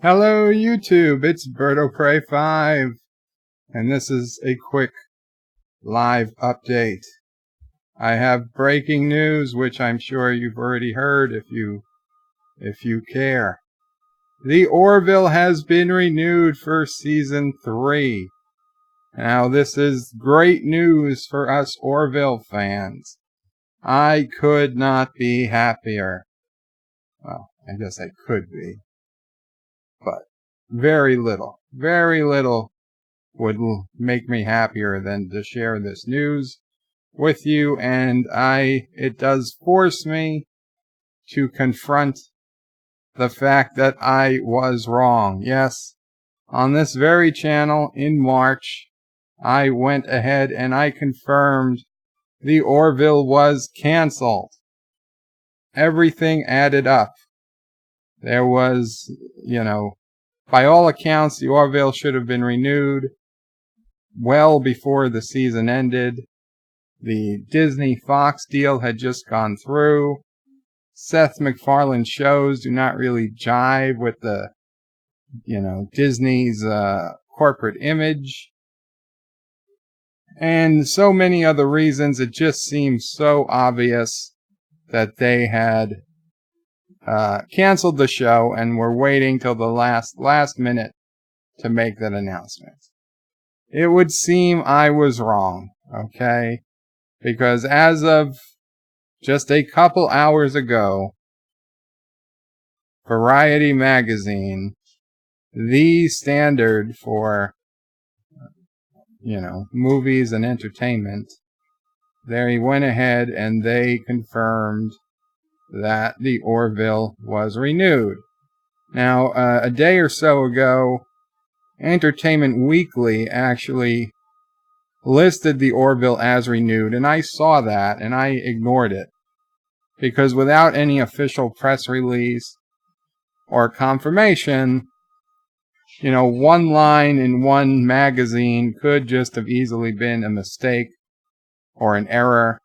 Hello YouTube, it's BirdoPrey5, and this is a quick live update. I have breaking news, which I'm sure you've already heard if you care. The Orville has been renewed for Season 3. Now this is great news for us Orville fans. I could not be happier. Well, I guess I could be. But very little would make me happier than to share this news with you, and it does force me to confront the fact that I was wrong. Yes, on this very channel in March, I went ahead and I confirmed the Orville was canceled. Everything added up. There was, by all accounts, the Orville should have been renewed well before the season ended. The Disney-Fox deal had just gone through. Seth MacFarlane's shows do not really jive with the, Disney's corporate image. And so many other reasons. It just seems so obvious that they had canceled the show and were waiting till the last minute to make that announcement. It would seem I was wrong, okay? Because as of just a couple hours ago, Variety magazine, the standard for, movies and entertainment, they went ahead and they confirmed that the Orville was renewed. Now, a day or so ago, Entertainment Weekly actually listed the Orville as renewed, and I saw that, and I ignored it. Because without any official press release or confirmation, one line in one magazine could just have easily been a mistake or an error.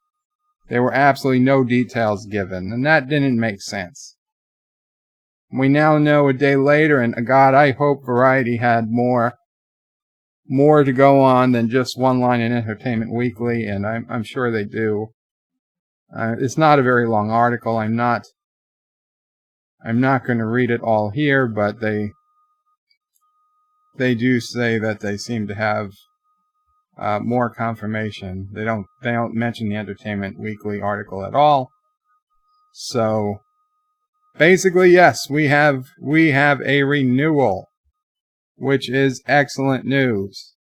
There were absolutely no details given, and that didn't make sense. We now know a day later, and God, I hope Variety had more to go on than just one line in Entertainment Weekly, and I'm sure they do. It's not a very long article. I'm not going to read it all here, but they do say that they seem to have more confirmation. They don't mention the Entertainment Weekly article at all. So basically, yes, we have a renewal, which is excellent news.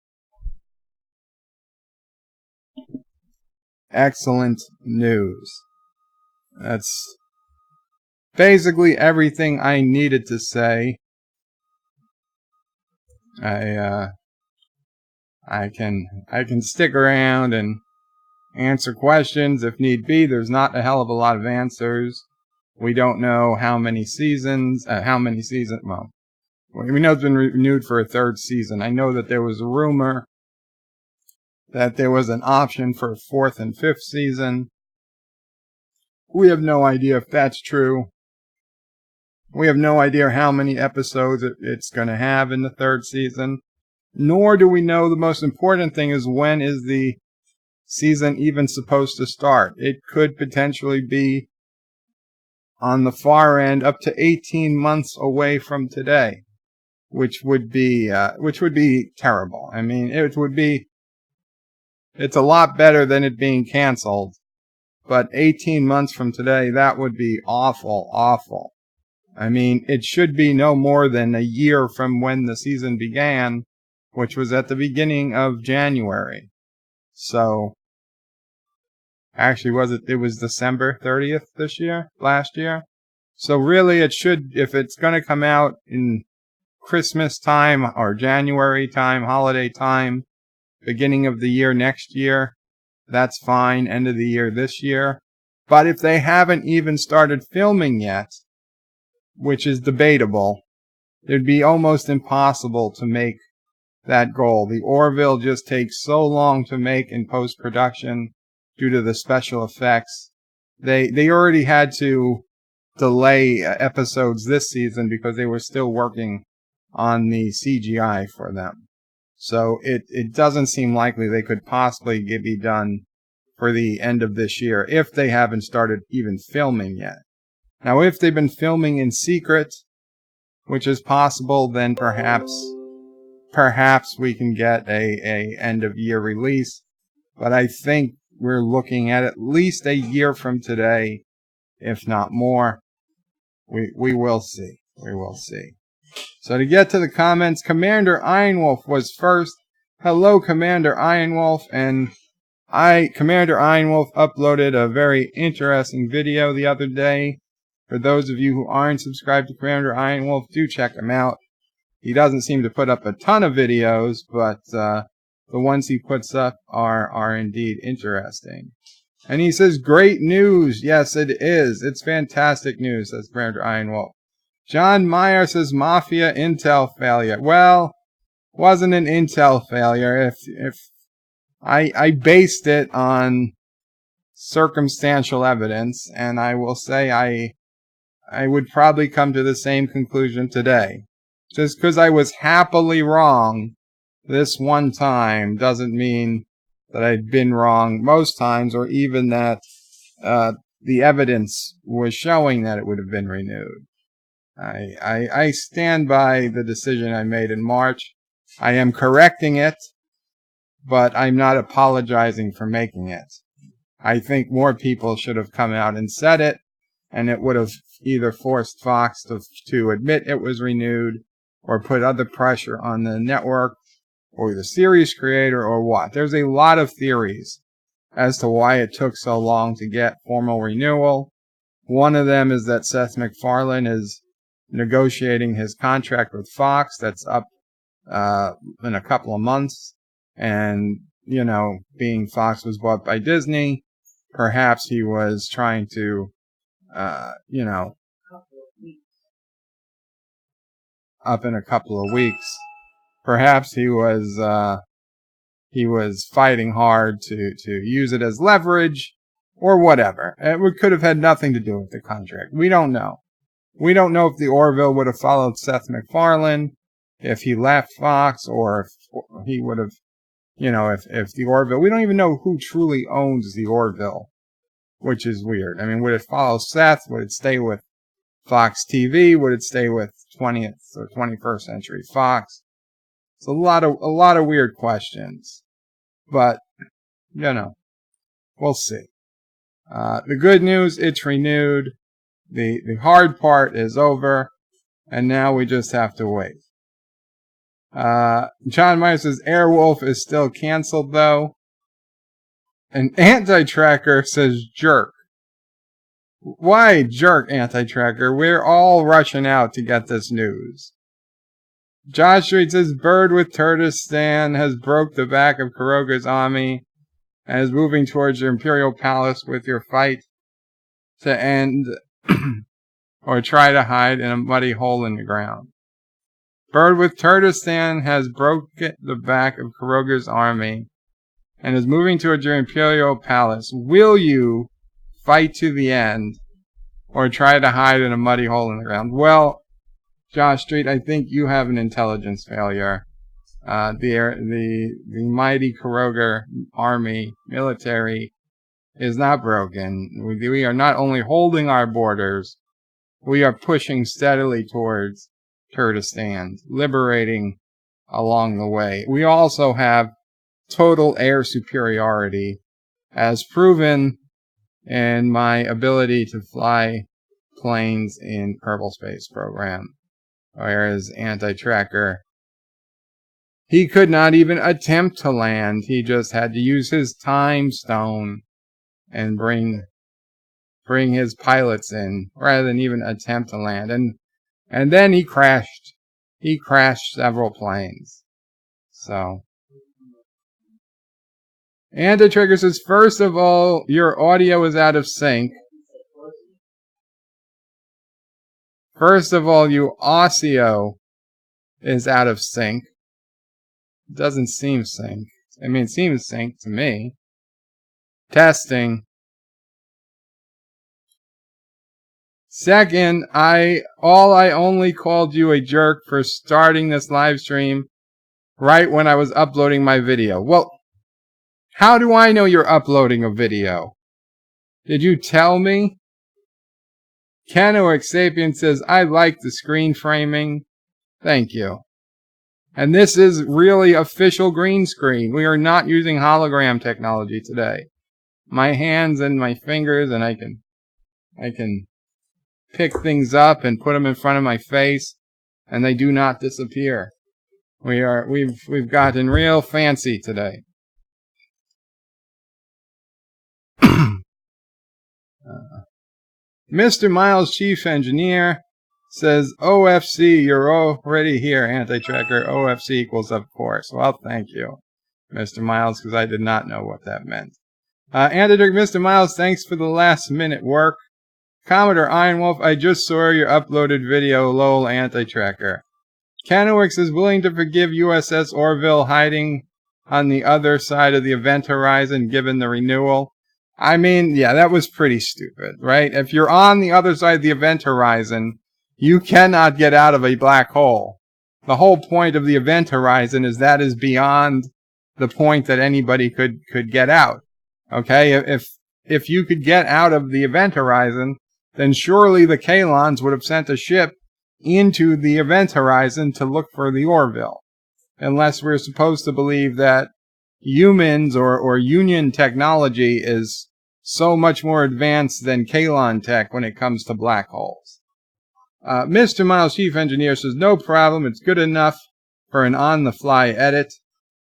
Excellent news. That's basically everything I needed to say. I can stick around and answer questions if need be. There's not a hell of a lot of answers. We don't know how many seasons. Well, we know it's been renewed for a third season. I know that there was a rumor that there was an option for a fourth and fifth season. We have no idea if that's true. We have no idea how many episodes it's going to have in the third season. Nor do we know the most important thing is when is the season even supposed to start. It could potentially be on the far end up to 18 months away from today, which would be terrible. I mean, it's a lot better than it being canceled, but 18 months from today, that would be awful. I mean, it should be no more than a year from when the season began, which was at the beginning of January. So, actually, it was December 30th last year? So really, it should, if it's going to come out in Christmas time or January time, holiday time, beginning of the year next year, that's fine, end of the year this year. But if they haven't even started filming yet, which is debatable, it'd be almost impossible to make that goal. The Orville just takes so long to make in post-production due to the special effects. They already had to delay episodes this season because they were still working on the CGI for them. So it doesn't seem likely they could possibly be done for the end of this year if they haven't started even filming yet. Now, if they've been filming in secret, which is possible, then perhaps we can get a end of year release. But I think we're looking at least a year from today, if not more. We will see. We will see. So to get to the comments, Commander Ironwolf was first. Hello, Commander Ironwolf. And Commander Ironwolf uploaded a very interesting video the other day. For those of you who aren't subscribed to Commander Ironwolf, do check him out. He doesn't seem to put up a ton of videos, but the ones he puts up are indeed interesting. And he says, great news. Yes, it is. It's fantastic news, says Commander Ironwolf. John Meyer says, Mafia Intel failure. Well, wasn't an Intel failure. If I based it on circumstantial evidence, and I will say I would probably come to the same conclusion today. Just because I was happily wrong this one time doesn't mean that I'd been wrong most times, or even that the evidence was showing that it would have been renewed. I stand by the decision I made in March. I am correcting it, but I'm not apologizing for making it. I think more people should have come out and said it, and it would have either forced Fox to admit it was renewed, or put other pressure on the network, or the series creator, or what. There's a lot of theories as to why it took so long to get formal renewal. One of them is that Seth MacFarlane is negotiating his contract with Fox that's up in a couple of months. And, you know, being Fox was bought by Disney, perhaps he was trying to, you know, up in a couple of weeks. Perhaps he was fighting hard to use it as leverage or whatever. It could have had nothing to do with the contract. We don't know. We don't know if the Orville would have followed Seth MacFarlane, if he left Fox, or if he would have, you know, if the Orville, we don't even know who truly owns the Orville, which is weird. I mean, would it follow Seth? Would it stay with Fox TV? Would it stay with 20th or 21st Century Fox? It's a lot of weird questions, but, you know, we'll see. The good news, it's renewed. The hard part is over, and now we just have to wait. John Meyer says Airwolf is still canceled, though. And Anti-Tracker says jerk. Why jerk, Anti-Tracker? We're all rushing out to get this news. Josh Street says Bird with Turkestan has broke the back of Kuroga's army and is moving towards your Imperial Palace with your fight to end or try to hide in a muddy hole in the ground. Bird with Turkestan has broken the back of Kuroga's army and is moving towards your Imperial Palace. Will you fight to the end or try to hide in a muddy hole in the ground? Well, Josh Street, I think you have an intelligence failure. The mighty Kuroga army military is not broken. We are not only holding our borders, we are pushing steadily towards Kurdistan, liberating along the way. We also have total air superiority, as proven in my ability to fly planes in Kerbal Space Program. Whereas Anti-Tracker, he could not even attempt to land. He just had to use his time stone and bring his pilots in rather than even attempt to land. And then he crashed. He crashed several planes. So Anti-Tracker says, first of all, your audio is out of sync. First of all, your audio is out of sync. It doesn't seem sync. I mean, it seems sync to me. Testing. Second, I only called you a jerk for starting this live stream right when I was uploading my video. Well, how do I know you're uploading a video? Did you tell me? Canoic Sapien says, I like the screen framing. Thank you. And this is really official green screen. We are not using hologram technology today. My hands and my fingers, and I can pick things up and put them in front of my face, and they do not disappear. We've gotten real fancy today. Mr. Miles, Chief Engineer, says, OFC, you're already here, Anti-Tracker. OFC equals of course. Well, thank you, Mr. Miles, because I did not know what that meant. Anti-Tracker, Mr. Miles, thanks for the last minute work. Commodore Ironwolf, I just saw your uploaded video, lol, Anti-Tracker. Canoix is willing to forgive USS Orville hiding on the other side of the event horizon given the renewal. I mean, yeah, that was pretty stupid, right? If you're on the other side of the event horizon, you cannot get out of a black hole. The whole point of the event horizon is that is beyond the point that anybody could get out. Okay? If you could get out of the event horizon, then surely the Kalons would have sent a ship into the event horizon to look for the Orville. Unless we're supposed to believe that humans or Union technology is so much more advanced than Kalon tech when it comes to black holes. Mr. Miles, Chief Engineer, says, no problem, it's good enough for an on-the-fly edit.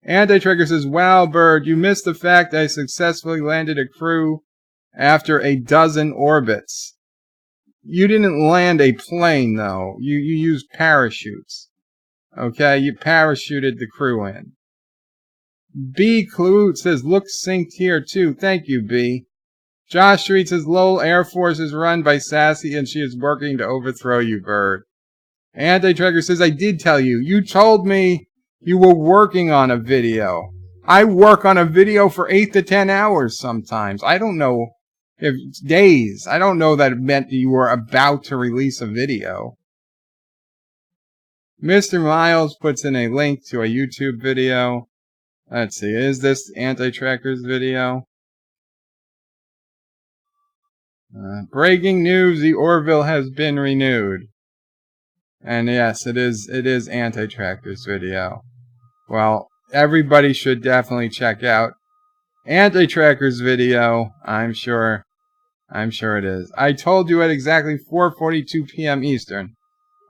Anti-Trigger says, wow, Bird, you missed the fact I successfully landed a crew after a dozen orbits. You didn't land a plane, though. You used parachutes. Okay, you parachuted the crew in. B. Clue says, looks synced here, too. Thank you, B. Josh Street says, lol, Air Force is run by Sassy and she is working to overthrow you, Bird. Anti-Tracker says, I did tell you. You told me you were working on a video. I work on a video for 8 to 10 hours sometimes. I don't know if it's days. I don't know that it meant that you were about to release a video. Mr. Miles puts in a link to a YouTube video. Let's see, is this Anti-Tracker's video? Breaking news, the Orville has been renewed. And yes, it is Anti-Tracker's video. Well, everybody should definitely check out Anti-Tracker's video. I'm sure it is. I told you at exactly 4:42 p.m. Eastern.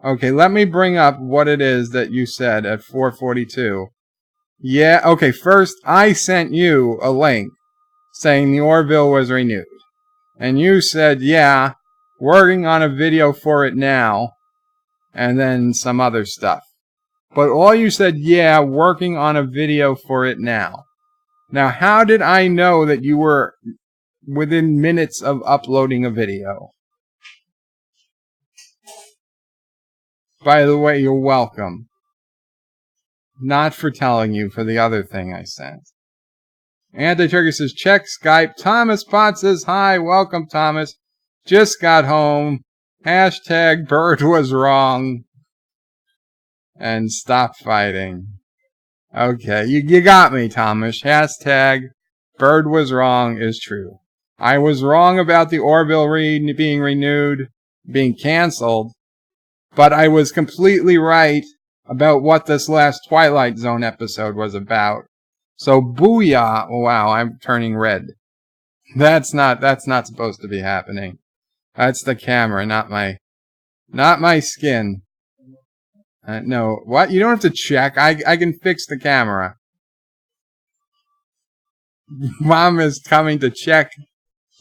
Okay, let me bring up what it is that you said at 4:42. Yeah, okay, first, I sent you a link saying the Orville was renewed. And you said, yeah, working on a video for it now, and then some other stuff. But all you said, yeah, working on a video for it now. Now, how did I know that you were within minutes of uploading a video? By the way, you're welcome. Not for telling you for the other thing I sent. Anti-Turkey says, check Skype. Thomas Potts says, hi, welcome, Thomas. Just got home. Hashtag Bird was wrong. And stop fighting. Okay, you got me, Thomas. Hashtag Bird was wrong is true. I was wrong about the Orville being renewed, being canceled, but I was completely right about what this last Twilight Zone episode was about. So booyah! Wow, I'm turning red. That's not supposed to be happening. That's the camera, not my skin. No, what? You don't have to check. I can fix the camera. Mom is coming to check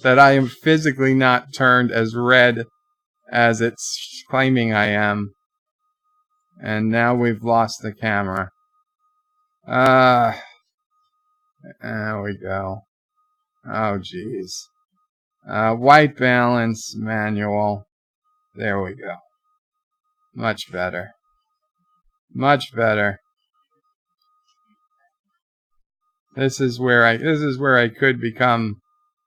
that I am physically not turned as red as it's claiming I am. And now we've lost the camera. There we go. Oh, jeez. White balance manual. There we go. Much better. Much better. This is where I could become.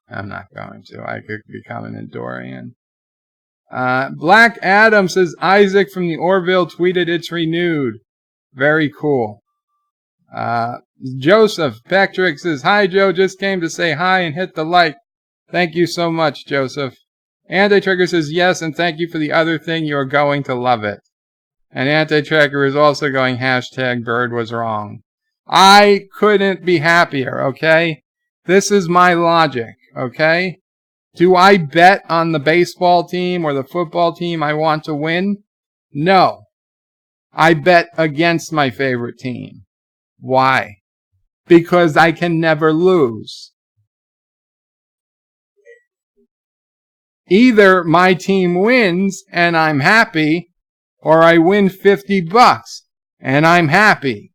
I'm not going to. I could become an Endorian. Black Adam says Isaac from the Orville tweeted it's renewed. Very cool. Joseph Patrick says, hi Joe, just came to say hi and hit the like. Thank you so much, Joseph. Anti-Trigger says yes, and thank you for the other thing. You are going to love it. And Anti-Tracker is also going hashtag Bird was wrong. I couldn't be happier, okay? This is my logic, okay? Do I bet on the baseball team or the football team I want to win? No. I bet against my favorite team. Why? Because I can never lose. Either my team wins and I'm happy, or I win $50 and I'm happy.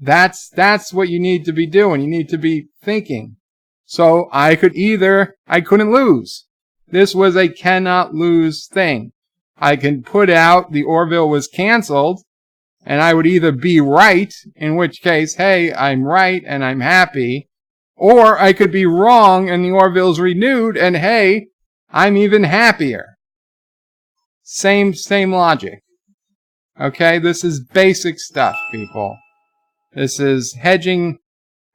That's what you need to be doing. You need to be thinking. So I couldn't lose. This was a cannot lose thing. I can put out the Orville was canceled, and I would either be right, in which case, hey, I'm right and I'm happy, or I could be wrong and the Orville's renewed, and hey, I'm even happier. Same logic. Okay, this is basic stuff, people. This is hedging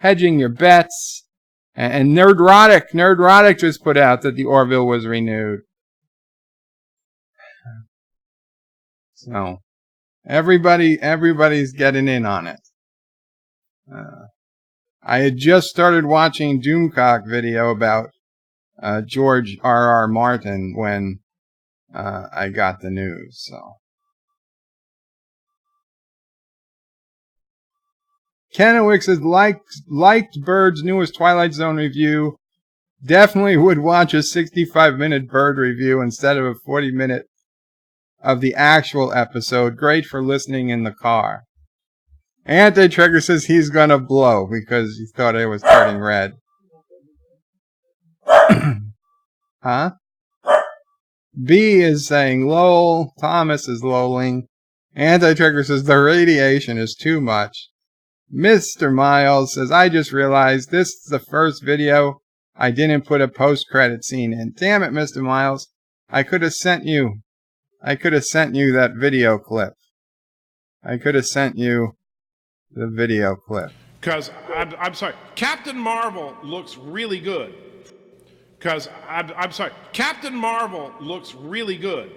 your bets. And Nerdrotic just put out that the Orville was renewed. So, everybody's getting in on it. I had just started watching Doomcock video about George R.R. Martin when I got the news, so. Kennewick says, liked Bird's newest Twilight Zone review. Definitely would watch a 65-minute Bird review instead of a 40-minute of the actual episode. Great for listening in the car. Anti-Trigger says he's gonna blow because he thought it was turning red. Huh? B is saying lol. Thomas is lolling. Anti-Trigger says the radiation is too much. Mr. Miles says, I just realized this is the first video I didn't put a post-credit scene in. Damn it, Mr. Miles. I could have sent you that video clip. I could have sent you the video clip. Because, I'm sorry, Captain Marvel looks really good. Because, I'm sorry, Captain Marvel looks really good.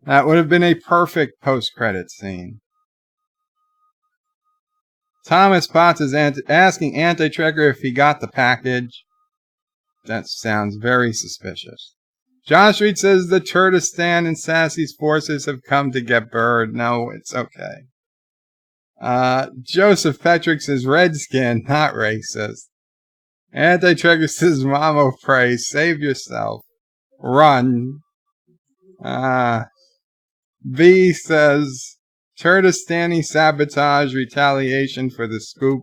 That would have been a perfect post-credit scene. Thomas Potts is asking Anti-Trigger if he got the package. That sounds very suspicious. Josh Reed says the Turtistan and Sassy's forces have come to get Bird. No, it's okay. Joseph Petrick says Redskin, not racist. Anti-Trigger says Mamo Praise, save yourself. Run. V says Turtistani sabotage retaliation for the scoop.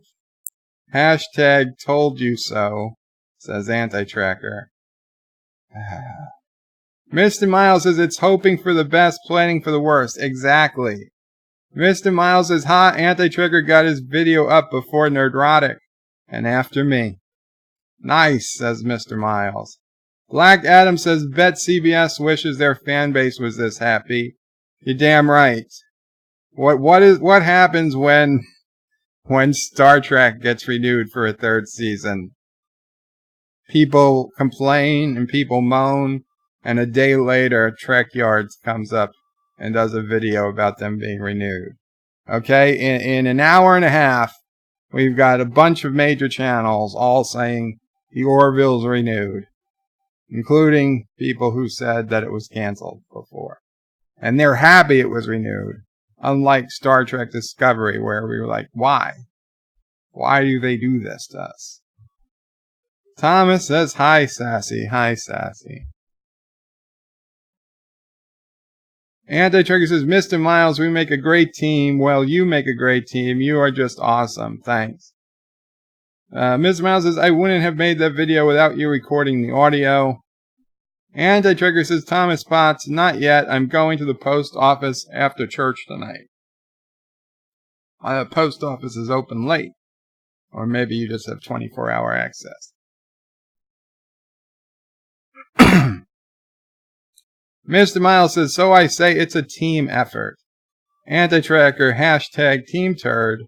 Hashtag told you so, says Anti-Tracker. Mr. Miles says it's hoping for the best, planning for the worst. Exactly. Mr. Miles says, Anti-Trigger got his video up before Nerdrotic and after me. Nice, says Mr. Miles. Black Adam says, bet CBS wishes their fan base was this happy. You're damn right. What happens when Star Trek gets renewed for a third season? People complain and people moan, and a day later, Trek Yards comes up and does a video about them being renewed. Okay, in an hour and a half, we've got a bunch of major channels all saying the Orville's renewed, including people who said that it was canceled before. And they're happy it was renewed. Unlike Star Trek Discovery, where we were like, why? Why do they do this to us? Thomas says, hi, Sassy. Hi, Sassy. Anti-Trigger says, Mr. Miles, we make a great team. Well, you make a great team. You are just awesome. Thanks. Mr. Miles says, I wouldn't have made that video without you recording the audio. Anti-Trigger says, Thomas Potts, not yet. I'm going to the post office after church tonight. The post office is open late. Or maybe you just have 24-hour access. Mr. Miles says, so I say it's a team effort. Anti-tracker, hashtag team turd.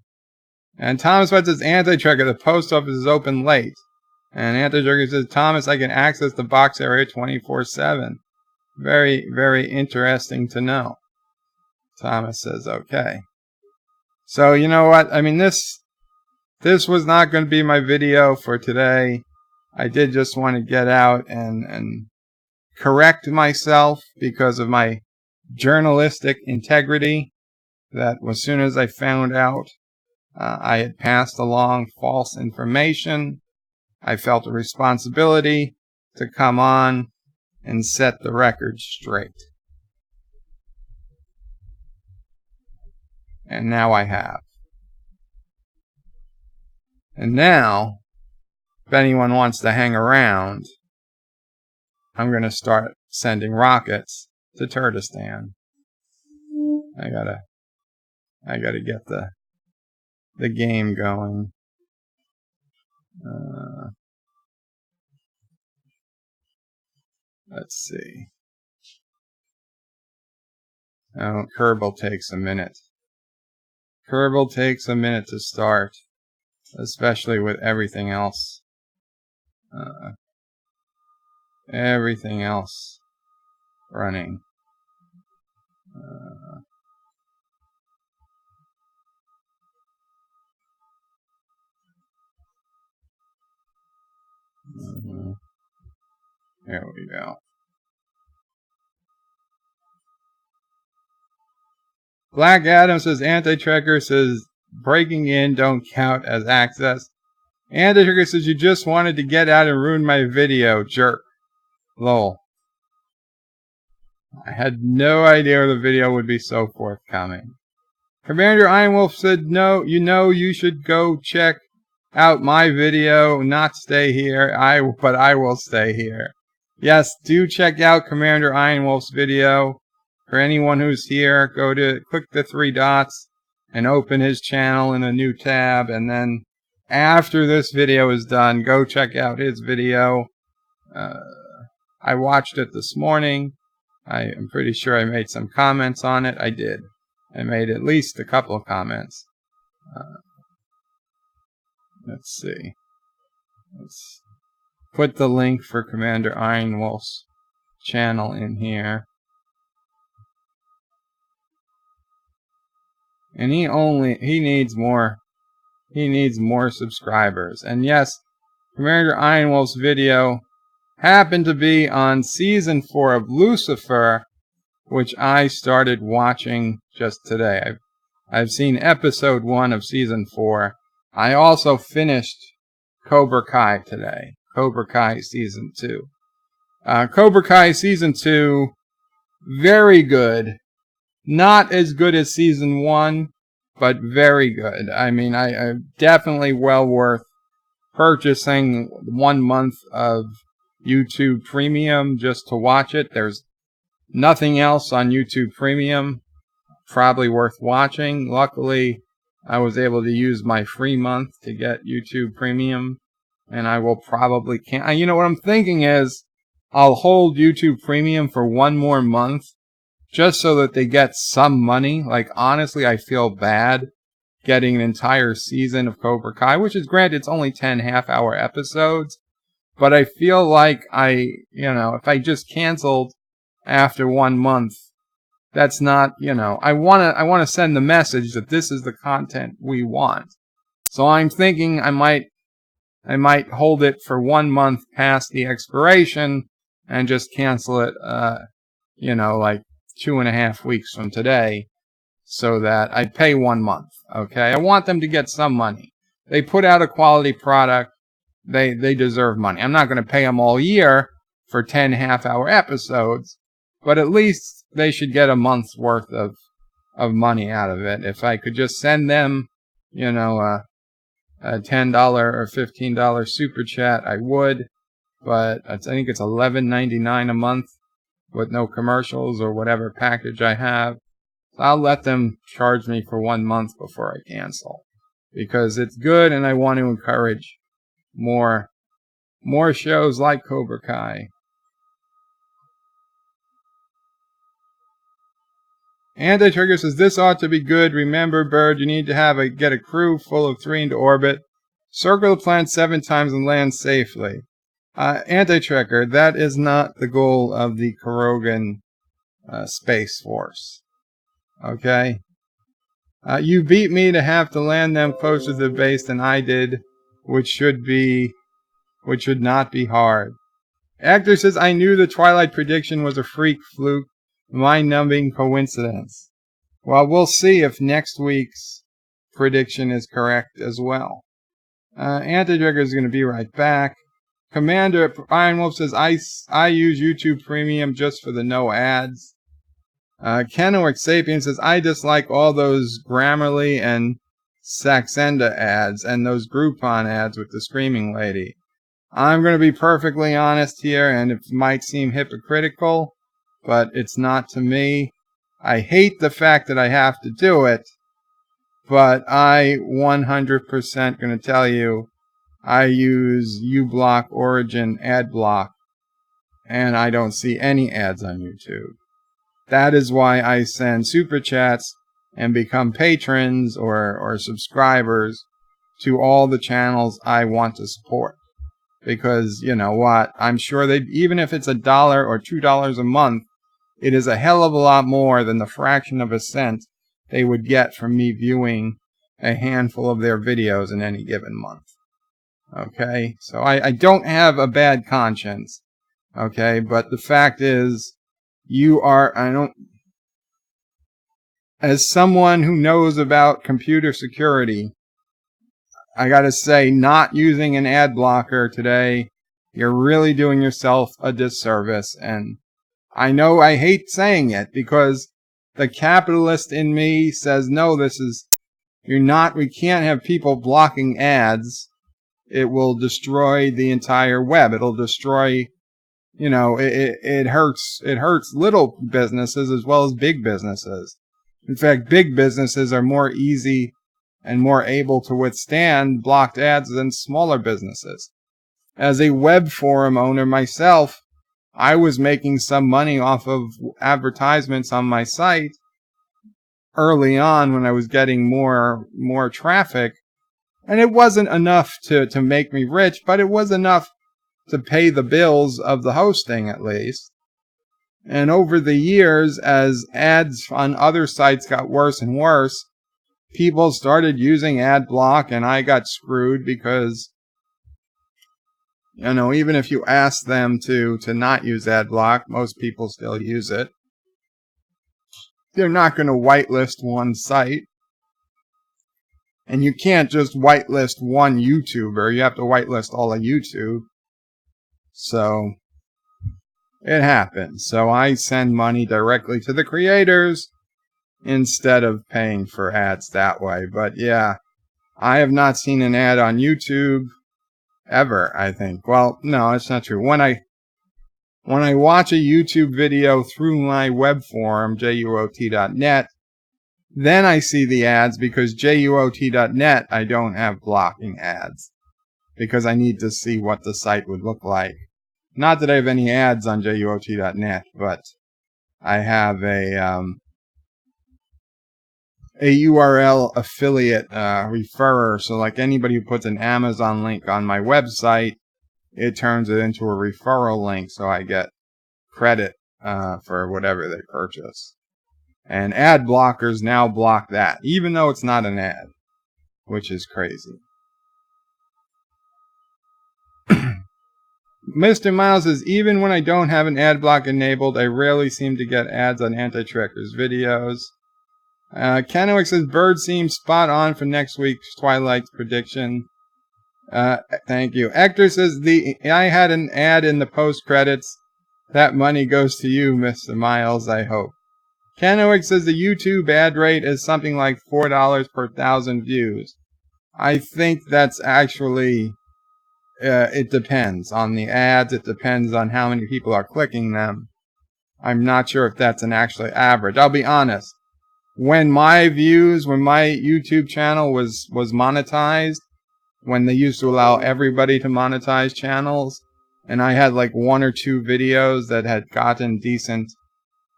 And Thomas West says, anti-tracker, the post office is open late. And anti-tracker says, Thomas, I can access the box area 24/7. Very, very interesting to know. Thomas says, okay. So, you know what? I mean, this was not going to be my video for today. I did just want to get out and correct myself because of my journalistic integrity. That as soon as I found out I had passed along false information, I felt a responsibility to come on and set the record straight. And now I have. And now, if anyone wants to hang around, I'm going to start sending rockets to Turdistan. I gotta get the game going. Let's see. Oh, Kerbal takes a minute. Kerbal takes a minute to start, especially with everything else. Everything else running. There we go. Black Adam says, anti-tracker says, breaking in don't count as access. Anti-tracker says, you just wanted to get out and ruin my video, jerk. Lol. I had no idea the video would be so forthcoming. Commander Ironwolf said, no, you should go check out my video, not stay here. But I will stay here. Yes, do check out Commander Ironwolf's video. For anyone who's here, click the 3 dots and open his channel in a new tab. And then after this video is done, go check out his video. I watched it this morning. I am pretty sure I made some comments on it. I did. I made at least a couple of comments. Let's see. Let's put the link for Commander Ironwolf's channel in here. And he needs more subscribers. And yes, Commander Ironwolf's video happened to be on season 4 of Lucifer, which I started watching just today. I've seen episode 1 of season 4. I also finished Cobra Kai today. Cobra Kai season 2. Cobra Kai season 2, very good. Not as good as season 1, but very good. I mean, I definitely well worth purchasing 1 month of YouTube Premium just to watch it. There's nothing else on YouTube Premium probably worth watching. Luckily, I was able to use my free month to get YouTube Premium, and I will probably you know what I'm thinking is I'll hold YouTube Premium for 1 more month just so that they get some money. Like, honestly, I feel bad getting an entire season of Cobra Kai, which is granted, it's only 10 half-hour episodes. But I feel like if I just canceled after 1 month, that's not, I want to send the message that this is the content we want. So I'm thinking I might hold it for 1 month past the expiration and just cancel it, like 2.5 weeks from today, so that I pay 1 month. Okay, I want them to get some money. They put out a quality product. They deserve money. I'm not going to pay them all year for 10 half-hour episodes, but at least they should get a month's worth of money out of it. If I could just send them, a $10 or $15 super chat, I would. But I think it's $11.99 a month with no commercials or whatever package I have. So I'll let them charge me for 1 month before I cancel, because it's good and I want to encourage more shows like Cobra Kai. Anti-Trigger says, this ought to be good. Remember, Bird, you need to get a crew full of 3 into orbit, circle the planet 7 times, and land safely. Anti-Trigger, that is not the goal of the Kerbal Space Force. Okay? You beat me to have to land them closer to the base than I did, which should not be hard. Actor says, I knew the Twilight prediction was a freak fluke, mind-numbing coincidence. Well, we'll see if next week's prediction is correct as well. Anti-Trigger is going to be right back. Commander Iron Wolf says, I use YouTube Premium just for the no ads. Kenoic Sapien says, I dislike all those Grammarly and Saxenda ads and those Groupon ads with the screaming lady. I'm going to be perfectly honest here, and it might seem hypocritical, but it's not to me. I hate the fact that I have to do it, but I 100% going to tell you I use uBlock Origin ad block, and I don't see any ads on YouTube. That is why I send super chats and become patrons or subscribers to all the channels I want to support. Because, you know what, I'm sure even if it's $1 or $2 a month, it is a hell of a lot more than the fraction of a cent they would get from me viewing a handful of their videos in any given month. Okay, so I don't have a bad conscience. Okay, but the fact is, as someone who knows about computer security, I gotta say, not using an ad blocker today, you're really doing yourself a disservice. And I know I hate saying it because the capitalist in me says, no, we can't have people blocking ads. It will destroy the entire web. It'll destroy, it hurts little businesses as well as big businesses. In fact, big businesses are more easy and more able to withstand blocked ads than smaller businesses. As a web forum owner myself, I was making some money off of advertisements on my site early on when I was getting more traffic. And it wasn't enough to make me rich, but it was enough to pay the bills of the hosting at least. And over the years, as ads on other sites got worse and worse, people started using ad block, and I got screwed because, even if you ask them to not use ad block, most people still use it. They're not going to whitelist one site. And you can't just whitelist one YouTuber. You have to whitelist all of YouTube. So it happens. So I send money directly to the creators instead of paying for ads that way. But yeah, I have not seen an ad on YouTube ever, I think. Well, no, it's not true. When I watch a YouTube video through my web forum, juot.net, then I see the ads because juot.net, I don't have blocking ads because I need to see what the site would look like. Not that I have any ads on juot.net, but I have a URL affiliate referrer. So like anybody who puts an Amazon link on my website, it turns it into a referral link, so I get credit for whatever they purchase. And ad blockers now block that, even though it's not an ad, which is crazy. Mr. Miles says, even when I don't have an ad block enabled, I rarely seem to get ads on Anti-Tracker's videos. Kenoic says, Bird seems spot on for next week's Twilight's prediction. Thank you. Hector says, I had an ad in the post-credits. That money goes to you, Mr. Miles, I hope. Kenoic says the YouTube ad rate is something like $4 per 1,000 views. I think that's actually, it depends on the ads. It depends on how many people are clicking them. I'm not sure if that's an actually average. I'll be honest. When my YouTube channel was monetized, when they used to allow everybody to monetize channels, and I had like 1 or 2 videos that had gotten decent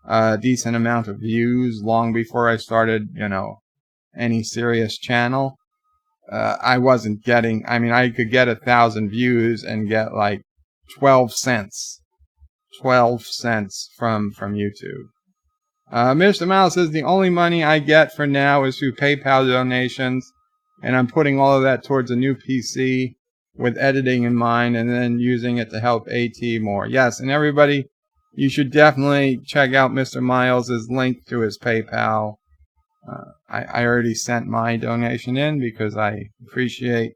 a decent amount of views long before I started, any serious channel. I wasn't getting, I could get 1,000 views and get like 12 cents. 12 cents from YouTube. Mr. Miles says the only money I get for now is through PayPal donations, and I'm putting all of that towards a new PC with editing in mind and then using it to help AT more. Yes, and everybody, you should definitely check out Mr. Miles' link to his PayPal. I already sent my donation in because I appreciate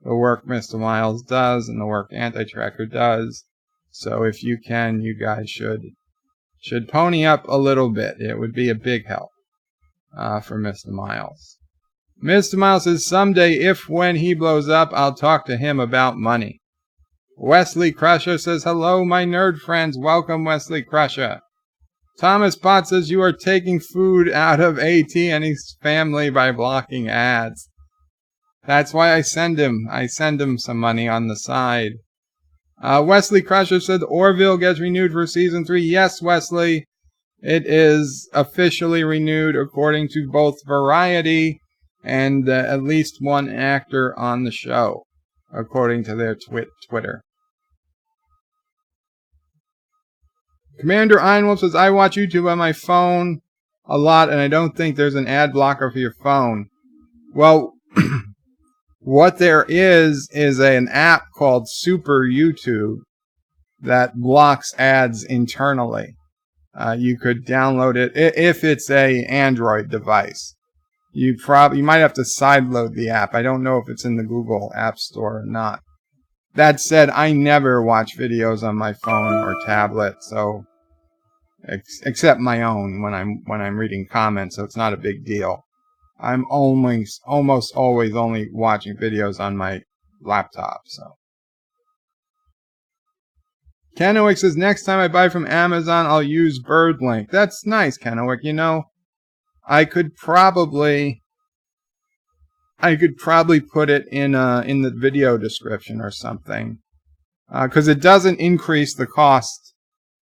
the work Mr. Miles does and the work Anti-Tracker does. So if you can, you guys should pony up a little bit. It would be a big help for Mr. Miles. Mr. Miles says, someday, if when he blows up, I'll talk to him about money. Wesley Crusher says, hello, my nerd friends. Welcome, Wesley Crusher. Thomas Potts says, you are taking food out of AT and his family by blocking ads. That's why I send him some money on the side. Wesley Crusher said, Orville gets renewed for season 3. Yes, Wesley. It is officially renewed according to both Variety and at least one actor on the show, according to their Twitter. Commander Einwolf says, I watch YouTube on my phone a lot, and I don't think there's an ad blocker for your phone. Well, what there is an app called Super YouTube that blocks ads internally. You could download it if it's a Android device. You might have to sideload the app. I don't know if it's in the Google App Store or not. That said, I never watch videos on my phone or tablet, so except my own when I'm reading comments, so it's not a big deal. I'm almost always only watching videos on my laptop, so. Kennewick says, next time I buy from Amazon, I'll use BirdLink. That's nice, Kennewick. I could probably put it in the video description or something, because it doesn't increase the cost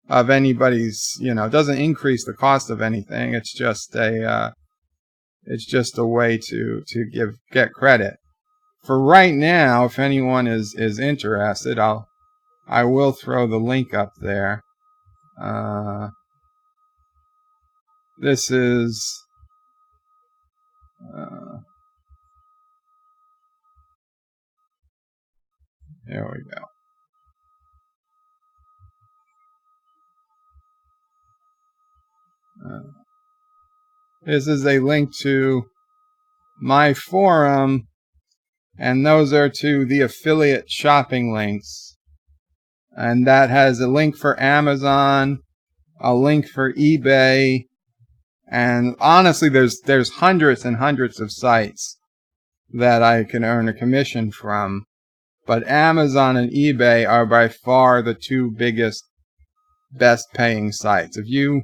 of anybody's. It doesn't increase the cost of anything. It's just a way to get credit. For right now, if anyone is interested, I will throw the link up there. This is here we go. This is a link to my forum, and those are to the affiliate shopping links. And that has a link for Amazon, a link for eBay, and honestly, there's hundreds and hundreds of sites that I can earn a commission from. But Amazon and eBay are by far the two best paying sites. If you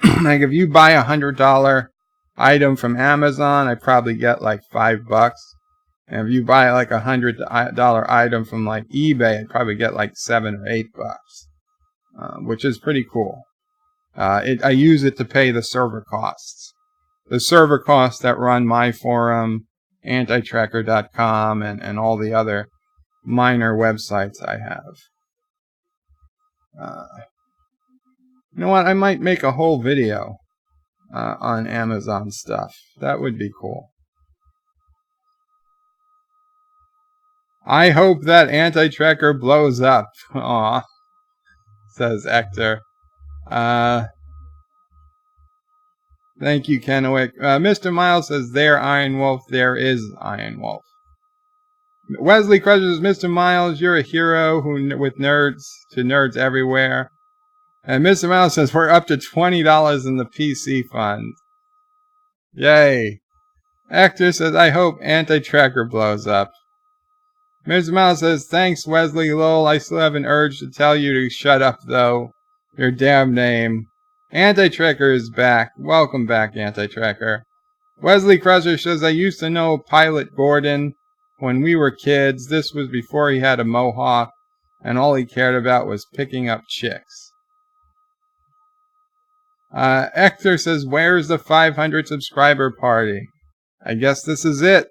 buy $100 item from Amazon, I probably get like $5. And if you buy like $100 item from like eBay, I'd probably get like $7 or $8, which is pretty cool. I use it to pay the server costs. The server costs that run my forum, antitracker.com, and all the other minor websites I have. You know what? I might make a whole video on Amazon stuff. That would be cool. I hope that Anti-Tracker blows up. Aw, says Hector. Thank you, Kennewick. Mr. Miles says, there, Iron Wolf. There is Iron Wolf. Wesley Crusher says, Mr. Miles, you're a hero with nerds to nerds everywhere. And Mr. Miles says, we're up to $20 in the PC fund. Yay. Hector says, I hope Anti-Tracker blows up. Mr. Miles says, thanks, Wesley. Lol, I still have an urge to tell you to shut up, though. Your damn name. Anti-Tracker is back. Welcome back, Anti-Tracker. Wesley Crusher says, I used to know Pilot Gordon when we were kids. This was before he had a mohawk, and all he cared about was picking up chicks. Hector says, where's the 500 subscriber party? I guess this is it.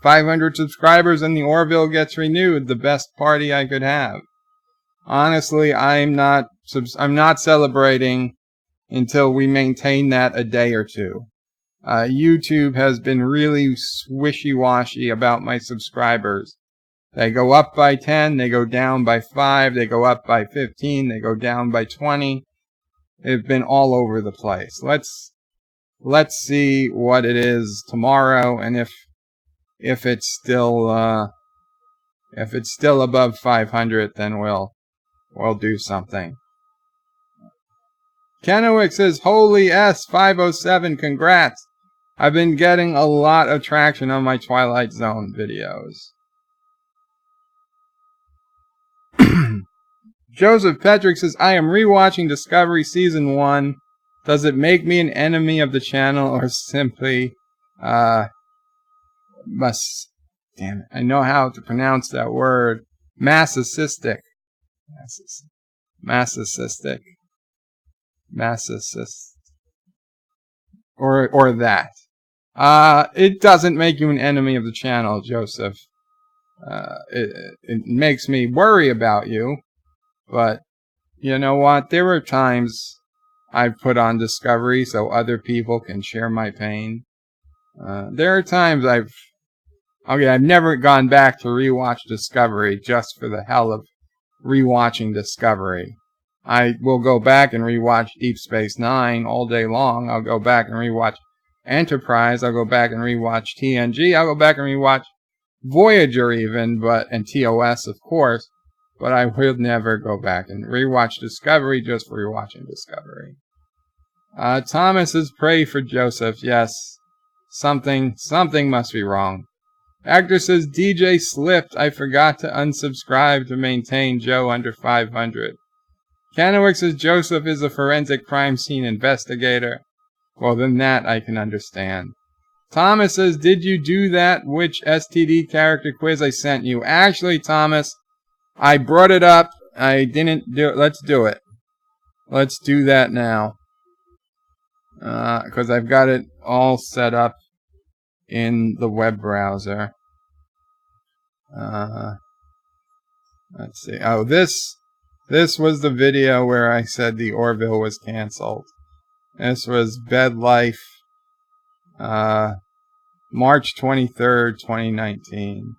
500 subscribers and the Orville gets renewed. The best party I could have. Honestly, I'm not celebrating until we maintain that a day or two. YouTube has been really wishy-washy about my subscribers. They go up by 10, they go down by 5, they go up by 15, they go down by 20. They've been all over the place. Let's see what it is tomorrow, and if it's still above 500, then we'll do something. Kennewick says, holy S507, congrats. I've been getting a lot of traction on my Twilight Zone videos. Joseph Petrick says, I am rewatching Discovery Season 1. Does it make me an enemy of the channel or simply, damn it, I know how to pronounce that word, masochistic. Masochistic. Or that. It doesn't make you an enemy of the channel, Joseph. It makes me worry about you. But, you know what? There were times I've put on Discovery so other people can share my pain. There are times I've never gone back to rewatch Discovery just for the hell of rewatching Discovery. I will go back and rewatch Deep Space Nine all day long. I'll go back and rewatch Enterprise. I'll go back and rewatch TNG. I'll go back and rewatch Voyager even, and TOS of course. But I will never go back and rewatch Discovery just for rewatching Discovery. Thomas is pray for Joseph. Yes, something must be wrong. Actor says, DJ slipped. I forgot to unsubscribe to maintain Joe under 500. Kennewick says, Joseph is a forensic crime scene investigator. Well, then that I can understand. Thomas says, did you do that which STD character quiz I sent you? Actually, Thomas, I brought it up. I didn't do it. Let's do it. Let's do that now. Because I've got it all set up in the web browser. Let's see. Oh, this was the video where I said the Orville was canceled. This was Bed Life, March 23rd, 2019.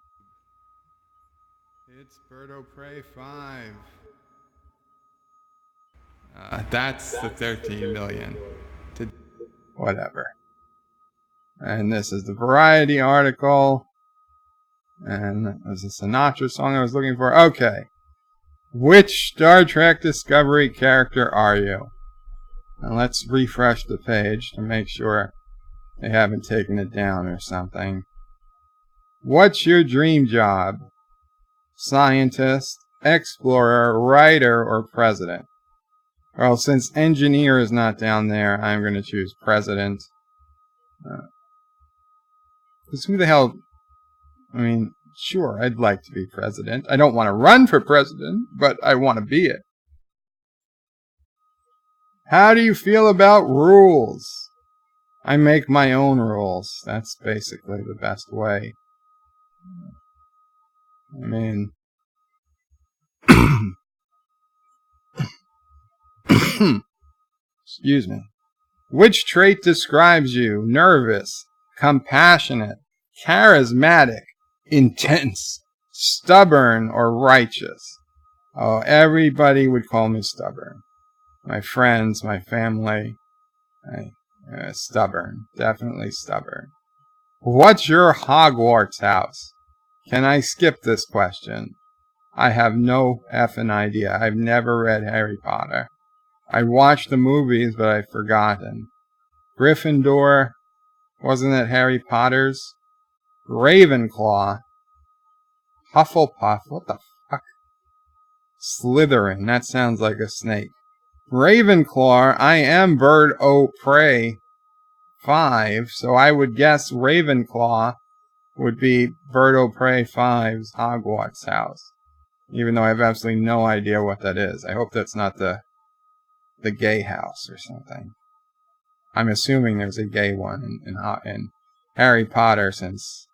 It's Birdo Prey 5. That's the 13 million. Whatever. And this is the Variety article. And that was a Sinatra song I was looking for. Okay. Which Star Trek Discovery character are you? And let's refresh the page to make sure they haven't taken it down or something. What's your dream job? Scientist, explorer, writer, or president? Well, since engineer is not down there, I'm going to choose president. Because who the hell... I mean, sure, I'd like to be president. I don't want to run for president, but I want to be it. How do you feel about rules? I make my own rules. That's basically the best way. I mean... Excuse me. Which trait describes you? Nervous, compassionate, charismatic, intense, stubborn, or righteous? Oh, everybody would call me stubborn. My friends, my family. Stubborn. Definitely stubborn. What's your Hogwarts house? Can I skip this question? I have no effing idea. I've never read Harry Potter. I watched the movies, but I've forgotten. Gryffindor. Wasn't it Harry Potter's? Ravenclaw. Hufflepuff. What the fuck? Slytherin. That sounds like a snake. Ravenclaw. I am Bird O' Prey 5, so I would guess Ravenclaw would be Bird O' Prey 5's Hogwarts house. Even though I have absolutely no idea what that is. I hope that's not the gay house or something. I'm assuming there's a gay one in Harry Potter, since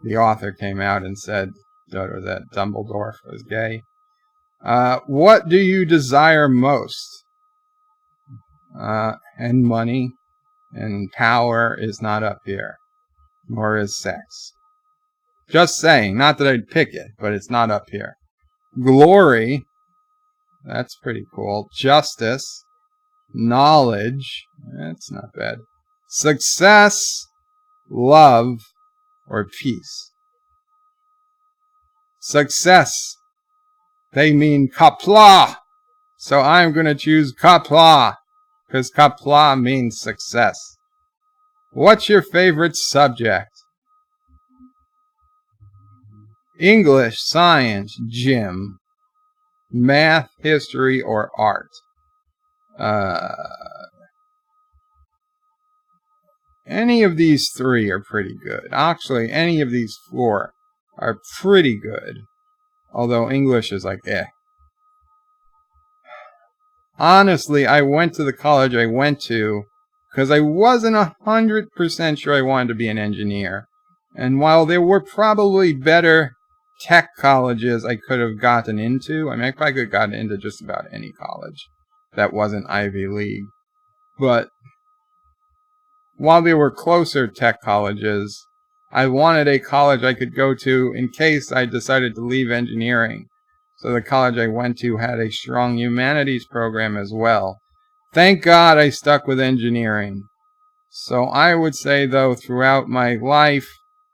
the author came out and said that Dumbledore was gay. What do you desire most? And money and power is not up here, nor is sex. Just saying, not that I'd pick it, but it's not up here. Glory, that's pretty cool. Justice, knowledge, that's not bad. Success, love, or peace. Success, they mean Qapla. So I'm going to choose Qapla, because Qapla means success. What's your favorite subject? English, science, gym, math, history, or art? Any of these three are pretty good. Actually, any of these four are pretty good. Although English is like, eh. Honestly, I went to the college I went to because I wasn't 100% sure I wanted to be an engineer. And while there were probably better tech colleges I could have gotten into, I mean, I probably could have gotten into just about any college that wasn't Ivy League. But while there were closer tech colleges, I wanted a college I could go to in case I decided to leave engineering. So the college I went to had a strong humanities program as well. Thank God I stuck with engineering. So I would say, though, throughout my life,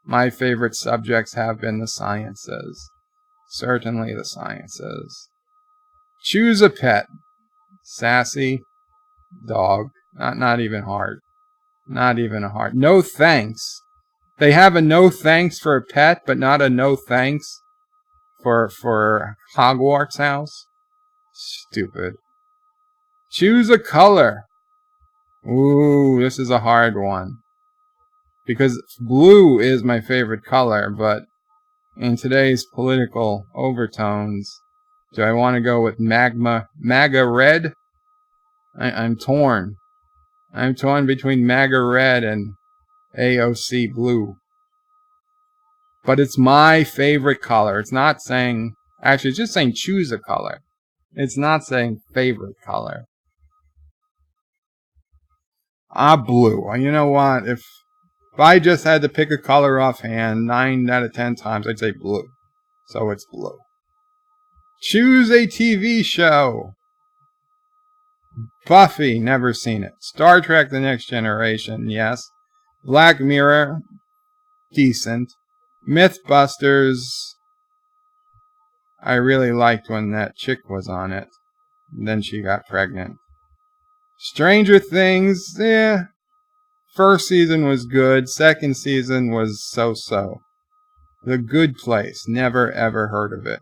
my favorite subjects have been the sciences. Certainly the sciences. Choose a pet. Sassy. Dog. Not even hard. Not even a hard. No thanks. They have a no thanks for a pet, but not a no thanks for Hogwarts house. Stupid. Choose a color. Ooh, this is a hard one. Because blue is my favorite color, but in today's political overtones, do I want to go with MAGA red? I'm torn. I'm torn between MAGA red and AOC blue. But it's my favorite color. It's not saying, actually, it's just saying choose a color. It's not saying favorite color. Blue. You know what? If I just had to pick a color offhand, 9 out of 10 times, I'd say blue. So it's blue. Choose a TV show. Buffy, never seen it. Star Trek The Next Generation, yes. Black Mirror, decent. Mythbusters, I really liked when that chick was on it. Then she got pregnant. Stranger Things, first season was good. Second season was so-so. The Good Place, never ever heard of it.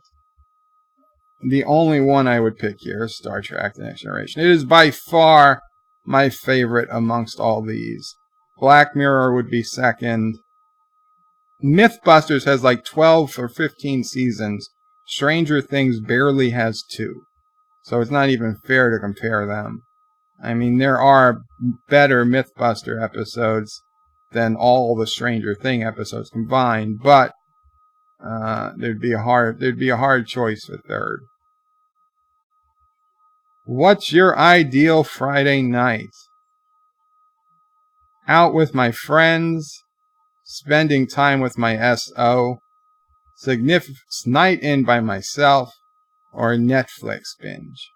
The only one I would pick here is Star Trek The Next Generation. It is by far my favorite amongst all these. Black Mirror would be second. Mythbusters has like 12 or 15 seasons. Stranger Things barely has 2. So it's not even fair to compare them. I mean, there are better Mythbuster episodes than all the Stranger Thing episodes combined, but there'd be a hard choice for third. What's your ideal Friday night? Out with my friends, spending time with my SO, significant night in by myself, or Netflix binge?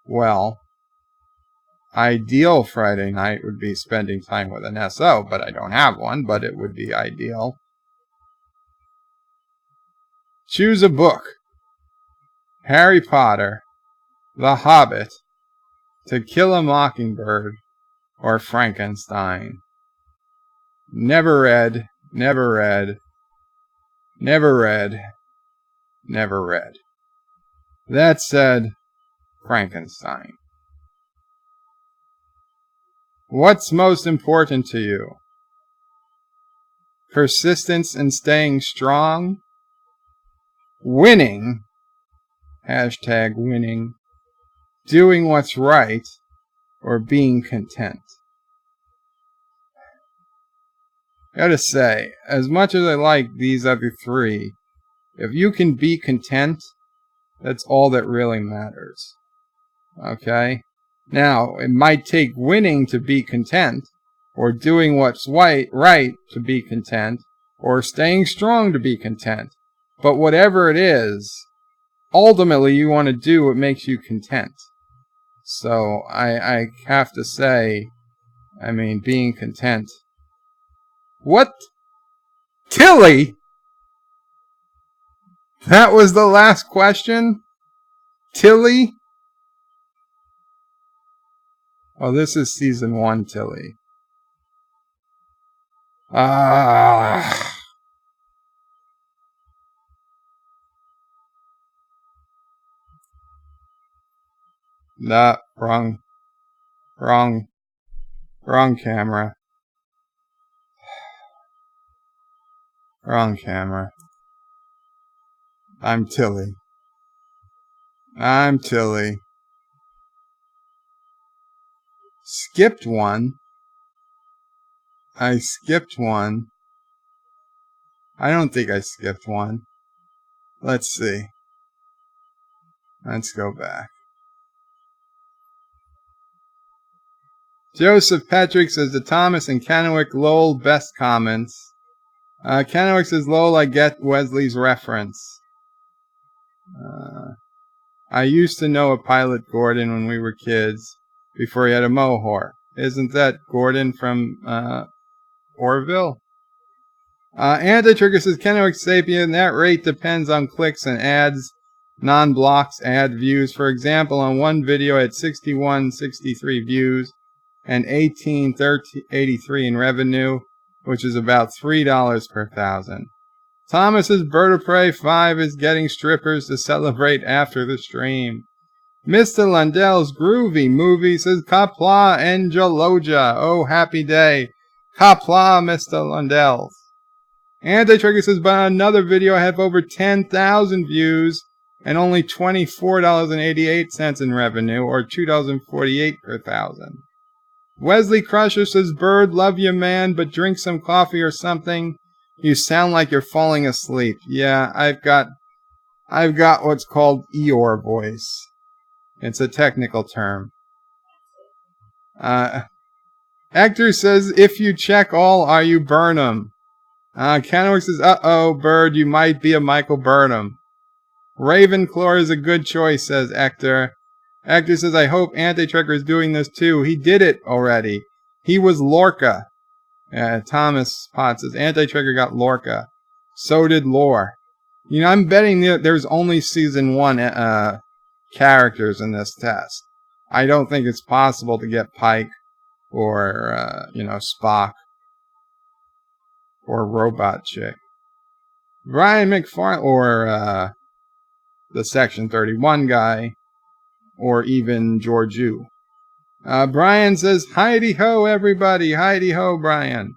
Well, ideal Friday night would be spending time with an SO, but I don't have one, but it would be ideal. Choose a book. Harry Potter, The Hobbit, To Kill a Mockingbird, or Frankenstein. Never read, never read, never read, never read. That said, Frankenstein. What's most important to you? Persistence in staying strong? Winning? Hashtag winning. Doing what's right? Or being content? Gotta say, as much as I like these other three, if you can be content, that's all that really matters. Okay? Now, it might take winning to be content, or doing what's right to be content, or staying strong to be content. But whatever it is, ultimately you want to do what makes you content. So I have to say, I mean, being content. What? Tilly? That was the last question? Tilly? Oh, this is season 1, Tilly. Ah. Nah, wrong camera. Wrong camera. I'm Tilly. Skipped one. I skipped one. I don't think I skipped one. Let's see. Let's go back. Joseph Patrick says the Thomas and Kennewick lol best comments. Kennewick says lol, I get Wesley's reference. I used to know a Pilot Gordon when we were kids, before he had a mohawk. Isn't that Gordon from Orville? Anti-Trigger says Kennewick Sapien, that rate depends on clicks and ads, non-blocks ad views. For example, on one video it had 6163 views and 1883 in revenue, which is about $3 per thousand. Thomas's Bird of Prey 5 is getting strippers to celebrate after the stream. Mr. Lundell's Groovy Movie says Qapla Angeloja. Oh, happy day. Qapla, Mr. Lundell's. Anti-Trigger says, but on another video I have over 10,000 views and only $24.88 in revenue, or $2.48 per thousand. Wesley Crusher says, Bird, love you, man, but drink some coffee or something. You sound like you're falling asleep. Yeah, I've got what's called Eeyore voice. It's a technical term. Hector says, if you check all, are you Burnham? Kennewick says, uh-oh, Bird, you might be a Michael Burnham. Ravenclaw is a good choice, says Hector. Hector says, I hope Anti-Trekker is doing this too. He did it already. He was Lorca. Thomas Potts says, Anti-Trekker got Lorca. So did Lore. You know, I'm betting there's only season 1 characters in this test. I don't think it's possible to get Pike or, Spock or Robot Chick. Brian McFarlane, or the Section 31 guy, or even Georgiou. Brian says, Heidi-ho, everybody. Heidi-ho, Brian.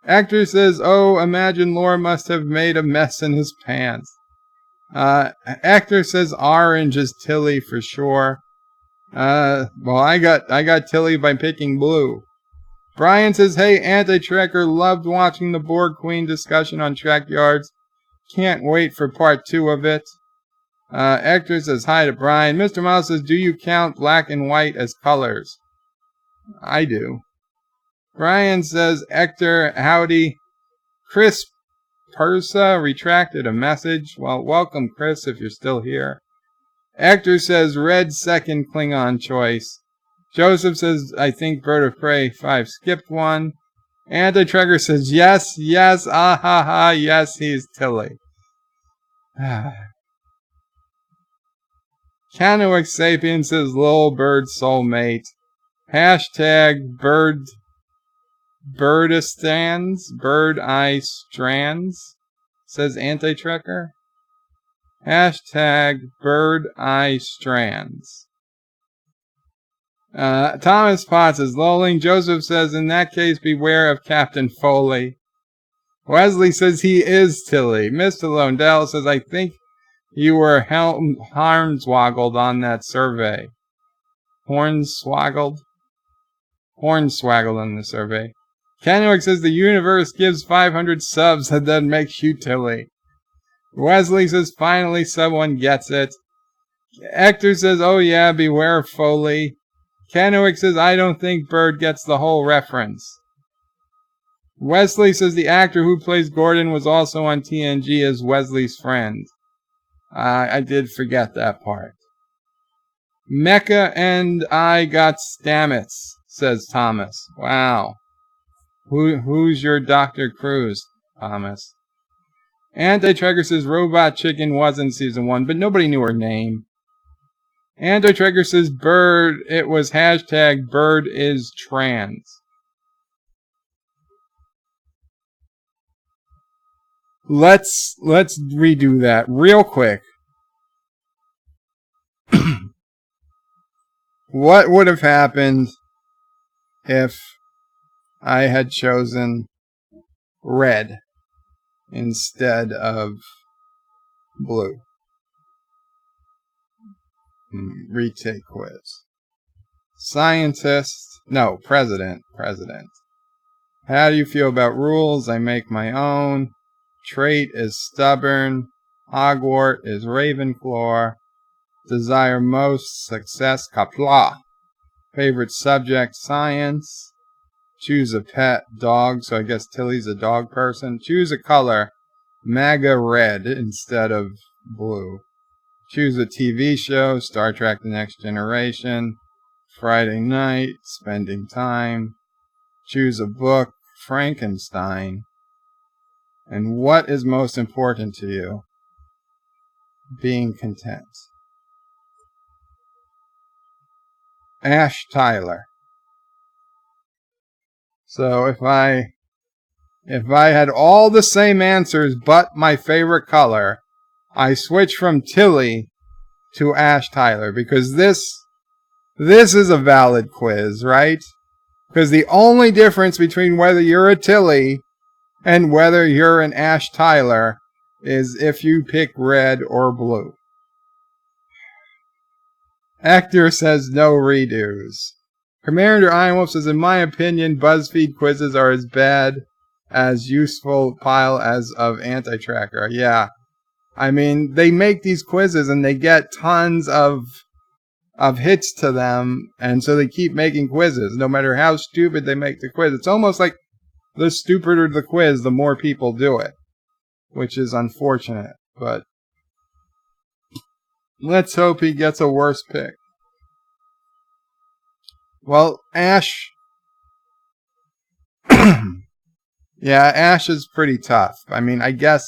Actor says, oh, imagine Lore must have made a mess in his pants. Actor says, orange is Tilly for sure. Well, I got Tilly by picking blue. Brian says, hey, Anti-Trekker, loved watching the Borg Queen discussion on Trek Yards. Can't wait for part 2 of it. Hector says hi to Brian. Mr. Miles says, do you count black and white as colors? I do. Brian says, Hector, howdy. Chris Persa retracted a message. Well, welcome, Chris, if you're still here. Hector says, red second Klingon choice. Joseph says, I think Bird of Prey 5 skipped one. Anti-Trekker says, yes, ah ha ha, yes, he's Tilly. Kennewick Sapien says, lol, bird soulmate. Hashtag birdistans, bird eye strands, says Anti-Trekker. Hashtag bird eye strands. Thomas Potts is lolling. Joseph says, in that case, beware of Captain Foley. Wesley says he is Tilly. Mr. Lundell says, I think you were hornswoggled on that survey. Hornswoggled on the survey. Kenwick says the universe gives 500 subs and then makes you Tilly. Wesley says finally someone gets it. Hector says, oh yeah, beware of Foley. Kenwick says, I don't think Bird gets the whole reference. Wesley says the actor who plays Gordon was also on TNG as Wesley's friend. I did forget that part. Mecca and I got Stamets, says Thomas. Wow. Who's your Dr. Cruz, Thomas? Anti-Tracker says Robot Chicken was in season 1, but nobody knew her name. Anti-Tracker says Bird, it was hashtag Bird is trans. Let's redo that real quick. What would have happened if I had chosen red instead of blue? Retake quiz. President. How do you feel about rules? I make my own. Trait is stubborn. Hogwart is Ravenclaw. Desire most success, Qapla. Favorite subject, science. Choose a pet, dog. So I guess Tilly's a dog person. Choose a color, MAGA red instead of blue. Choose a TV show, Star Trek The Next Generation. Friday night, spending time. Choose a book, Frankenstein. And what is most important to you? Being content. Ash Tyler. So if I had all the same answers but my favorite color, I switch from Tilly to Ash Tyler because this is a valid quiz, right? Because the only difference between whether you're a Tilly and whether you're an Ash Tyler is if you pick red or blue. Hector says no redos. Commander Ironwolf says, in my opinion, BuzzFeed quizzes are as bad as useful pile as of Anti-Tracker. Yeah. I mean, they make these quizzes and they get tons of hits to them, and so they keep making quizzes, no matter how stupid they make the quiz. It's almost like the stupider the quiz, the more people do it, which is unfortunate, but let's hope he gets a worse pick. Well, Ash... yeah, Ash is pretty tough. I mean, I guess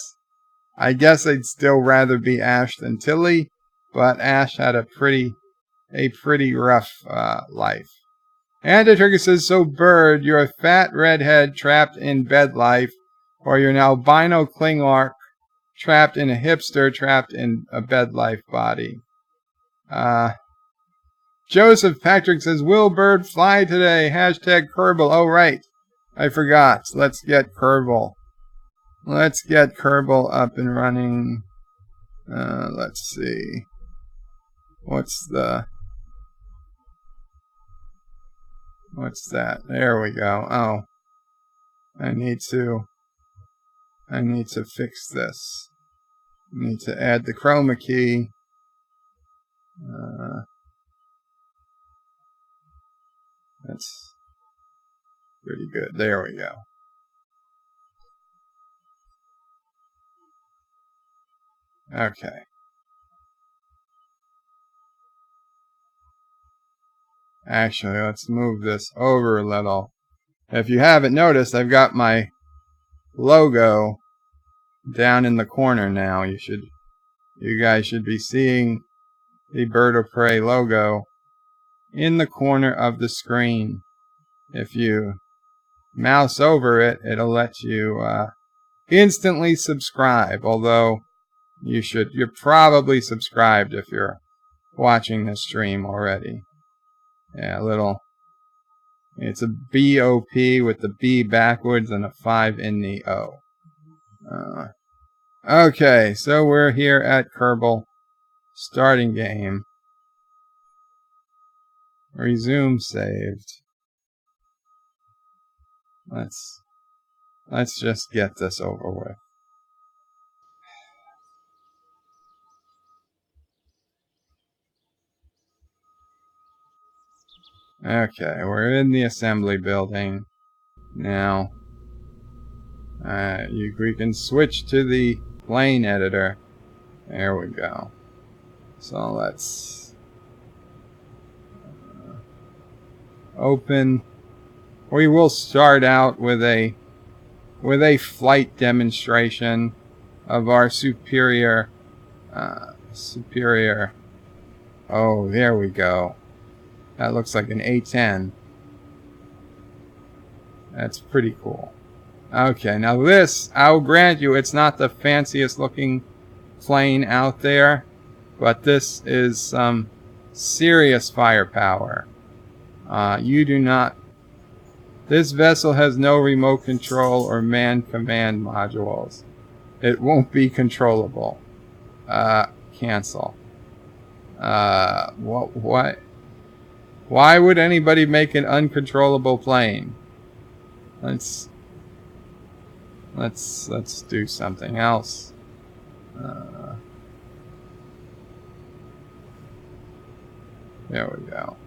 I'd still rather be Ash than Tilly, but Ash had a pretty rough life. And the trigger says, so Bird, you're a fat redhead trapped in bed life, or you're an albino Klingark trapped in a hipster trapped in a bed life body. Joseph Patrick says, will Bird fly today? Hashtag Kerbal. Oh, right. I forgot. Let's get Kerbal. Let's get Kerbal up and running. Let's see. What's that? There we go. Oh. I need to fix this. I need to add the chroma key. That's pretty good. There we go. Okay. Actually, let's move this over a little. If you haven't noticed, I've got my logo down in the corner now. You guys should be seeing the Bird of Prey logo in the corner of the screen. If you mouse over it, it'll let you instantly subscribe. Although you're probably subscribed if you're watching this stream already. Yeah, it's a BOP with the B backwards and a 5 in the O. Okay, so we're here at Kerbal. Starting game. Resume saved. Let's just get this over with. Okay, we're in the assembly building now. We can switch to the plane editor. There we go. So let's open. We will start out with a flight demonstration of our superior. Oh, there we go. That looks like an A-10. That's pretty cool. Okay, now this, I'll grant you, it's not the fanciest looking plane out there, but this is some serious firepower. This vessel has no remote control or manned command modules. It won't be controllable. Cancel. What? Why would anybody make an uncontrollable plane? Let's do something else. There we go.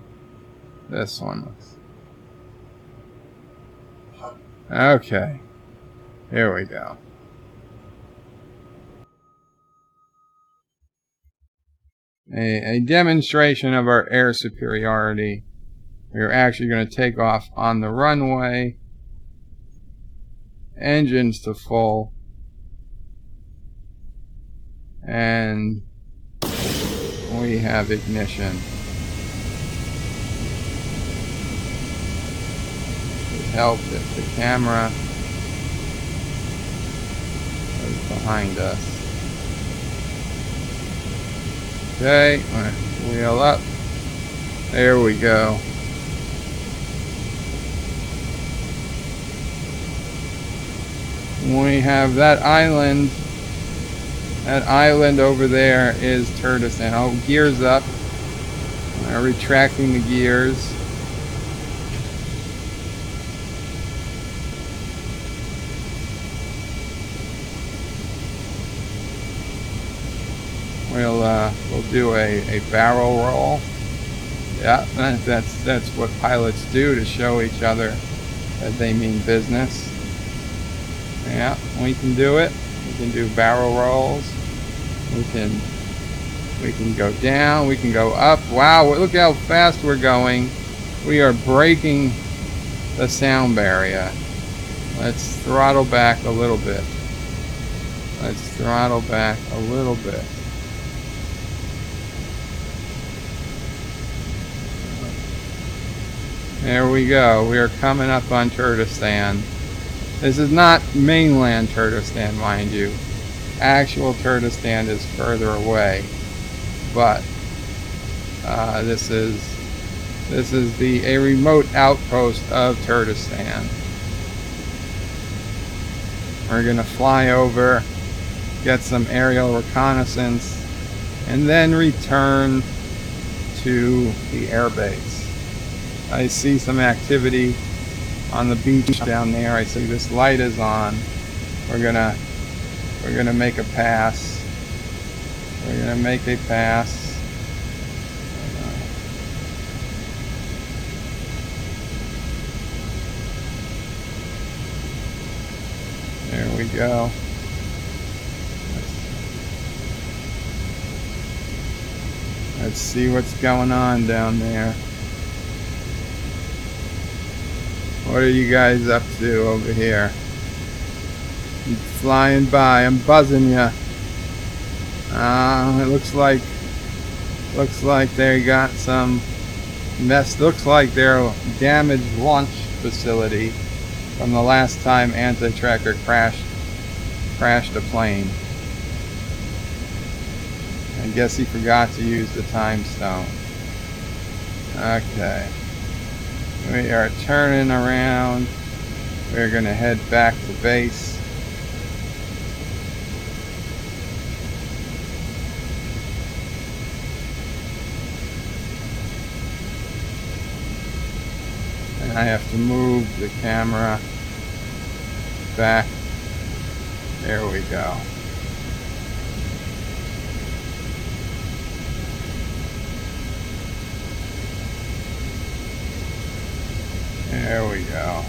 This one looks... Okay. Here we go. A demonstration of our air superiority. We're actually going to take off on the runway. Engines to full. And we have ignition. It helped if the camera was behind us. Okay, wheel up. There we go. We have that island. That island over there is Turdistan. Oh, gears up. Retracting the gears. We'll do a barrel roll. Yeah, that's what pilots do to show each other that they mean business. Yeah, we can do it. We can do barrel rolls. We can go down. We can go up. Wow, look how fast we're going. We are breaking the sound barrier. Let's throttle back a little bit. Let's throttle back a little bit. There we go. We are coming up on Turdistan. This is not mainland Turdistan, mind you. Actual Turdistan is further away, but this is a remote outpost of Turdistan. We're gonna fly over, get some aerial reconnaissance, and then return to the airbase. I see some activity on the beach down there. I see this light is on. We're gonna make a pass. We're gonna make a pass. There we go. Let's see what's going on down there. What are you guys up to over here? I'm flying by. I'm buzzing ya. It looks like they got some mess. Looks like their damaged launch facility from the last time Anti-Tracker crashed a plane. I guess he forgot to use the time stone. Okay. We are turning around. We're going to head back to base. And I have to move the camera back. There we go. There we go.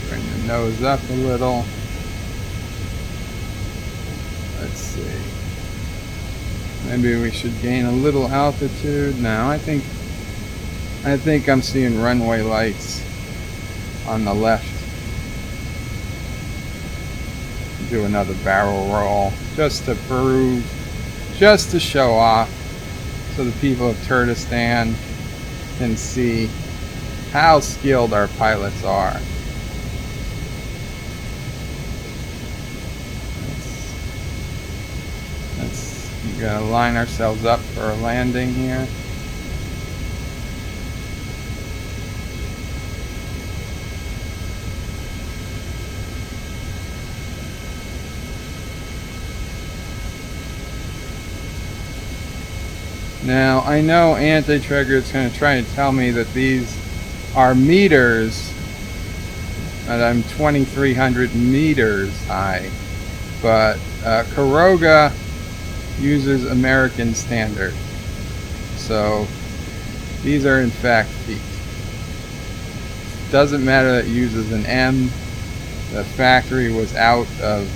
Bring the nose up a little. Let's see. Maybe we should gain a little altitude. No, I think I'm seeing runway lights on the left. Do another barrel roll just to prove, just to show off, so the people of Turkestan can see how skilled our pilots are. We gotta line ourselves up for a landing here. Now, I know Anti-Trigger is going to try to tell me that these are meters, that I'm 2,300 meters high, but Karoga uses American standard, so these are in fact feet. Doesn't matter that it uses an M. The factory was out of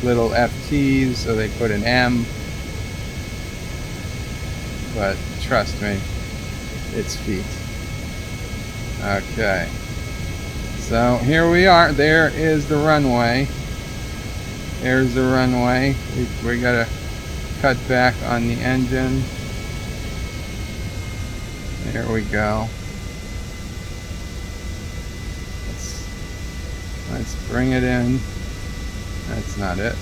little FTs, so they put an M. But trust me, it's feet. Okay. So here we are. There is the runway. There's the runway. We gotta cut back on the engine. There we go. Let's bring it in. That's not it.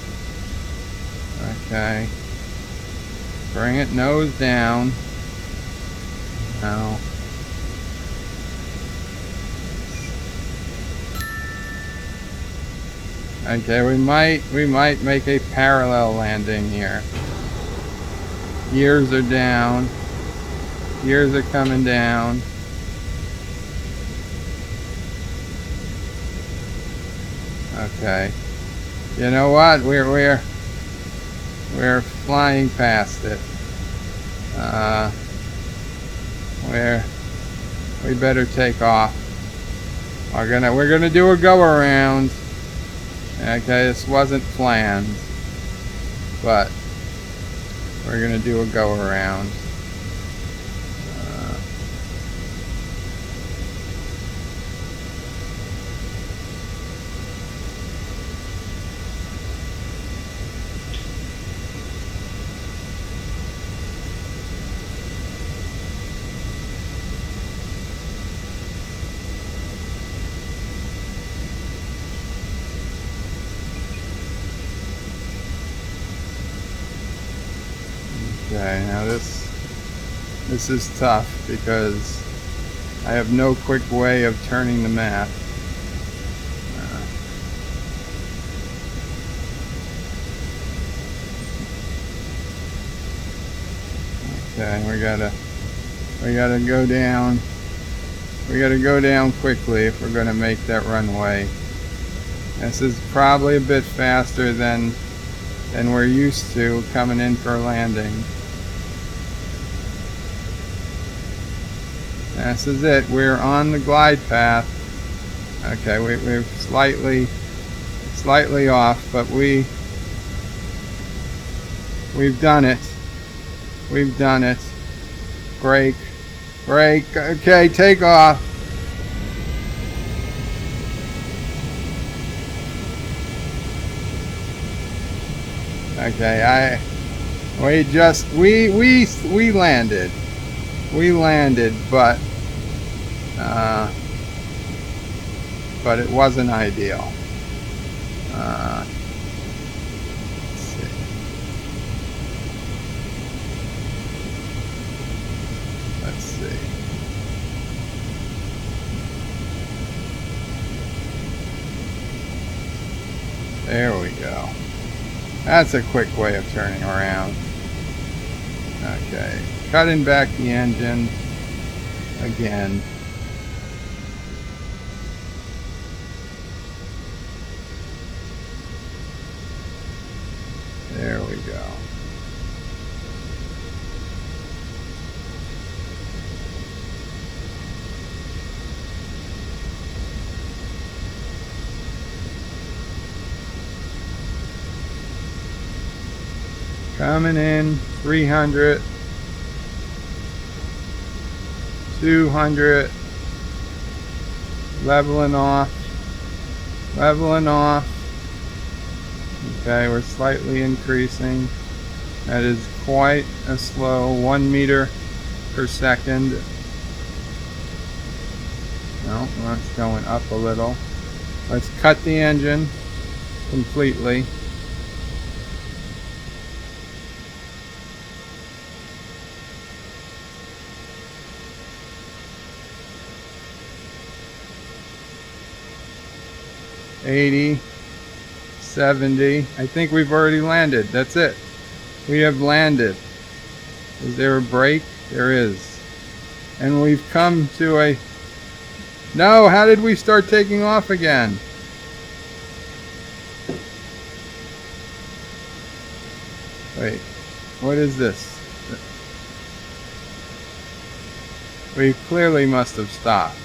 Okay. Bring it nose down. Now. Okay, we might make a parallel landing here. Gears are down. Gears are coming down. Okay. You know what? We're flying past it. We better take off. We're gonna do a go around. Okay, this wasn't planned, but we're gonna do a go around. Okay, now this is tough because I have no quick way of turning the map. Okay, we gotta go down. We gotta go down quickly if we're gonna make that runway. This is probably a bit faster than we're used to coming in for a landing. This is it. We're on the glide path. Okay, we're slightly off, but we've done it. We've done it. Brake. Okay, take off. Okay, we landed. We landed, but it wasn't ideal. Let's see. Let's see. There we go. That's a quick way of turning around. Okay, cutting back the engine again. There we go. Coming in, 300, 200, leveling off, leveling off. Okay, we're slightly increasing. That is quite a slow 1 meter per second. No, that's going up a little. Let's cut the engine completely. $80, $70. I think we've already landed. That's it. We have landed. Is there a break? There is. And we've come to a... No, how did we start taking off again? Wait, what is this? We clearly must have stopped.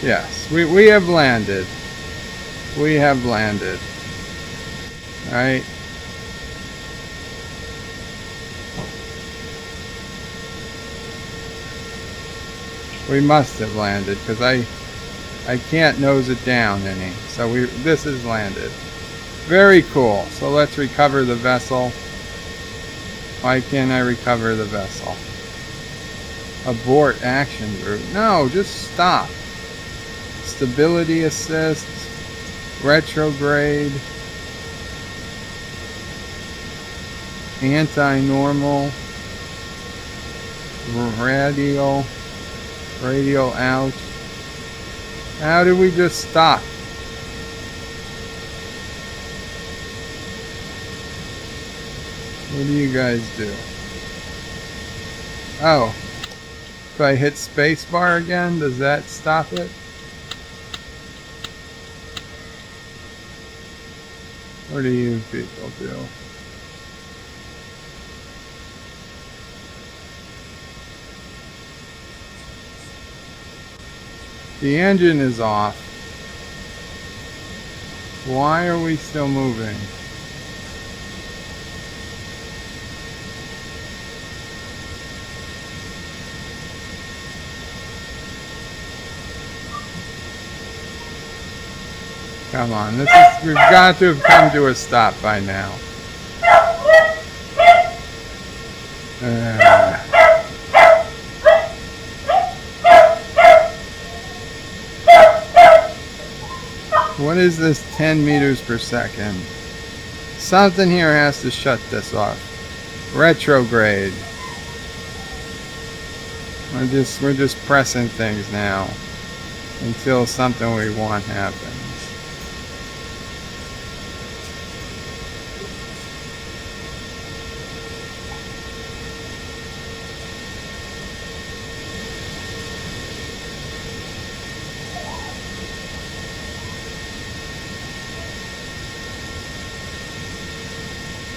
Yes, we have landed. We have landed. Alright. We must have landed because I can't nose it down any. So this is landed. Very cool. So let's recover the vessel. Why can't I recover the vessel? Abort action group. No, just stop. Stability assist, retrograde, anti-normal, radial out. How did we just stop? What do you guys do? Oh, if I hit spacebar again, does that stop it? What do you people do? The engine is off. Why are we still moving? Come on, we've got to have come to a stop by now. What is this 10 meters per second? Something here has to shut this off. Retrograde. We're just pressing things now until something we want happens.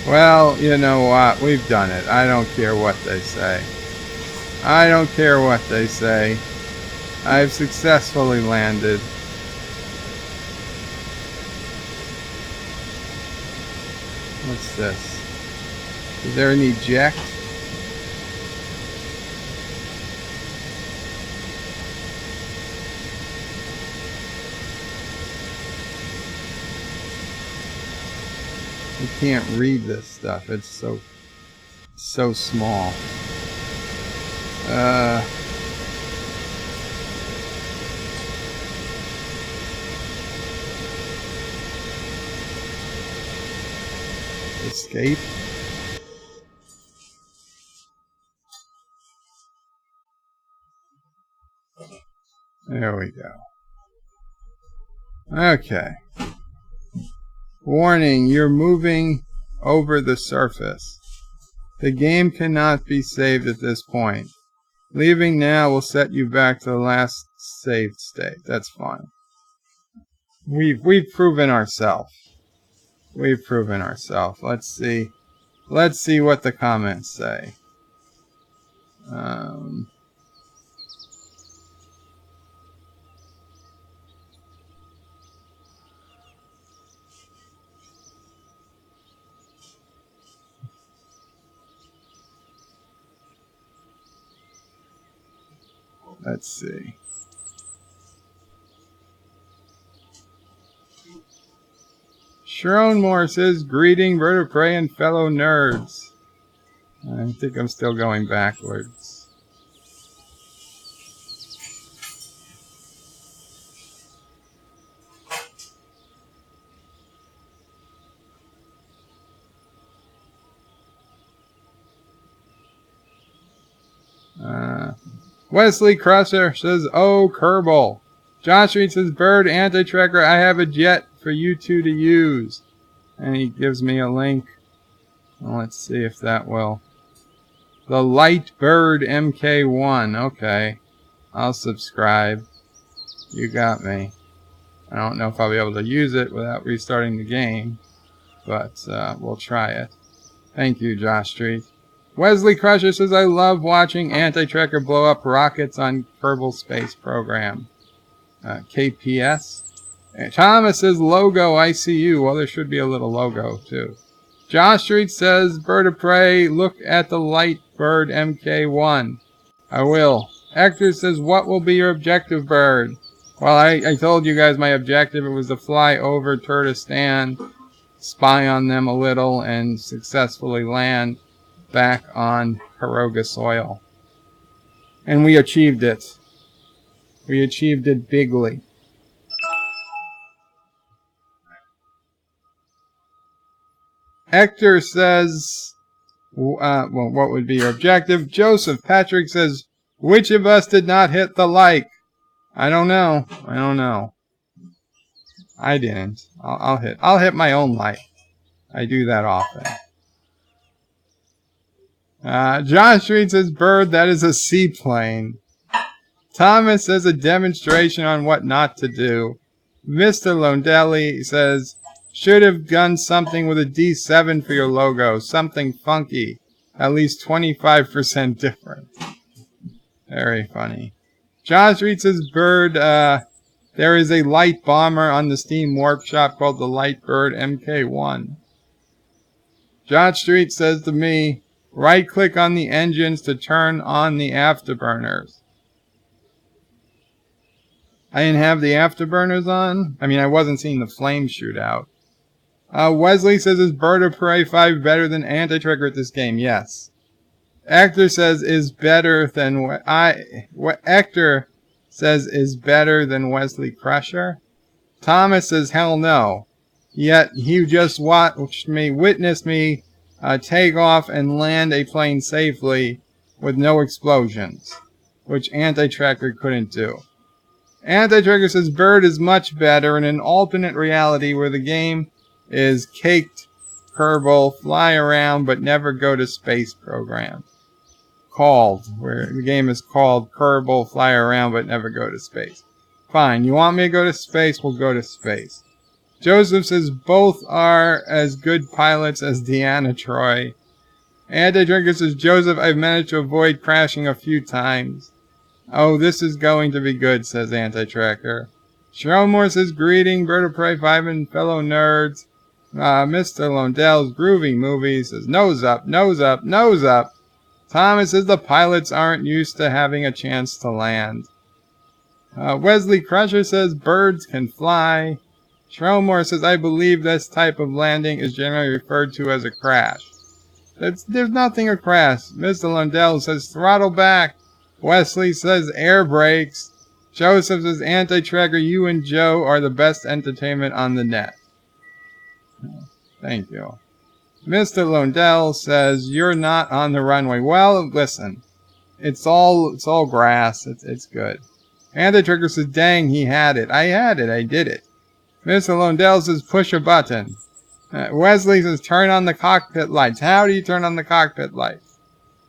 Well, you know what? We've done it. I don't care what they say. I don't care what they say. I've successfully landed. What's this? Is there an eject? I can't read this stuff. It's so small. Escape. There we go. Okay. Warning, you're moving over the surface. The game cannot be saved at this point. Leaving now will set you back to the last saved state. That's fine. We've proven ourselves. We've proven ourselves. Let's see. Let's see what the comments say. Let's see. Sharon Moore says, greeting, bird of prey, and fellow nerds. I think I'm still going backwards. Wesley Crusher says, oh, Kerbal. Josh Reed says, bird anti-tracker, I have a jet for you two to use. And he gives me a link. Well, let's see if that will. The Light Bird MK1. Okay. I'll subscribe. You got me. I don't know if I'll be able to use it without restarting the game. But we'll try it. Thank you, Josh Street. Wesley Crusher says, I love watching anti-tracker blow up rockets on Kerbal Space Program. KPS. And Thomas says, logo ICU. Well, there should be a little logo, too. Josh Street says, bird of prey, look at the Light Bird MK1. I will. Hector says, what will be your objective, bird? Well, I told you guys my objective. It was to fly over Turkestan, spy on them a little, and successfully land back on Hiroga soil. And we achieved it. We achieved it bigly. Hector says, well, what would be your objective? Joseph Patrick says, which of us did not hit the like? I don't know. I don't know. I didn't. I'll hit my own like. I do that often. John Street says, bird, that is a seaplane. Thomas says, a demonstration on what not to do. Mr. Londelli says, should have done something with a D7 for your logo. Something funky. At least 25% different. Very funny. John Street says, bird, there is a light bomber on the Steam Workshop called the Light Bird MK1. John Street says to me, right-click on the engines to turn on the afterburners. I didn't have the afterburners on. I mean, I wasn't seeing the flames shoot out. Wesley says, is Bird of Prey 5 better than Anti-Tracker at this game? Yes. Hector says, is better than... Hector says, is better than Wesley Crusher. Thomas says, hell no. Yet, he just witnessed me take off and land a plane safely with no explosions, which Anti-Tracker couldn't do. Anti-Tracker says, Bird is much better in an alternate reality where the game is caked Kerbal, fly around but never go to space program. Where the game is called Kerbal, fly around but never go to space. Fine, you want me to go to space, we'll go to space. Joseph says, both are as good pilots as Deanna Troy. Anti-Tracker says, Joseph, I've managed to avoid crashing a few times. Oh, this is going to be good, says Anti-Tracker. Sharon Moore says, greeting, Bird of Prey 5 and fellow nerds. Mr. Londell's groovy movie says, nose up, nose up, nose up. Thomas says, the pilots aren't used to having a chance to land. Wesley Crusher says, birds can fly. Sharon Moore says, I believe this type of landing is generally referred to as a crash. There's nothing a crash. Mr. Lundell says, throttle back. Wesley says, air brakes. Joseph says, Anti-Tracker, you and Joe are the best entertainment on the net. Thank you. Mr. Lundell says, you're not on the runway. Well, listen. It's all grass. It's good. Anti-Trigger says, dang, he had it. I had it. I did it. Mr. Lundell says, push a button. Wesley says, turn on the cockpit lights. How do you turn on the cockpit lights?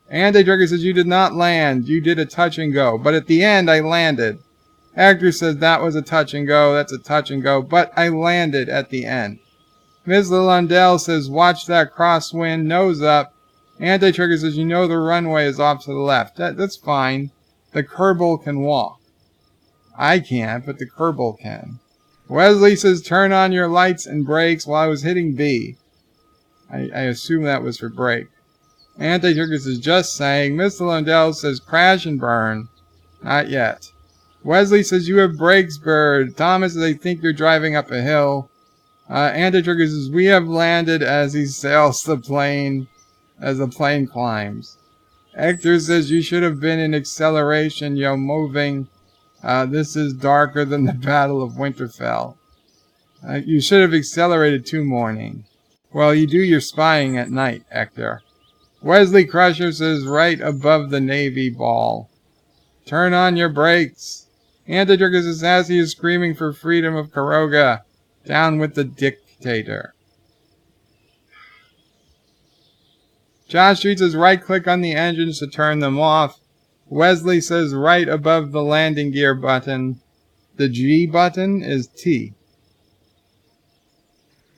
Anti-Trigger says, you did not land. You did a touch and go. But at the end, I landed. Hector says, that was a touch and go. That's a touch and go. But I landed at the end. Mr. Lundell says, watch that crosswind. Nose up. Anti-Trigger says, you know the runway is off to the left. That's fine. The Kerbal can walk. I can't, but the Kerbal can. Wesley says, turn on your lights and brakes while I was hitting B. I assume that was for brake. Anti-Trigger says, just saying. Mr. Lundell says, crash and burn. Not yet. Wesley says, you have brakes, Bird. Thomas says, I think you're driving up a hill. Anti-Trigger says, we have landed as he sails the plane, as the plane climbs. Hector says, you should have been in acceleration, yo, moving. This is darker than the Battle of Winterfell. You should have accelerated to morning. Well, you do your spying at night, Hector. Wesley Crusher says, right above the Navy ball. Turn on your brakes. Anti-Trigger says, as he is screaming for freedom of Karoga. Down with the dictator. Josh Street says, right-click on the engines to turn them off. Wesley says, right above the landing gear button. The G button is T.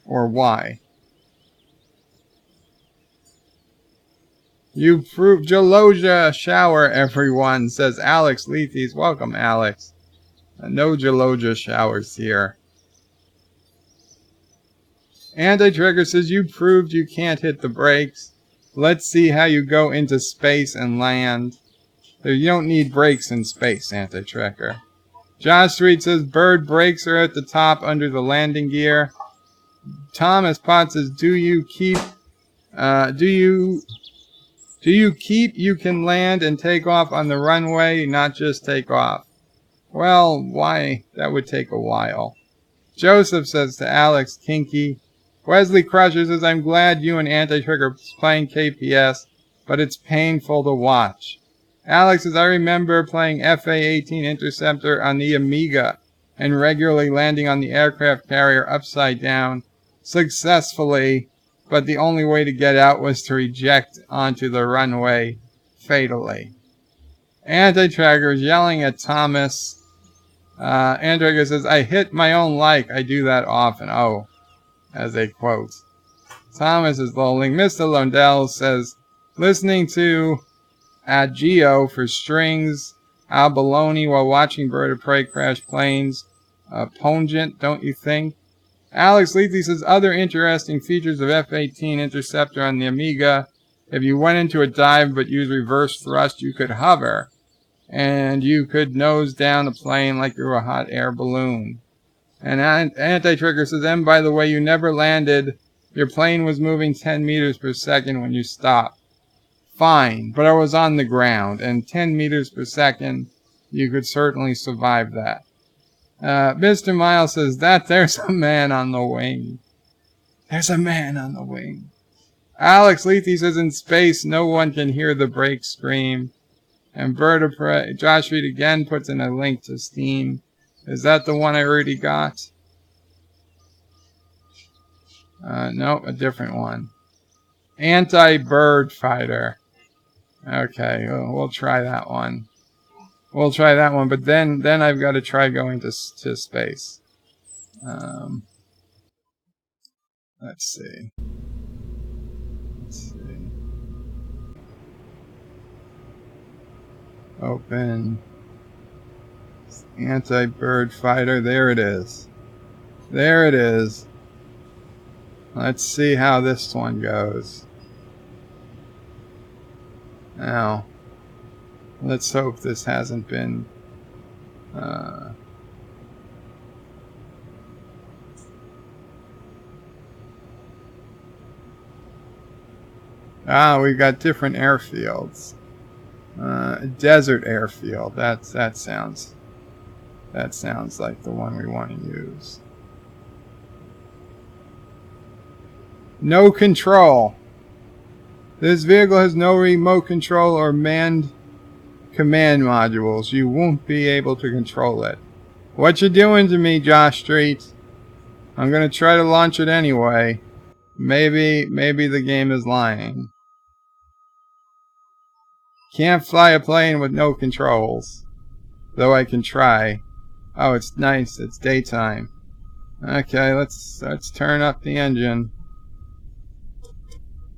Or Y. You proved Geologia shower, everyone, says Alex Lethes. Welcome, Alex. No Geologia showers here. Anti-Trigger says, you proved you can't hit the brakes. Let's see how you go into space and land. You don't need brakes in space, Anti-Trigger. Josh Street says, Bird brakes are at the top under the landing gear. Thomas Potts says, do you keep you can land and take off on the runway, not just take off? Well, why? That would take a while. Joseph says to Alex, kinky. Wesley Crusher says, I'm glad you and Anti-Trigger are playing KPS, but it's painful to watch. Alex says, I remember playing FA-18 Interceptor on the Amiga and regularly landing on the aircraft carrier upside down successfully, but the only way to get out was to eject onto the runway fatally. Anti-Trigger is yelling at Thomas. Anti-Trigger says, I hit my own like. I do that often. Oh, as a quote. Thomas is lolling. Mr. Lundell says, listening to Agio for strings, abalone while watching Bird of Prey crash planes. Pungent, don't you think? Alex Lethe says, other interesting features of F-18 Interceptor on the Amiga. If you went into a dive but used reverse thrust, you could hover. And you could nose down a plane like you were a hot air balloon. And Anti-Trigger says, and by the way, you never landed. Your plane was moving 10 meters per second when you stopped. Fine, but I was on the ground, and 10 meters per second, you could certainly survive that. Mr. Miles says, there's a man on the wing. There's a man on the wing. Alex Lethe says, in space, no one can hear the brake scream. And Bird of Prey, Josh Reed again puts in a link to Steam. Is that the one I already got? No, a different one. Anti-Bird Fighter. Okay, we'll try that one. We'll try that one, but then I've got to try going to space. Let's see. Open. Anti-Bird Fighter. There it is. There it is. Let's see how this one goes. Now, let's hope this hasn't been... we've got different airfields. Desert airfield. That sounds like the one we want to use. No control. This vehicle has no remote control or manned command modules. You won't be able to control it. What you doing to me, Josh Street? I'm gonna try to launch it anyway. Maybe the game is lying. Can't fly a plane with no controls. Though I can try. Oh, it's nice. It's daytime. Okay, let's turn up the engine.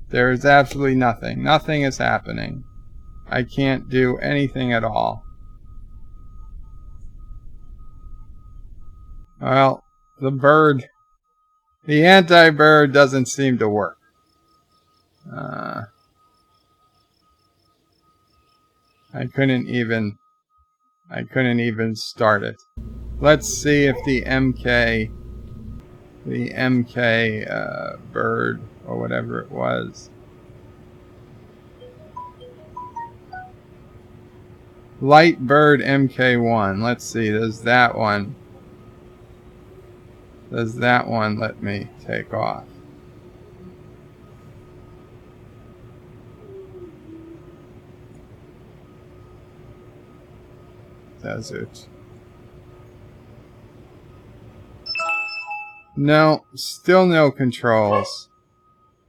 There is absolutely nothing. Nothing is happening. I can't do anything at all. Well, the anti-bird doesn't seem to work. I couldn't even start it. Let's see if the MK bird or whatever it was. Light bird MK1. Let's see. Does that one let me take off? Desert. No, still no controls.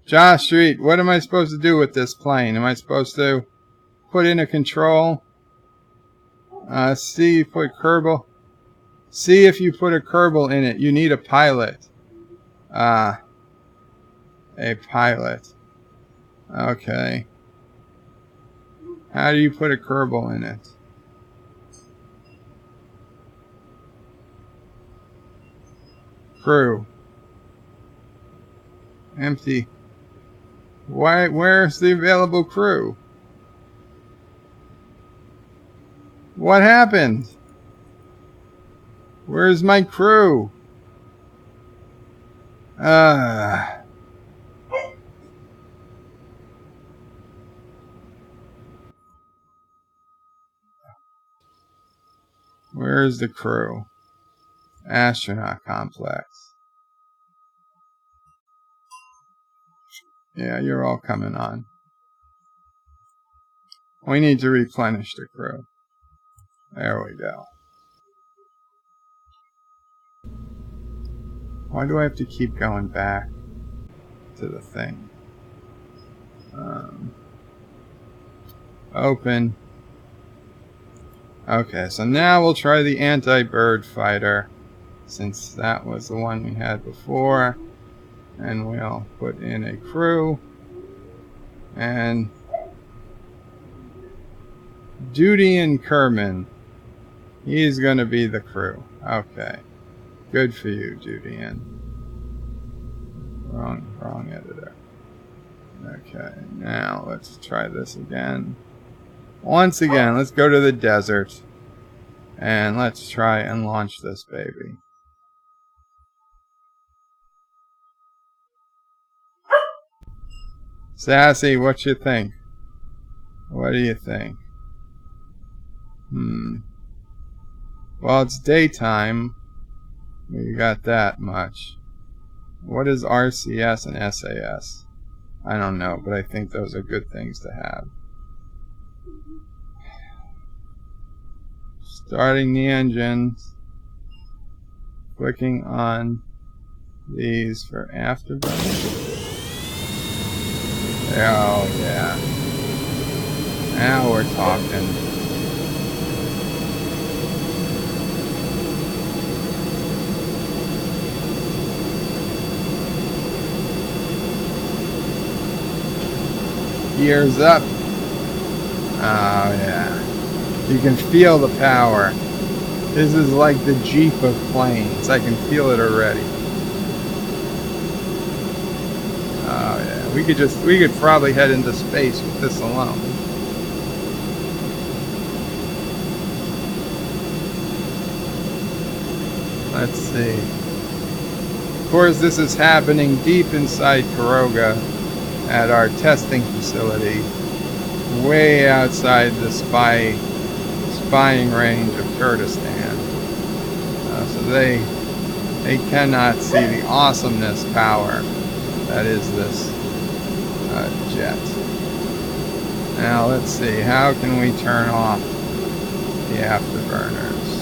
Josh Street, what am I supposed to do with this plane? Am I supposed to put in a control? See if you put a Kerbal in it. You need a pilot. A pilot. Okay. How do you put a Kerbal in it? Crew. Empty. Where's the available crew? What happened? Where's my crew? Where's the crew? Astronaut complex. Yeah, you're all coming on. We need to replenish the crew. There we go. Why do I have to keep going back to the thing? Open. Okay, so now we'll try the anti-bird fighter, since that was the one we had before. And we'll put in a crew. And Duty and Kerman. He's going to be the crew. Okay. Good for you, Duty and. Wrong editor. Okay, now let's try this again. Once again, let's go to the desert. And let's try and launch this baby. Sassy, what you think? What do you think? Well, it's daytime. We got that much. What is RCS and SAS? I don't know, but I think those are good things to have. Starting the engines. Clicking on these for afterburner. Oh, yeah. Now we're talking. Gears up. Oh, yeah. You can feel the power. This is like the Jeep of planes. I can feel it already. Oh, yeah. We could probably head into space with this alone. Let's see. Of course, this is happening deep inside Kuroga at our testing facility, way outside the spying range of Kurdistan. So they cannot see the awesomeness power that is this jet. Now let's see, how can we turn off the afterburners.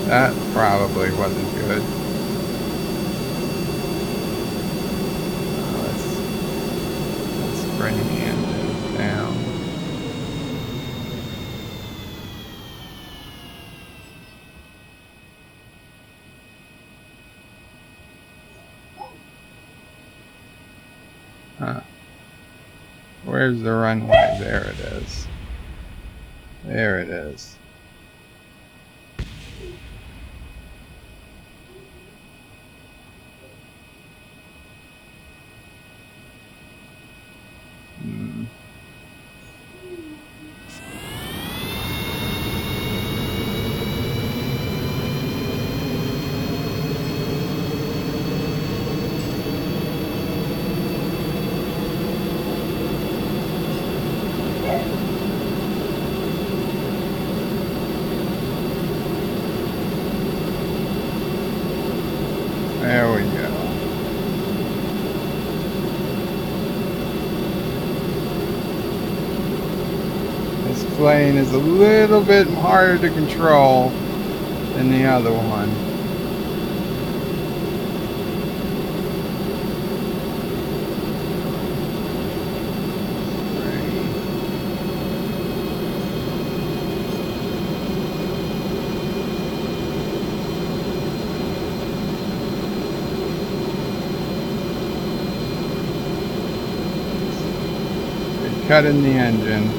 That probably wasn't good. Let's bring the engine down. Where's the runway? There it is. There it is. There we go. This plane is a little bit harder to control than the other one. Cut in the engine.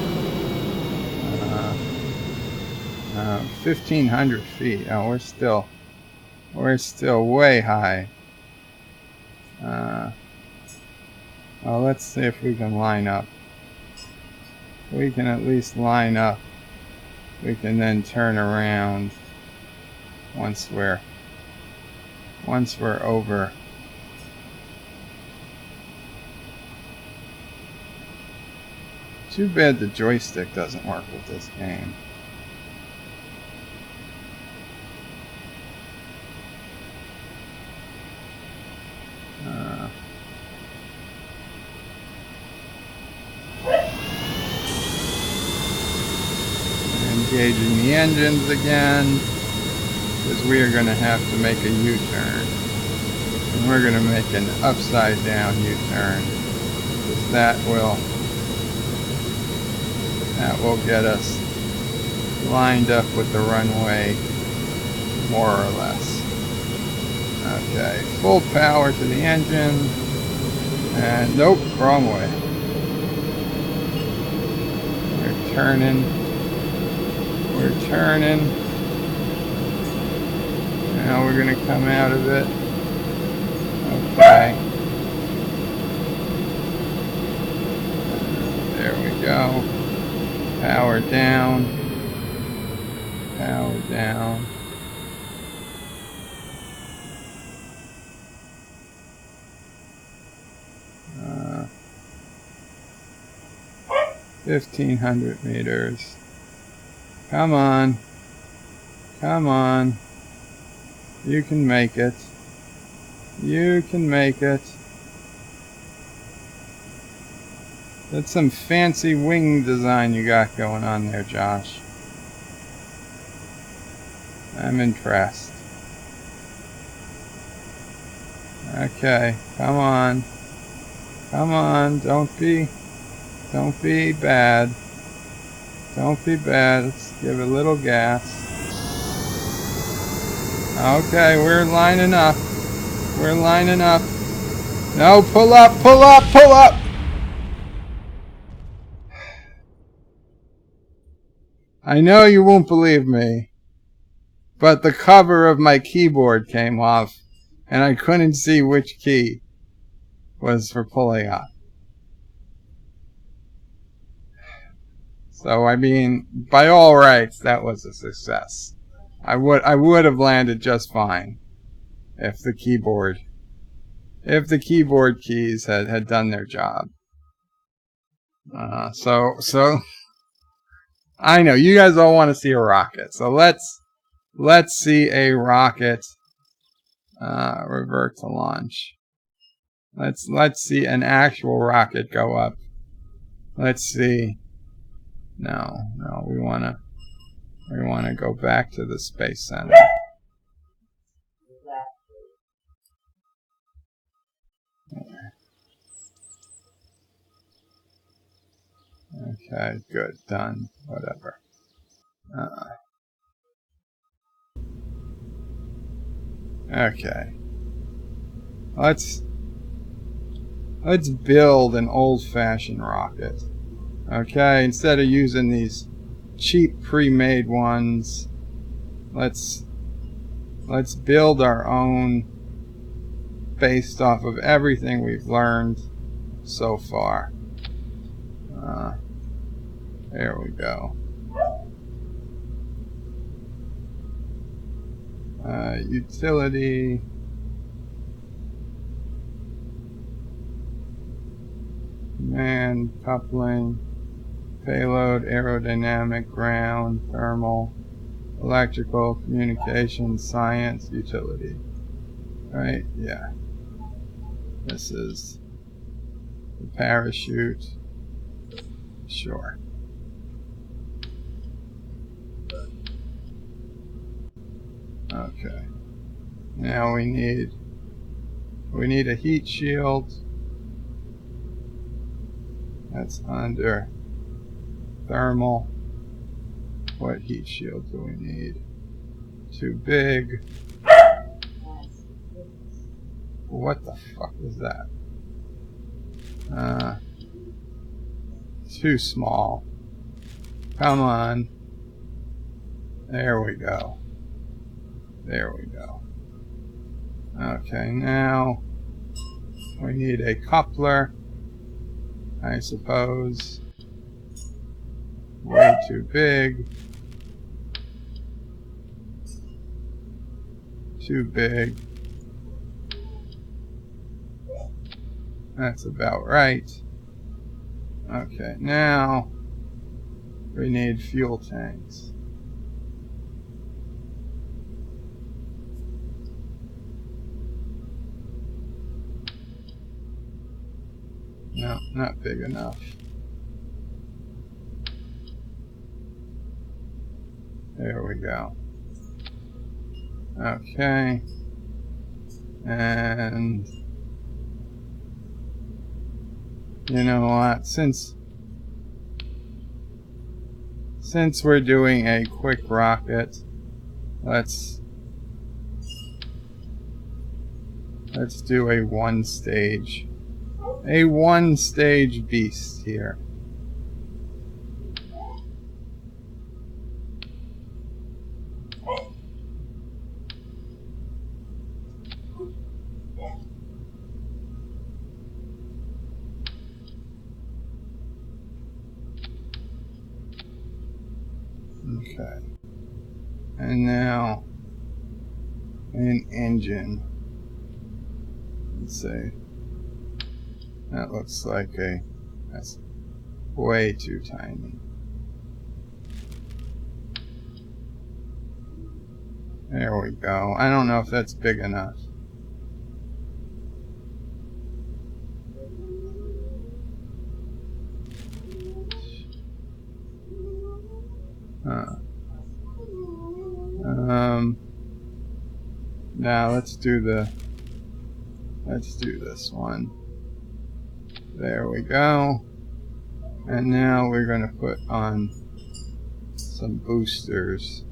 1,500 feet. Oh, we're still way high. Well, let's see if we can line up. We can at least line up. We can then turn around once we're over. Too bad the joystick doesn't work with this game. Engaging the engines again, because we are going to have to make a U-turn. And we're going to make an upside down U-turn, because that will get us lined up with the runway, more or less. Okay, full power to the engine, and nope, wrong way. We're turning. Now we're going to come out of it. Okay. There we go. Power down. Power down. Uh, 1,500 meters. Come on. Come on. You can make it. You can make it. That's some fancy wing design you got going on there, Josh. I'm impressed. Okay, come on. Come on, don't be bad. Don't be bad. Let's give it a little gas. Okay, we're lining up. We're lining up. No, pull up, pull up, pull up! I know you won't believe me, but the cover of my keyboard came off, and I couldn't see which key was for pulling up. So, I mean, by all rights, that was a success. I would have landed just fine if the keyboard keys had done their job. So I know you guys all want to see a rocket, so let's see a rocket revert to launch. Let's see an actual rocket go up. Let's see. No, we wanna go back to the Space Center. Okay, good, done, whatever. Okay. Let's build an old-fashioned rocket. Okay, instead of using these cheap pre-made ones, let's build our own based off of everything we've learned so far. There we go. Utility. Command, coupling, payload, aerodynamic, ground, thermal, electrical, communication, science, utility. Right? Yeah. This is the parachute. Sure. Okay. Now we need a heat shield. That's under thermal. What heat shield do we need? Too big. What the fuck is that? Too small. Come on. There we go. There we go. Okay, now we need a coupler, I suppose. Way too big. Too big. That's about right. Okay, now we need fuel tanks. No, not big enough. There we go. Okay. And you know what? Since we're doing a quick rocket, let's do a one stage beast here. Okay. And now an engine. Let's see. That looks like that's way too tiny. There we go. I don't know if that's big enough. Now let's do this one. There we go. And now we're going to put on some boosters.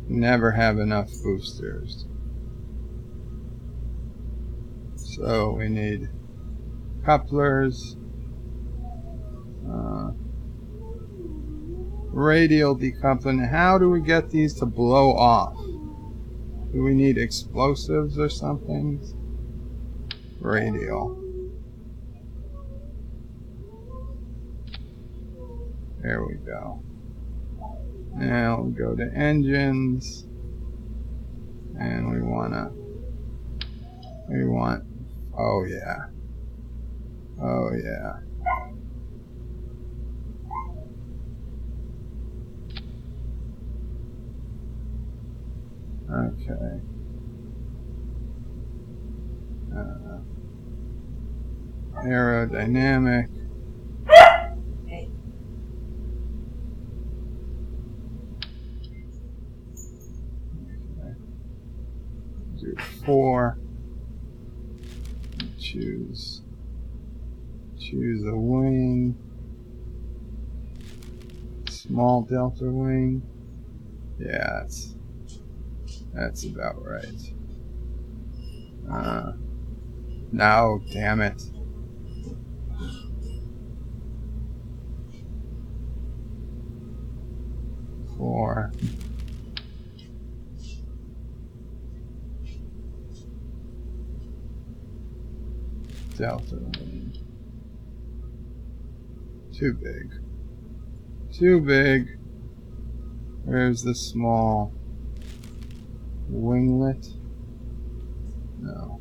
Never have enough boosters. So we need couplers, radial decoupling. How do we get these to blow off? Do we need explosives or something? Radial. There we go. Now we go to engines, and we want, oh yeah. Oh yeah. Okay. Aerodynamic. Do 4. Choose a wing. Small delta wing. Yeah, that's about right. No, damn it. Four. Delta wing. Too big. Too big. Where's the small winglet? No.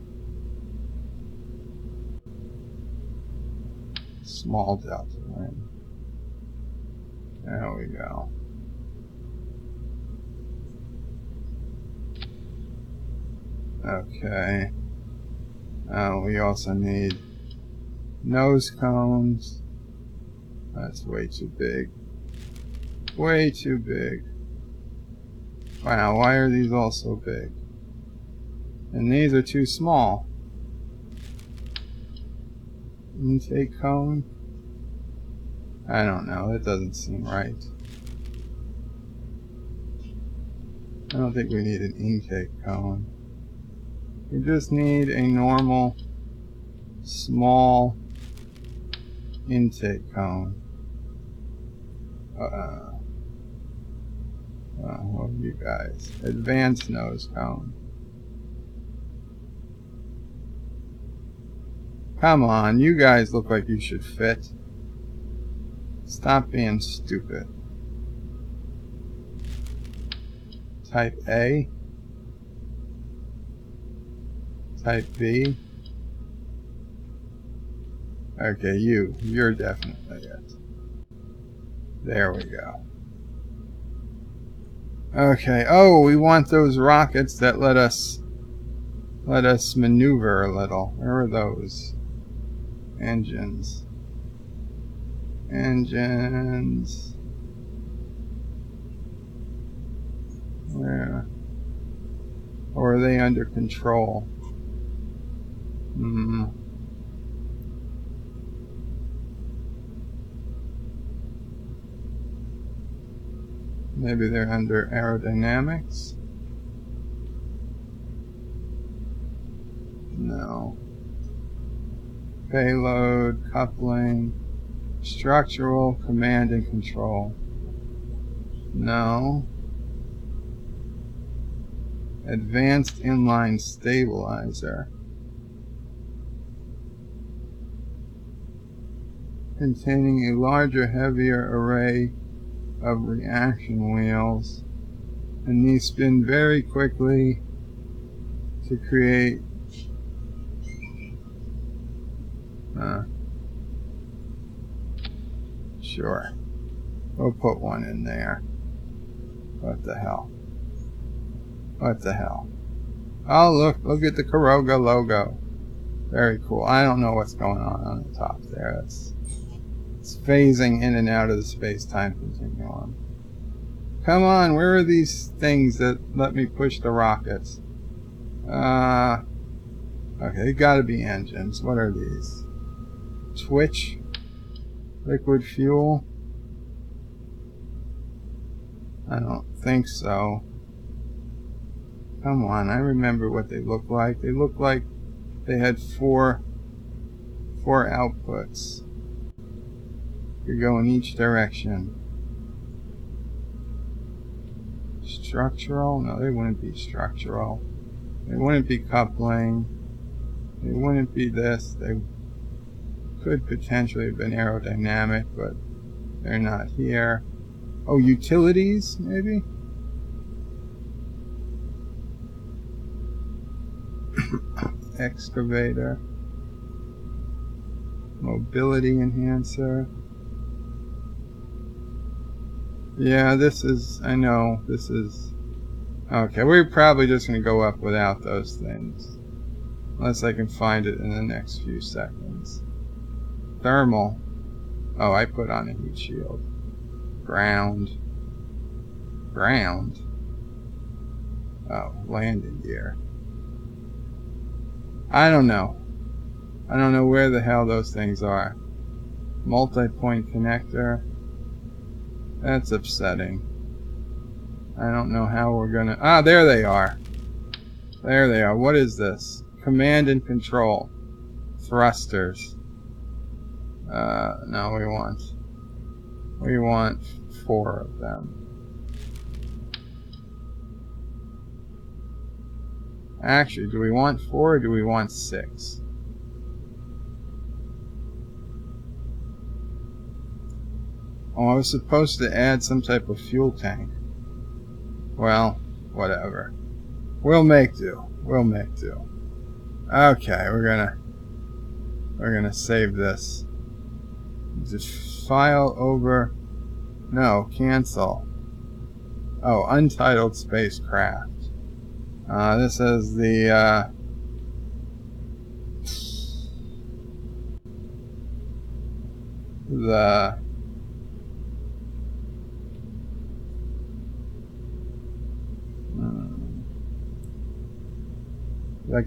Small delta wing. There we go. Okay. We also need nose cones. That's way too big. Way too big. Wow, why are these all so big? And these are too small. Intake cone? I don't know, that doesn't seem right. I don't think we need an intake cone. We just need a normal, small intake cone. What are you guys? Advanced nose cone. Come on, you guys look like you should fit. Stop being stupid. Type A. Type B. Okay, you're definitely it. There we go. Okay, oh, we want those rockets that let us maneuver a little. Where are those? Engines. Engines. Where? Or are they under control? Maybe they're under aerodynamics? No. Payload, coupling, structural, command and control. No. Advanced inline stabilizer. Containing a larger, heavier array of reaction wheels, and these spin very quickly to create sure, we'll put one in there. What the hell? What the hell? Oh, look at the Kuroga logo. Very cool. I don't know what's going on the top there. It's phasing in and out of the space-time continuum. Come on, where are these things that let me push the rockets? Okay, they gotta be engines. What are these? Twitch? Liquid fuel? I don't think so. Come on, I remember what they look like. They look like they had four outputs. Could go in each direction. Structural? No, they wouldn't be structural. They wouldn't be coupling. They wouldn't be this. They could potentially have been aerodynamic, but they're not here. Oh, utilities, maybe? Excavator. Mobility enhancer. Yeah, this is, I know, this is... Okay, we're probably just going to go up without those things. Unless I can find it in the next few seconds. Thermal. Oh, I put on a heat shield. Ground. Ground? Oh, landing gear. I don't know. I don't know where the hell those things are. Multi-point connector. That's upsetting. I don't know how we're gonna... Ah, there they are. There they are. What is this? Command and control. Thrusters. No, we want 4 of them. Actually, do we want 4 or do we want 6? Oh, I was supposed to add some type of fuel tank. Well, whatever. We'll make do. We'll make do. Okay, we're gonna save this. Just file over. No, cancel. Oh, untitled spacecraft. This is the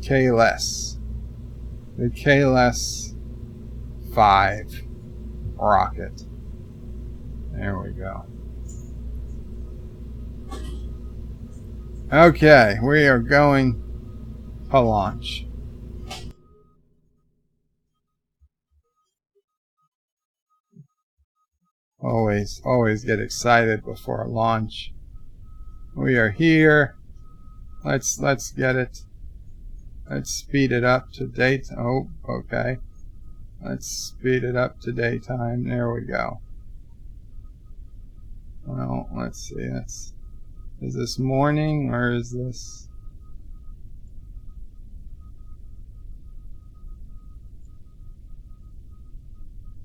K-less. The K-less 5 rocket. There we go. Okay, we are going to launch. Always get excited before a launch. We are here. Let's get it. Let's speed it up to date. Oh, okay. Let's speed it up to daytime. There we go. Well, let's see. Is this morning or is this...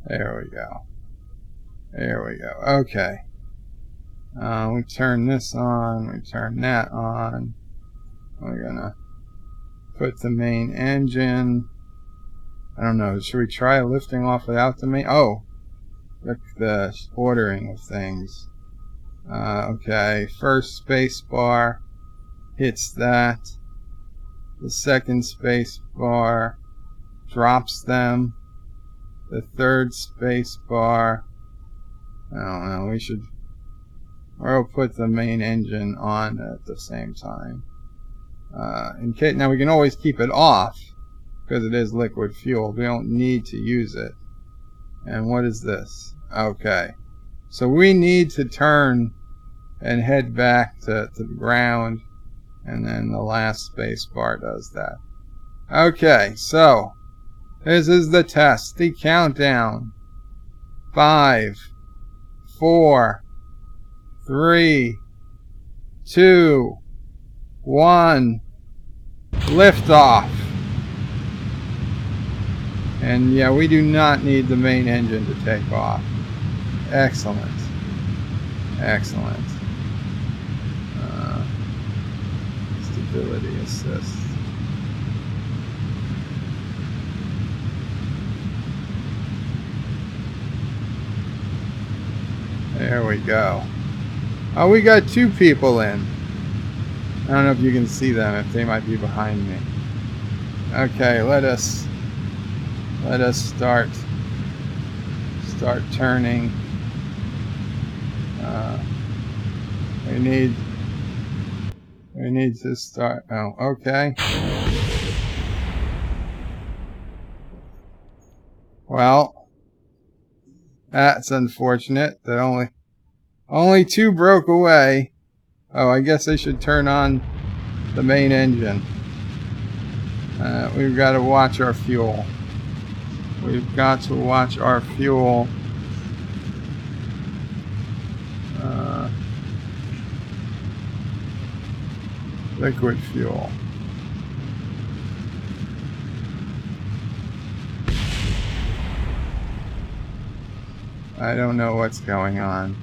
There we go. There we go. Okay. We turn this on. We turn that on. We're gonna put the main engine. I don't know. Should we try lifting off without the main? Oh, look, the ordering of things. Okay. First space bar hits that. The second space bar drops them. The third space bar. I don't know. We'll put the main engine on at the same time. In case, now we can always keep it off because it is liquid fuel. We don't need to use it. And what is this? Okay. So we need to turn and head back to the ground, and then the last space bar does that. Okay, so this is the test, the countdown. 5, 4, 3, 2, 1, liftoff. And yeah, we do not need the main engine to take off. Excellent. Excellent. Stability assist. There we go. Oh, we got 2 people in. I don't know if you can see them, if they might be behind me. Okay, let us start turning. We need to start. Oh, okay. Well, that's unfortunate that only 2 broke away. Oh, I guess I should turn on the main engine. We've got to watch our fuel. We've got to watch our fuel. Liquid fuel. I don't know what's going on.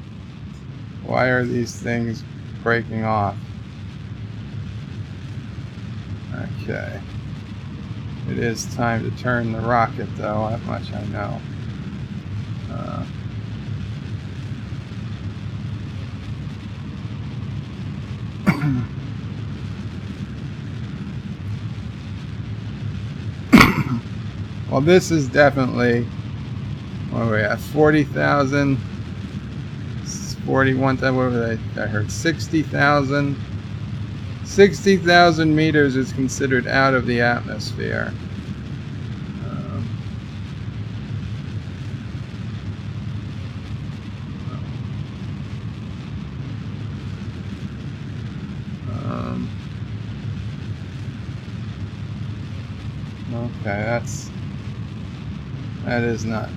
Why are these things breaking off? Okay. It is time to turn the rocket, though. That much I know. Well, this is definitely, what are we at, 40,000, 41,000, what was I heard 60,000. 60,000 meters is considered out of the atmosphere. Okay, that is not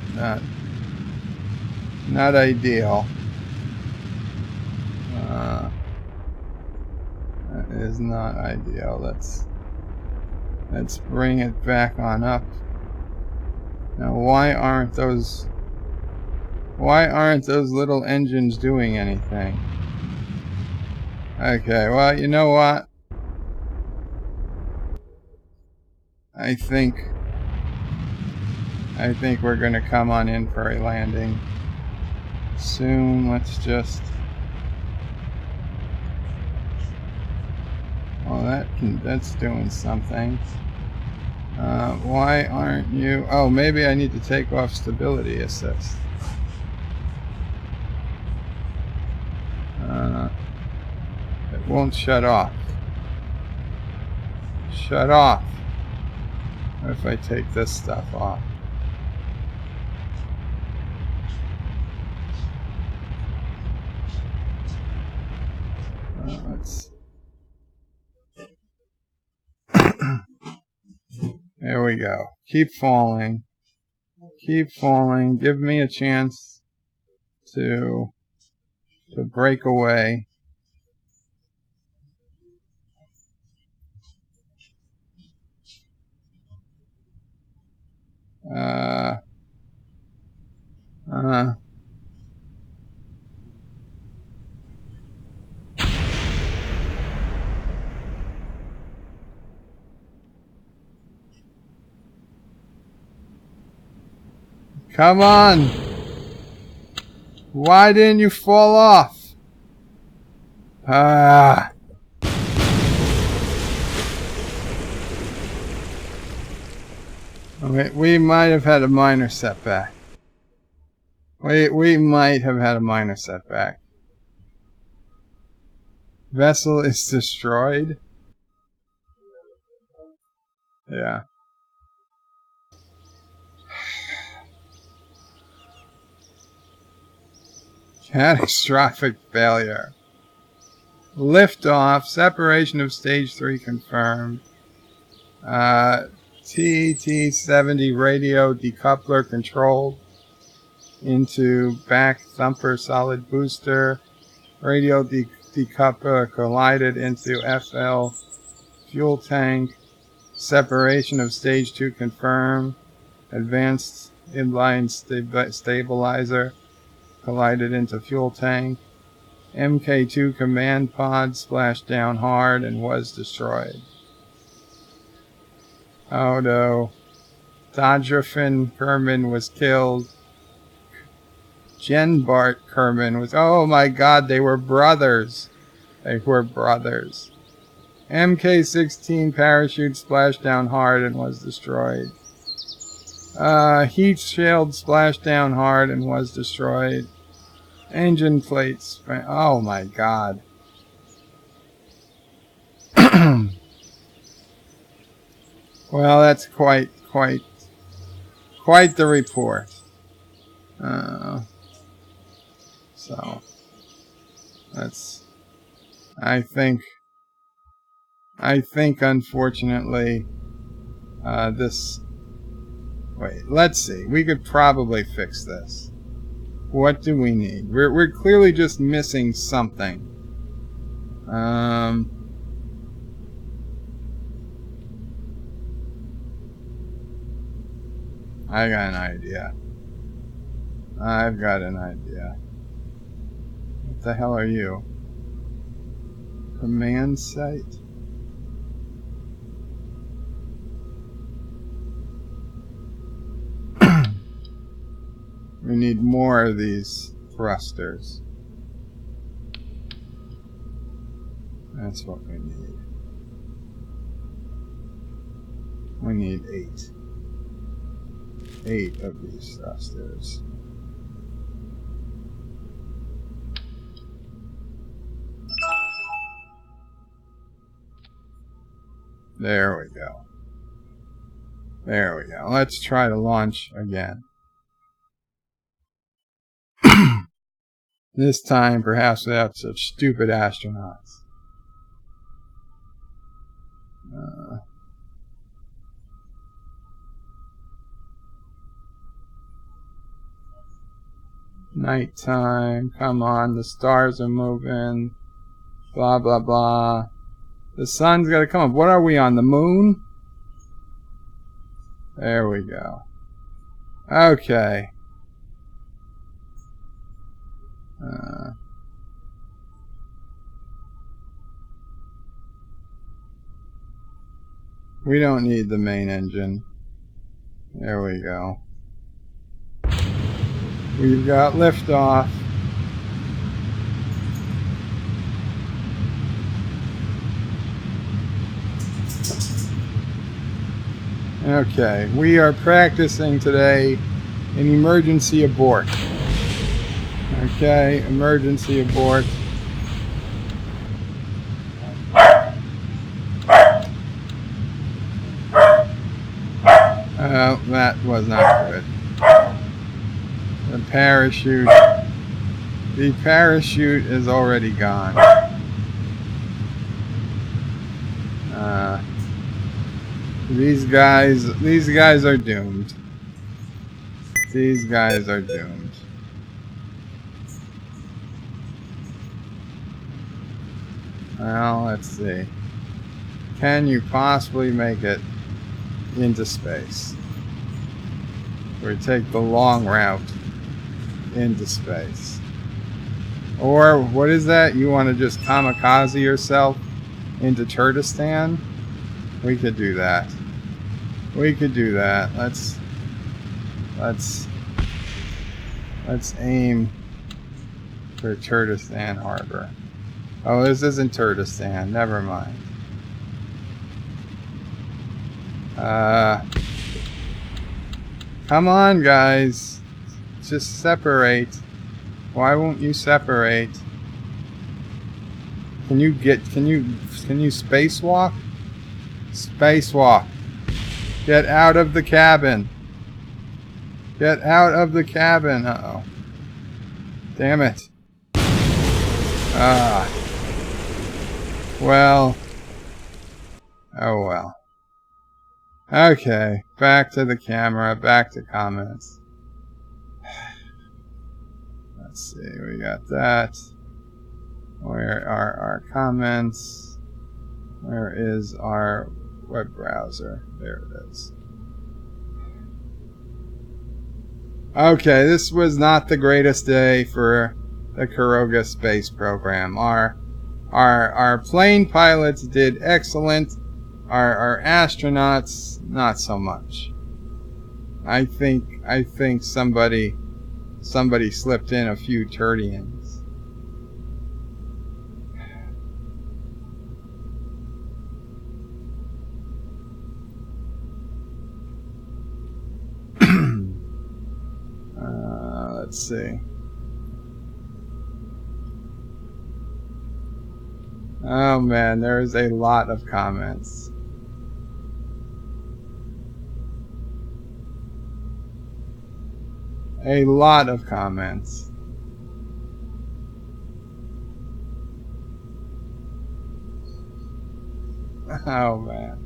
ideal. That is not ideal. Let's bring it back on up. Now, why aren't those little engines doing anything? Okay, well, you know what? I think we're going to come on in for a landing soon. Let's just... Well, that's doing something. Why aren't you... Oh, maybe I need to take off stability assist. It won't shut off. Shut off. What if I take this stuff off? Let's... There we go. Keep falling. Keep falling. Give me a chance to break away. Come on! Why didn't you fall off? We might have had a minor setback. We might have had a minor setback. Vessel is destroyed? Yeah. Catastrophic failure. Liftoff. Separation of stage 3 confirmed. TT-70 radio decoupler controlled into back thumper solid booster. Radio decoupler collided into FL fuel tank. Separation of stage 2 confirmed. Advanced inline stabilizer collided into fuel tank. MK2 command pod splashed down hard and was destroyed. Oh no. Dodgerfin Kerman was killed. Genbart Kerman was... Oh my god, they were brothers. They were brothers. MK16 parachute splashed down hard and was destroyed. Heat shield splashed down hard and was destroyed. Engine plates... Oh my god. Well, that's quite the report. So that's... I think unfortunately this... Wait, let's see. We could probably fix this. What do we need? We're clearly just missing something. I got an idea. I've got an idea. What the hell are you? Command site? We need more of these thrusters. That's what we need. We need 8. 8 of these thrusters. There we go. There we go. Let's try to launch again. This time, perhaps without such stupid astronauts. Nighttime. Come on, the stars are moving. Blah, blah, blah. The sun's got to come up. What are we on? The moon? There we go. Okay. We don't need the main engine. There we go. We've got liftoff. Okay, we are practicing today an emergency abort. Okay, emergency abort. That was not good. The parachute is already gone. These guys are doomed. These guys are doomed. Well, let's see. Can you possibly make it into space? Or take the long route into space? Or, what is that? You want to just kamikaze yourself into Turkestan? We could do that. We could do that. Let's aim for Turkestan Harbor. Oh, this isn't Turkestan. Never mind. Come on, guys. Just separate. Why won't you separate? Can you spacewalk? Spacewalk. Get out of the cabin. Get out of the cabin. Uh-oh. Damn it. Well. Oh well. Okay. Back to the camera. Back to comments. Let's see. We got that. Where are our comments? Where is our web browser? There it is. Okay, this was not the greatest day for the Kerbal Space Program. Our plane pilots did excellent. Our astronauts, not so much. I think somebody slipped in a few Turdians. Let's see. Oh man, there is a lot of comments. A lot of comments. Oh man.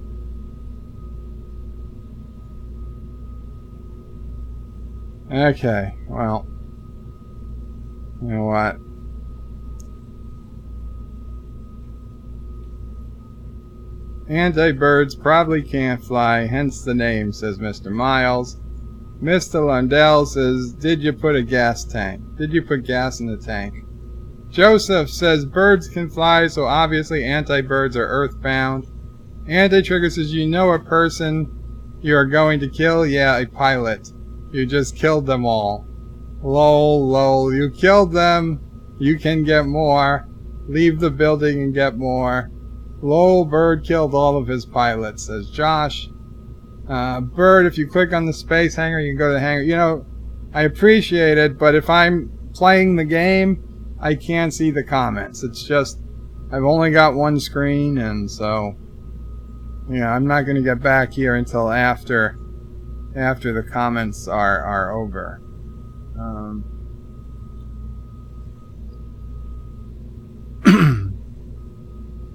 Okay, well, you know what? Anti-birds probably can't fly, hence the name, says Mr. Miles. Mr. Lundell says, did you put a gas tank? Did you put gas in the tank? Joseph says, birds can fly, so obviously anti-birds are earthbound. Anti-Trigger says, you know a person you are going to kill? Yeah, a pilot. You just killed them all. Lol, lol. You killed them. You can get more. Leave the building and get more. Lol, bird killed all of his pilots, says Josh. Bird, if you click on the space hangar, you can go to the hangar. You know, I appreciate it, but if I'm playing the game, I can't see the comments. It's just, I've only got one screen, and so, yeah, I'm not going to get back here until after the comments are over.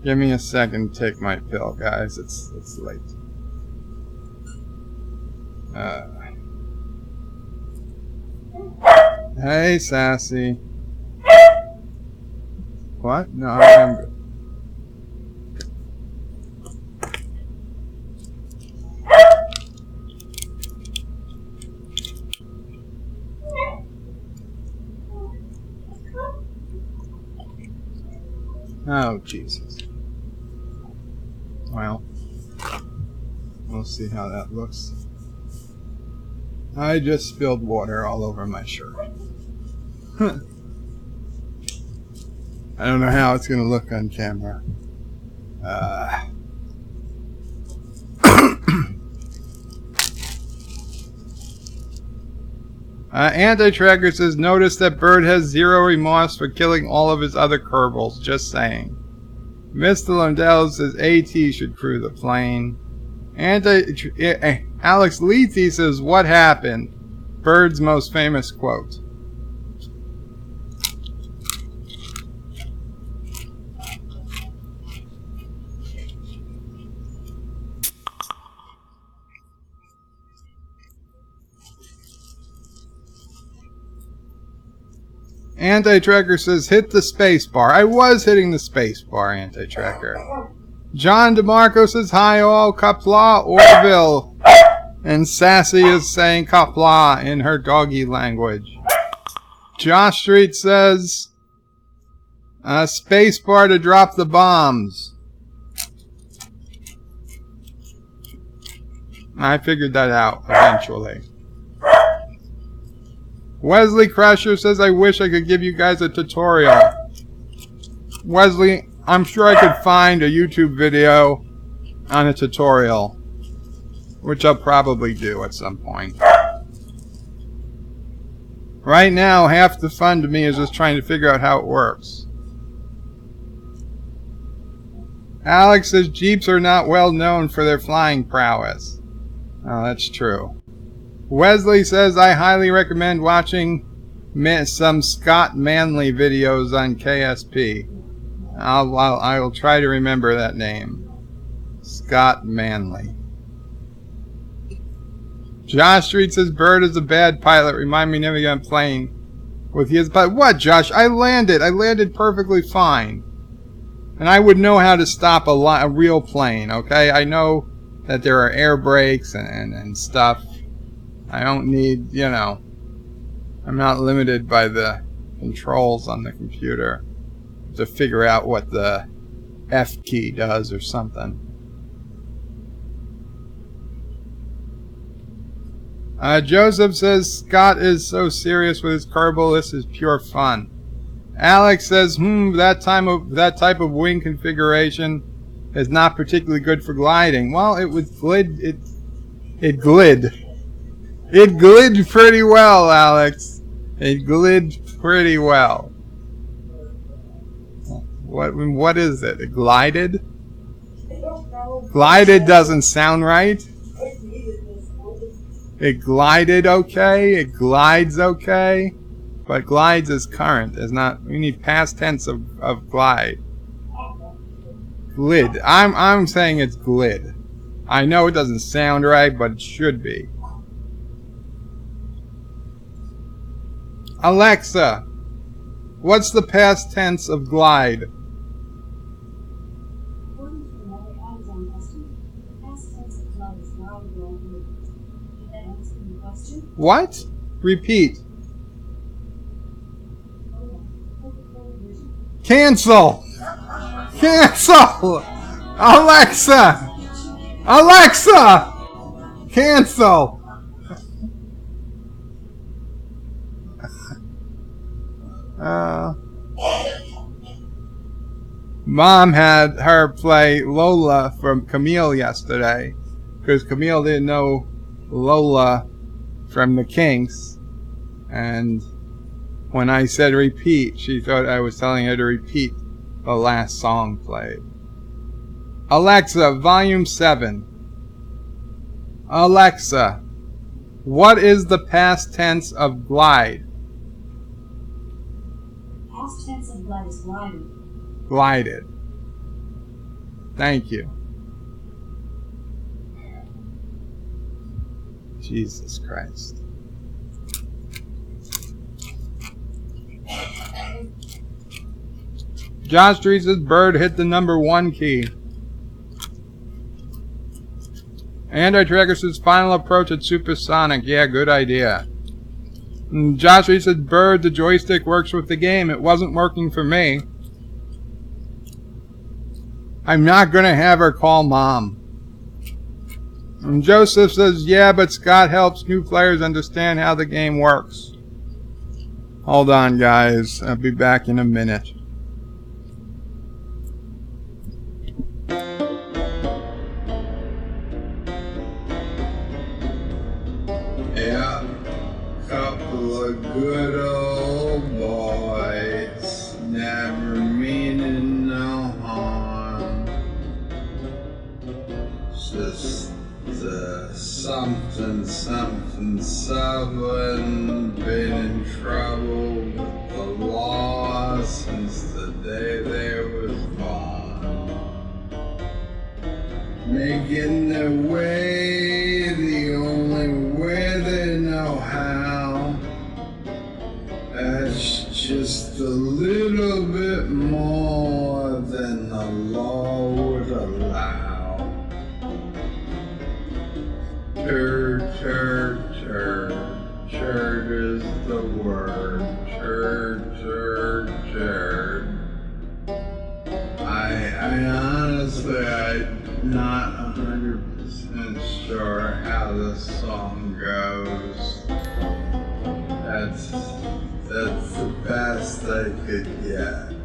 Give me a second to take my pill, guys. It's late. Hey, Sassy. What? No, I'm good. Oh, Jesus. Well, we'll see how that looks. I just spilled water all over my shirt. I don't know how it's going to look on camera. Anti-Tracker says, notice that Bird has zero remorse for killing all of his other Kerbals. Just saying. Mr. Lundell says AT should crew the plane. Alex Leethy says, what happened? Bird's most famous quote. Anti-Tracker says, hit the space bar. I was hitting the space bar, Anti-Tracker. John DeMarco says, hi all, Qapla, Orville. And Sassy is saying Qapla in her doggy language. Josh Street says, space bar to drop the bombs. I figured that out eventually. Wesley Crusher says, I wish I could give you guys a tutorial. Wesley, I'm sure I could find a YouTube video on a tutorial, which I'll probably do at some point. Right now, half the fun to me is just trying to figure out how it works. Alex says, Jeeps are not well known for their flying prowess. Oh, that's true. Wesley says, I highly recommend watching some Scott Manley videos on KSP. I will try to remember that name. Scott Manley. Josh Street says, Bird is a bad pilot. Remind me never to get on a plane with his pilot. What, Josh? I landed perfectly fine. And I would know how to stop a real plane, okay? I know that there are air brakes and stuff. I don't need, you know, I'm not limited by the controls on the computer to figure out what the F key does or something. Joseph says, Scott is so serious with his Kerbal, this is pure fun. Alex says, that type of wing configuration is not particularly good for gliding. Well, it glid. It glid pretty well, Alex. It glid pretty well. What is it? It glided? Glided doesn't sound right. It glided okay. It glides okay. But glides is current. Is not. We need past tense of glide. Glid. I'm saying it's glid. I know it doesn't sound right, but it should be. Alexa, what's the past tense of glide? What? Repeat. Cancel! Cancel! Alexa! Alexa! Cancel! Mom had her play Lola from Camille yesterday because Camille didn't know Lola from the Kinks, and when I said repeat, she thought I was telling her to repeat the last song played. Alexa, volume 7. Alexa, what is the past tense of glide? Past tense of glide is glided. Glided. Thank you. Jesus Christ. Josh Trees' bird hit the number 1 key. Anti-Tracker's final approach at supersonic. Yeah, good idea. Josh Trees' bird, the joystick works with the game. It wasn't working for me. I'm not going to have her call Mom. And Joseph says, yeah, but Scott helps new players understand how the game works. Hold on, guys. I'll be back in a minute. Yeah, couple of good old boys, never meaning no harm. Just something, been in trouble with the law since the day they was born. Making their way the only way they know how. That's just a little bit more than the law would allow. Turd is the word. Turd. I honestly, I'm not 100% sure how this song goes. That's the best I could get.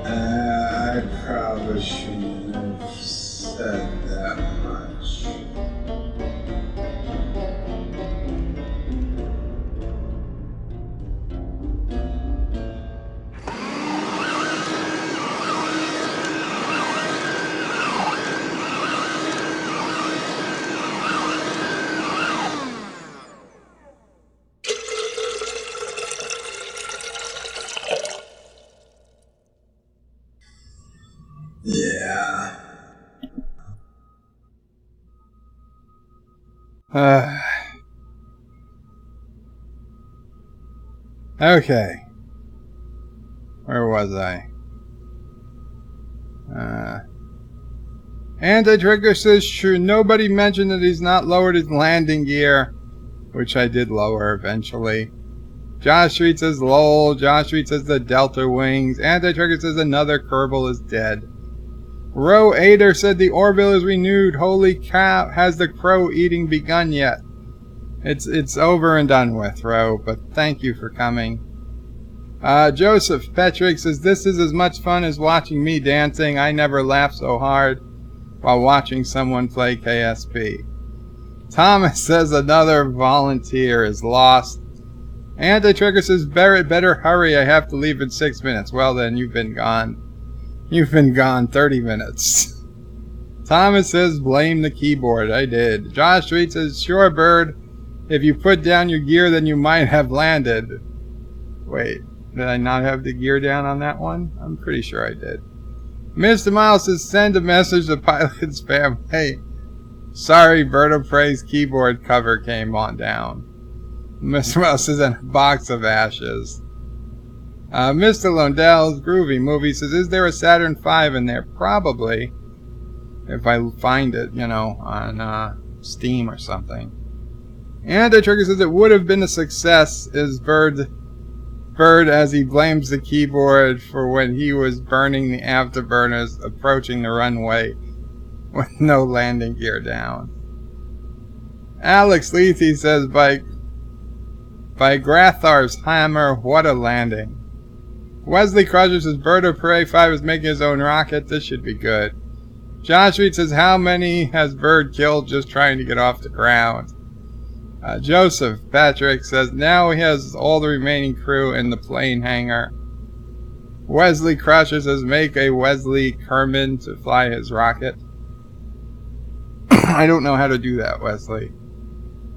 I probably shouldn't have said that much. Yeah. Okay. Where was I? Anti-Trigger says, sure, nobody mentioned that he's not lowered his landing gear, which I did lower eventually. Josh Street says, lol. Josh Street says the Delta Wings. Anti-Trigger says another Kerbal is dead. Roe Ader said the Orville is renewed. Holy cow, has the crow eating begun yet? It's over and done with, Roe, but thank you for coming. Joseph Petrick says, this is as much fun as watching me dancing. I never laugh so hard while watching someone play KSP. Thomas says another volunteer is lost. Anti-Trigger says, Barrett, better hurry. I have to leave in 6 minutes. Well then, you've been gone. You've been gone 30 minutes. Thomas says, blame the keyboard. I did. Josh Street says, sure, Bird. If you put down your gear, then you might have landed. Wait, did I not have the gear down on that one? I'm pretty sure I did. Mr. Miles says, send a message to Pilot's family. Hey, sorry, Bird of Prey's keyboard cover came on down. Mr. Miles says, in a box of ashes. Mr. Londell's Groovy Movie says, is there a Saturn V in there? Probably. If I find it, you know, on Steam or something. Anti-Trigger says, it would have been a success is Bird as he blames the keyboard for when he was burning the afterburners approaching the runway with no landing gear down. Alex Lethe says, by Grathar's hammer, what a landing. Wesley Crusher says, Bird of Prey 5 is making his own rocket. This should be good. Josh Reed says, how many has Bird killed just trying to get off the ground? Joseph Patrick says, now he has all the remaining crew in the plane hangar. Wesley Crusher says, make a Wesley Kerman to fly his rocket. I don't know how to do that, Wesley.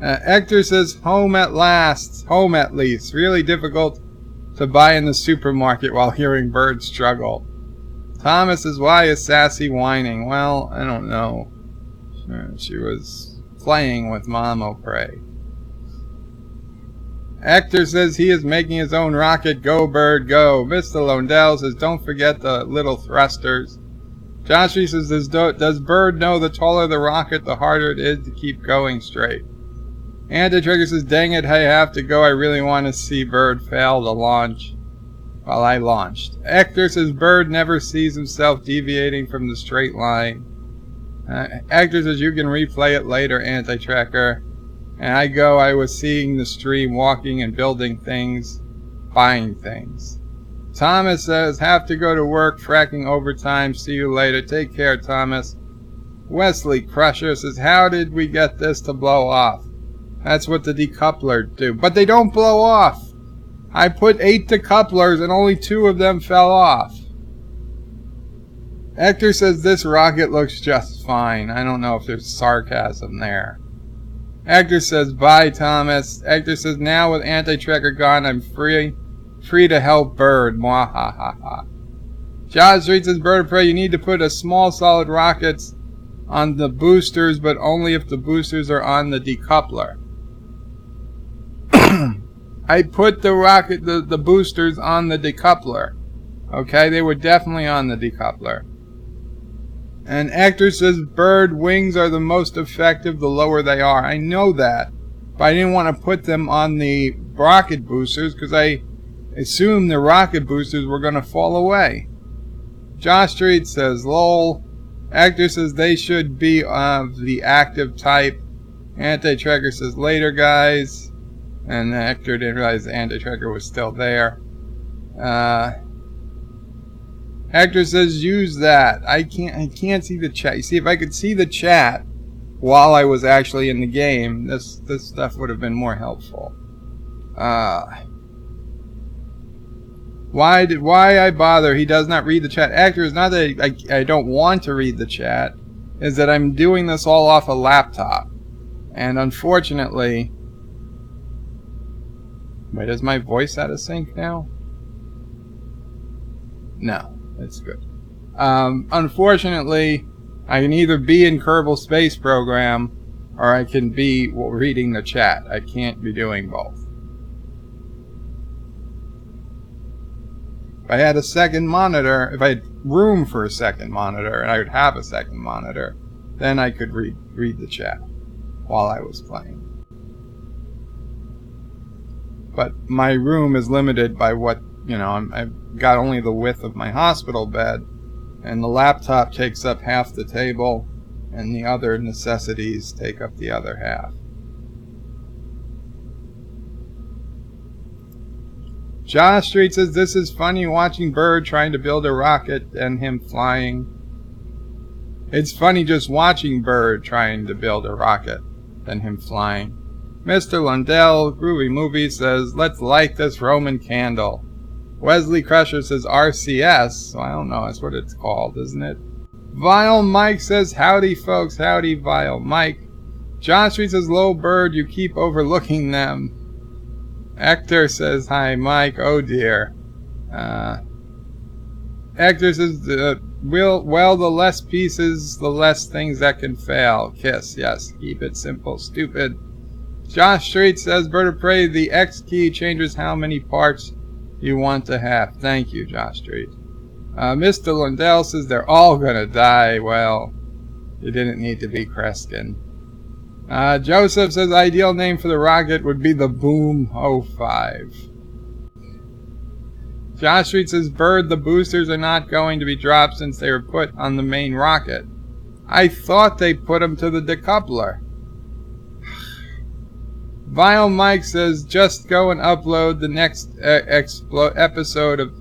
Hector says, home at last. Home at least. Really difficult to buy in the supermarket while hearing Bird struggle. Thomas says, why is Sassy whining? Well, I don't know. She was playing with Mama Prey. Hector says he is making his own rocket. Go, Bird, go. Mr. Londell says, don't forget the little thrusters. Joshua says, does Bird know the taller the rocket, the harder it is to keep going straight? Anti-Trigger says, dang it, I have to go. I really want to see Bird fail the launch. Well, I launched. Hector says, Bird never sees himself deviating from the straight line. Hector says, you can replay it later, Anti-Tracker. And I was seeing the stream, walking and building things, buying things. Thomas says, have to go to work, fracking overtime, see you later. Take care, Thomas. Wesley Crusher says, how did we get this to blow off? That's what the decoupler do. But they don't blow off. I put 8 decouplers and only 2 of them fell off. Hector says, this rocket looks just fine. I don't know if there's sarcasm there. Hector says, bye, Thomas. Hector says, now with Anti-Tracker gone, I'm free to help Bird. Mwahahaha. Josh Reed says, Bird of Prey, you need to put a small solid rockets on the boosters, but only if the boosters are on the decoupler. I put the boosters on the decoupler. Okay, they were definitely on the decoupler. And Hector says, Bird wings are the most effective the lower they are. I know that, but I didn't want to put them on the rocket boosters because I assumed the rocket boosters were going to fall away. Josh Street says, lol. Hector says they should be of the active type. Anti-Tracker says, later, guys. And Hector didn't realize the Anti-Tracker was still there. Hector says, use that. I can't see the chat. You see, if I could see the chat while I was actually in the game, this stuff would have been more helpful. Why I bother? He does not read the chat. Hector, it's not that I don't want to read the chat. Is that I'm doing this all off a laptop. And unfortunately... Wait, is my voice out of sync now? No. That's good. Unfortunately, I can either be in Kerbal Space Program or I can be reading the chat. I can't be doing both. If I had a second monitor, if I had room for a second monitor, and I would have a second monitor, then I could read the chat while I was playing. But my room is limited by what, you know, I've got only the width of my hospital bed, and the laptop takes up half the table, and the other necessities take up the other half. Josh Street says, this is funny watching Bird trying to build a rocket and him flying. It's funny just watching Bird trying to build a rocket and him flying. Mr. Lundell, Groovy Movie, says, let's light this Roman candle. Wesley Crusher says RCS. So I don't know, that's what it's called, isn't it? Vile Mike says, howdy folks, howdy Vile Mike. John Street says, low Bird, you keep overlooking them. Hector says, hi Mike, oh dear. Hector says, well, the less pieces, the less things that can fail. Kiss, yes, keep it simple, stupid. Josh Street says, Bird of Prey, the X key changes how many parts you want to have. Thank you, Josh Street. Mr. Lundell says, they're all gonna die. Well, you didn't need to be Kreskin. Joseph says, ideal name for the rocket would be the Boom 05. Josh Street says, Bird, the boosters are not going to be dropped since they were put on the main rocket. I thought they put them to the decoupler. Vile Mike says, just go and upload the next episode of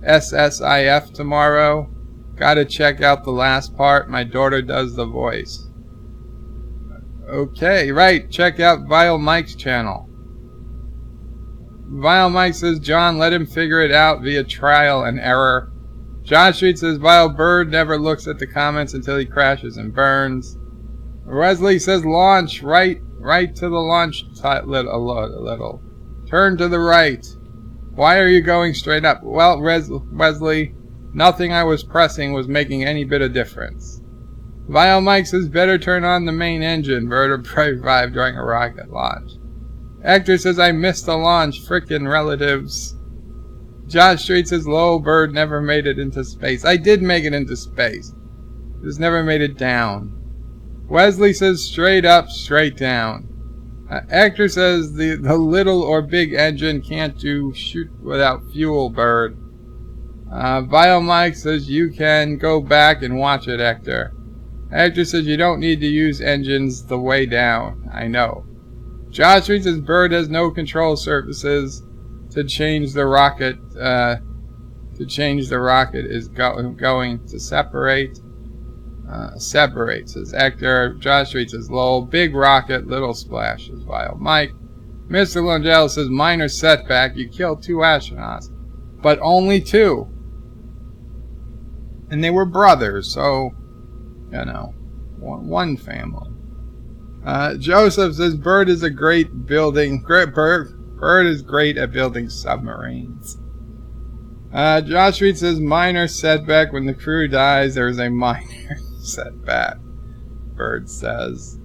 SSIF tomorrow. Gotta check out the last part. My daughter does the voice. Okay, right. Check out Vile Mike's channel. Vile Mike says, John, let him figure it out via trial and error. John Street says, Vile Bird never looks at the comments until he crashes and burns. Wesley says, launch. Right to the launch a little. Turn to the right. Why are you going straight up? Well, Wesley, nothing I was pressing was making any bit of difference. Vile Mike says, better turn on the main engine. Bird of Prey 5 during a rocket launch. Hector says, I missed the launch. Frickin' relatives. Josh Street says, low Bird never made it into space. I did make it into space. Just never made it down. Wesley says, straight up, straight down. Hector says, the little or big engine can't do shoot without fuel, Bird. Vile Mike says, you can go back and watch it, Hector. Hector says, you don't need to use engines the way down. I know. Josh Street says, Bird has no control surfaces to change the rocket. Is going to separate. Separate, says Hector. Josh Street says, lol. Big rocket, little splash, says Vile Mike. Mr. Longell says, minor setback. You killed 2 astronauts. But only 2. And they were brothers, so, you know, one family. Joseph says, Bird is a great building. Bird is great at building submarines. Josh Street says, minor setback. When the crew dies, there is a minor setback. Bird says.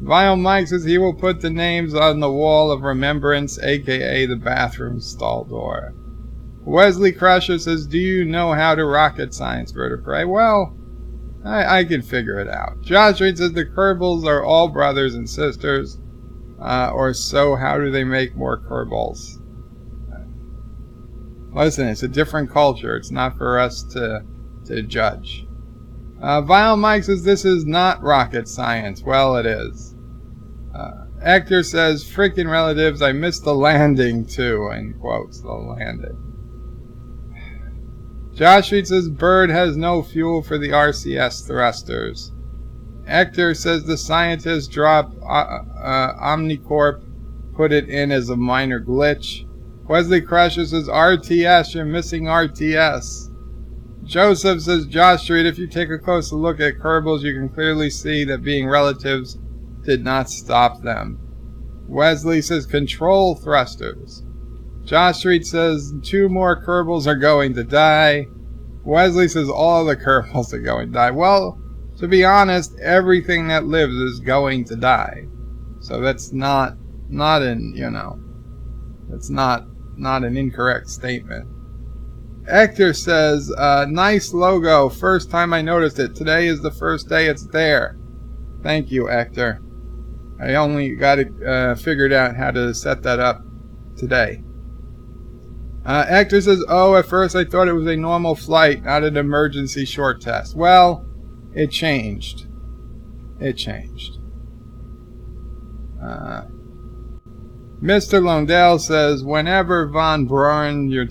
Vile Mike says he will put the names on the wall of remembrance, aka the bathroom stall door. Wesley Crusher says, do you know how to rocket science, Bird of Prey? Well, I can figure it out. Josh Street says the Kerbals are all brothers and sisters. Or so, how do they make more Kerbals? Listen, it's a different culture. It's not for us to judge. Vile Mike says this is not rocket science. Well, it is. Hector says, freaking relatives, I missed the landing too. In quotes, the landing. Josh Street says Bird has no fuel for the RCS thrusters. Hector says the scientists dropped Omnicorp, put it in as a minor glitch. Wesley Crusher says RTS, you're missing RTS. Joseph says, Josh Street, if you take a closer look at Kerbals, you can clearly see that being relatives did not stop them. Wesley says control thrusters. Josh Street says 2 more Kerbals are going to die. Wesley says all the Kerbals are going to die. Well, to be honest, everything that lives is going to die. So that's not an, you know, that's not an incorrect statement. Hector says, nice logo. First time I noticed it. Today is the first day it's there. Thank you, Hector. I only got it figured out how to set that up today. Hector says, oh, at first I thought it was a normal flight, not an emergency short test. Well, it changed. It changed. Mr. Londell says, Werner von Braun, you're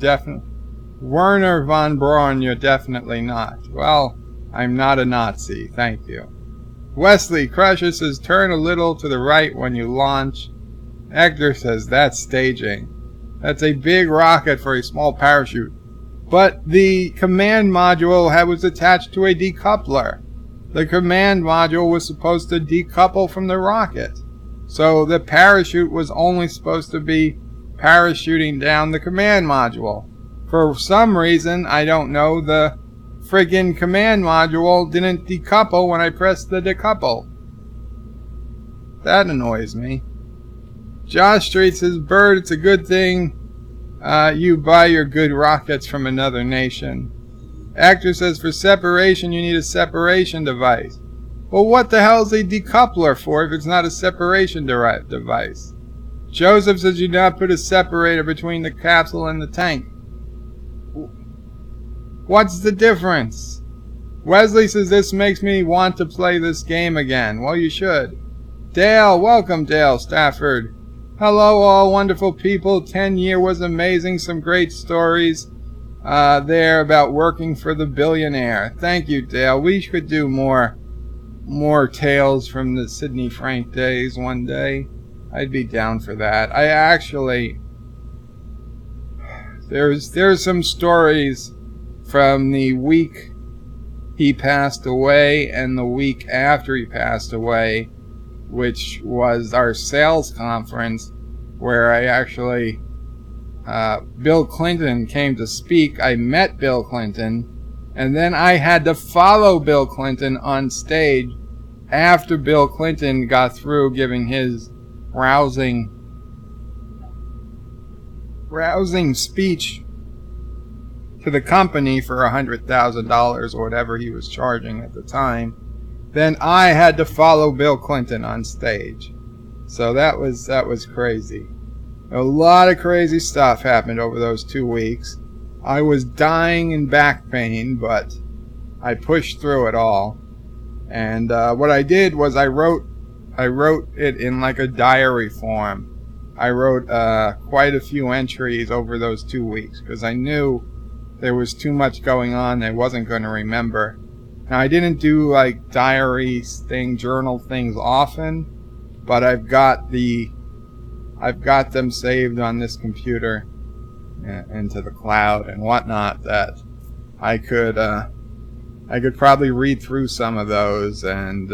definitely not. Well, I'm not a Nazi, thank you. Wesley Crusher says, turn a little to the right when you launch. Hector says, that's staging. That's a big rocket for a small parachute. But the command module was attached to a decoupler. The command module was supposed to decouple from the rocket. So the parachute was only supposed to be parachuting down the command module. For some reason, I don't know, the friggin' command module didn't decouple when I pressed the decouple. That annoys me. Josh Street says, Bird, it's a good thing you buy your good rockets from another nation. Actor says, for separation, you need a separation device. Well, what the hell is a decoupler for if it's not a separation device? Joseph says you not put a separator between the capsule and the tank. What's the difference? Wesley says this makes me want to play this game again. Well, you should. Dale, welcome Dale Stafford. Hello all wonderful people. 10 year was amazing. Some great stories. there about working for the billionaire. Thank you, Dale. We should do more tales from the Sidney Frank days one day. I'd be down for that. I actually, there's some stories from the week he passed away and the week after he passed away, which was our sales conference, where I actually, Bill Clinton came to speak. I met Bill Clinton, and then I had to follow Bill Clinton on stage after Bill Clinton got through giving his rousing speech to the company for $100,000 or whatever he was charging at the time. Then I had to follow Bill Clinton on stage. So that was crazy. A lot of crazy stuff happened over those 2 weeks. I was dying in back pain, but I pushed through it all. And what I did was I wrote it in like a diary form. I wrote quite a few entries over those 2 weeks because I knew there was too much going on I wasn't going to remember. Now, I didn't do like journal things often, but I've got them saved on this computer into the cloud and whatnot that I could probably read through some of those, and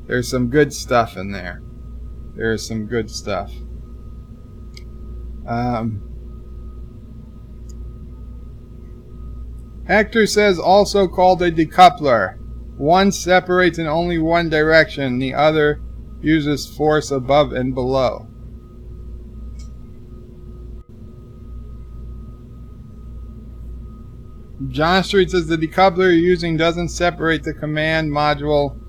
there's some good stuff in there. There's some good stuff. Hector says also called a decoupler. One separates in only one direction, the other uses force above and below. John Street says the decoupler you're using doesn't separate the command module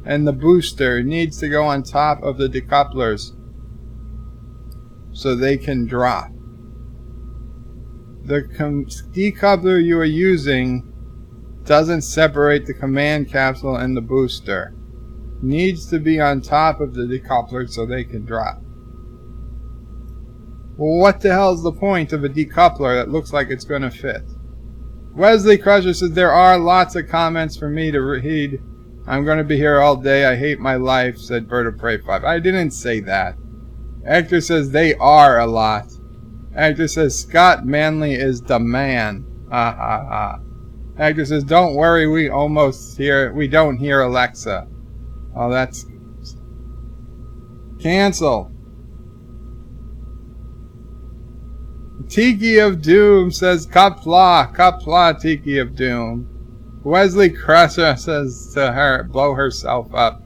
and the booster. It needs to go on top of the decouplers so they can drop. The decoupler you are using doesn't separate the command capsule and the booster. Needs to be on top of the decoupler so they can drop. Well, what the hell is the point of a decoupler that looks like it's going to fit? Wesley Crusher says there are lots of comments for me to read. I'm going to be here all day. I hate my life, said Bird of Prey 5. I didn't say that. Hector says they are a lot. Hector says Scott Manley is the man. Ha ha ha. Hector says don't worry, we don't hear Alexa. Oh, that's cancel. Tiki of Doom says Qapla, Tiki of Doom. Wesley Crusher says to her, blow herself up.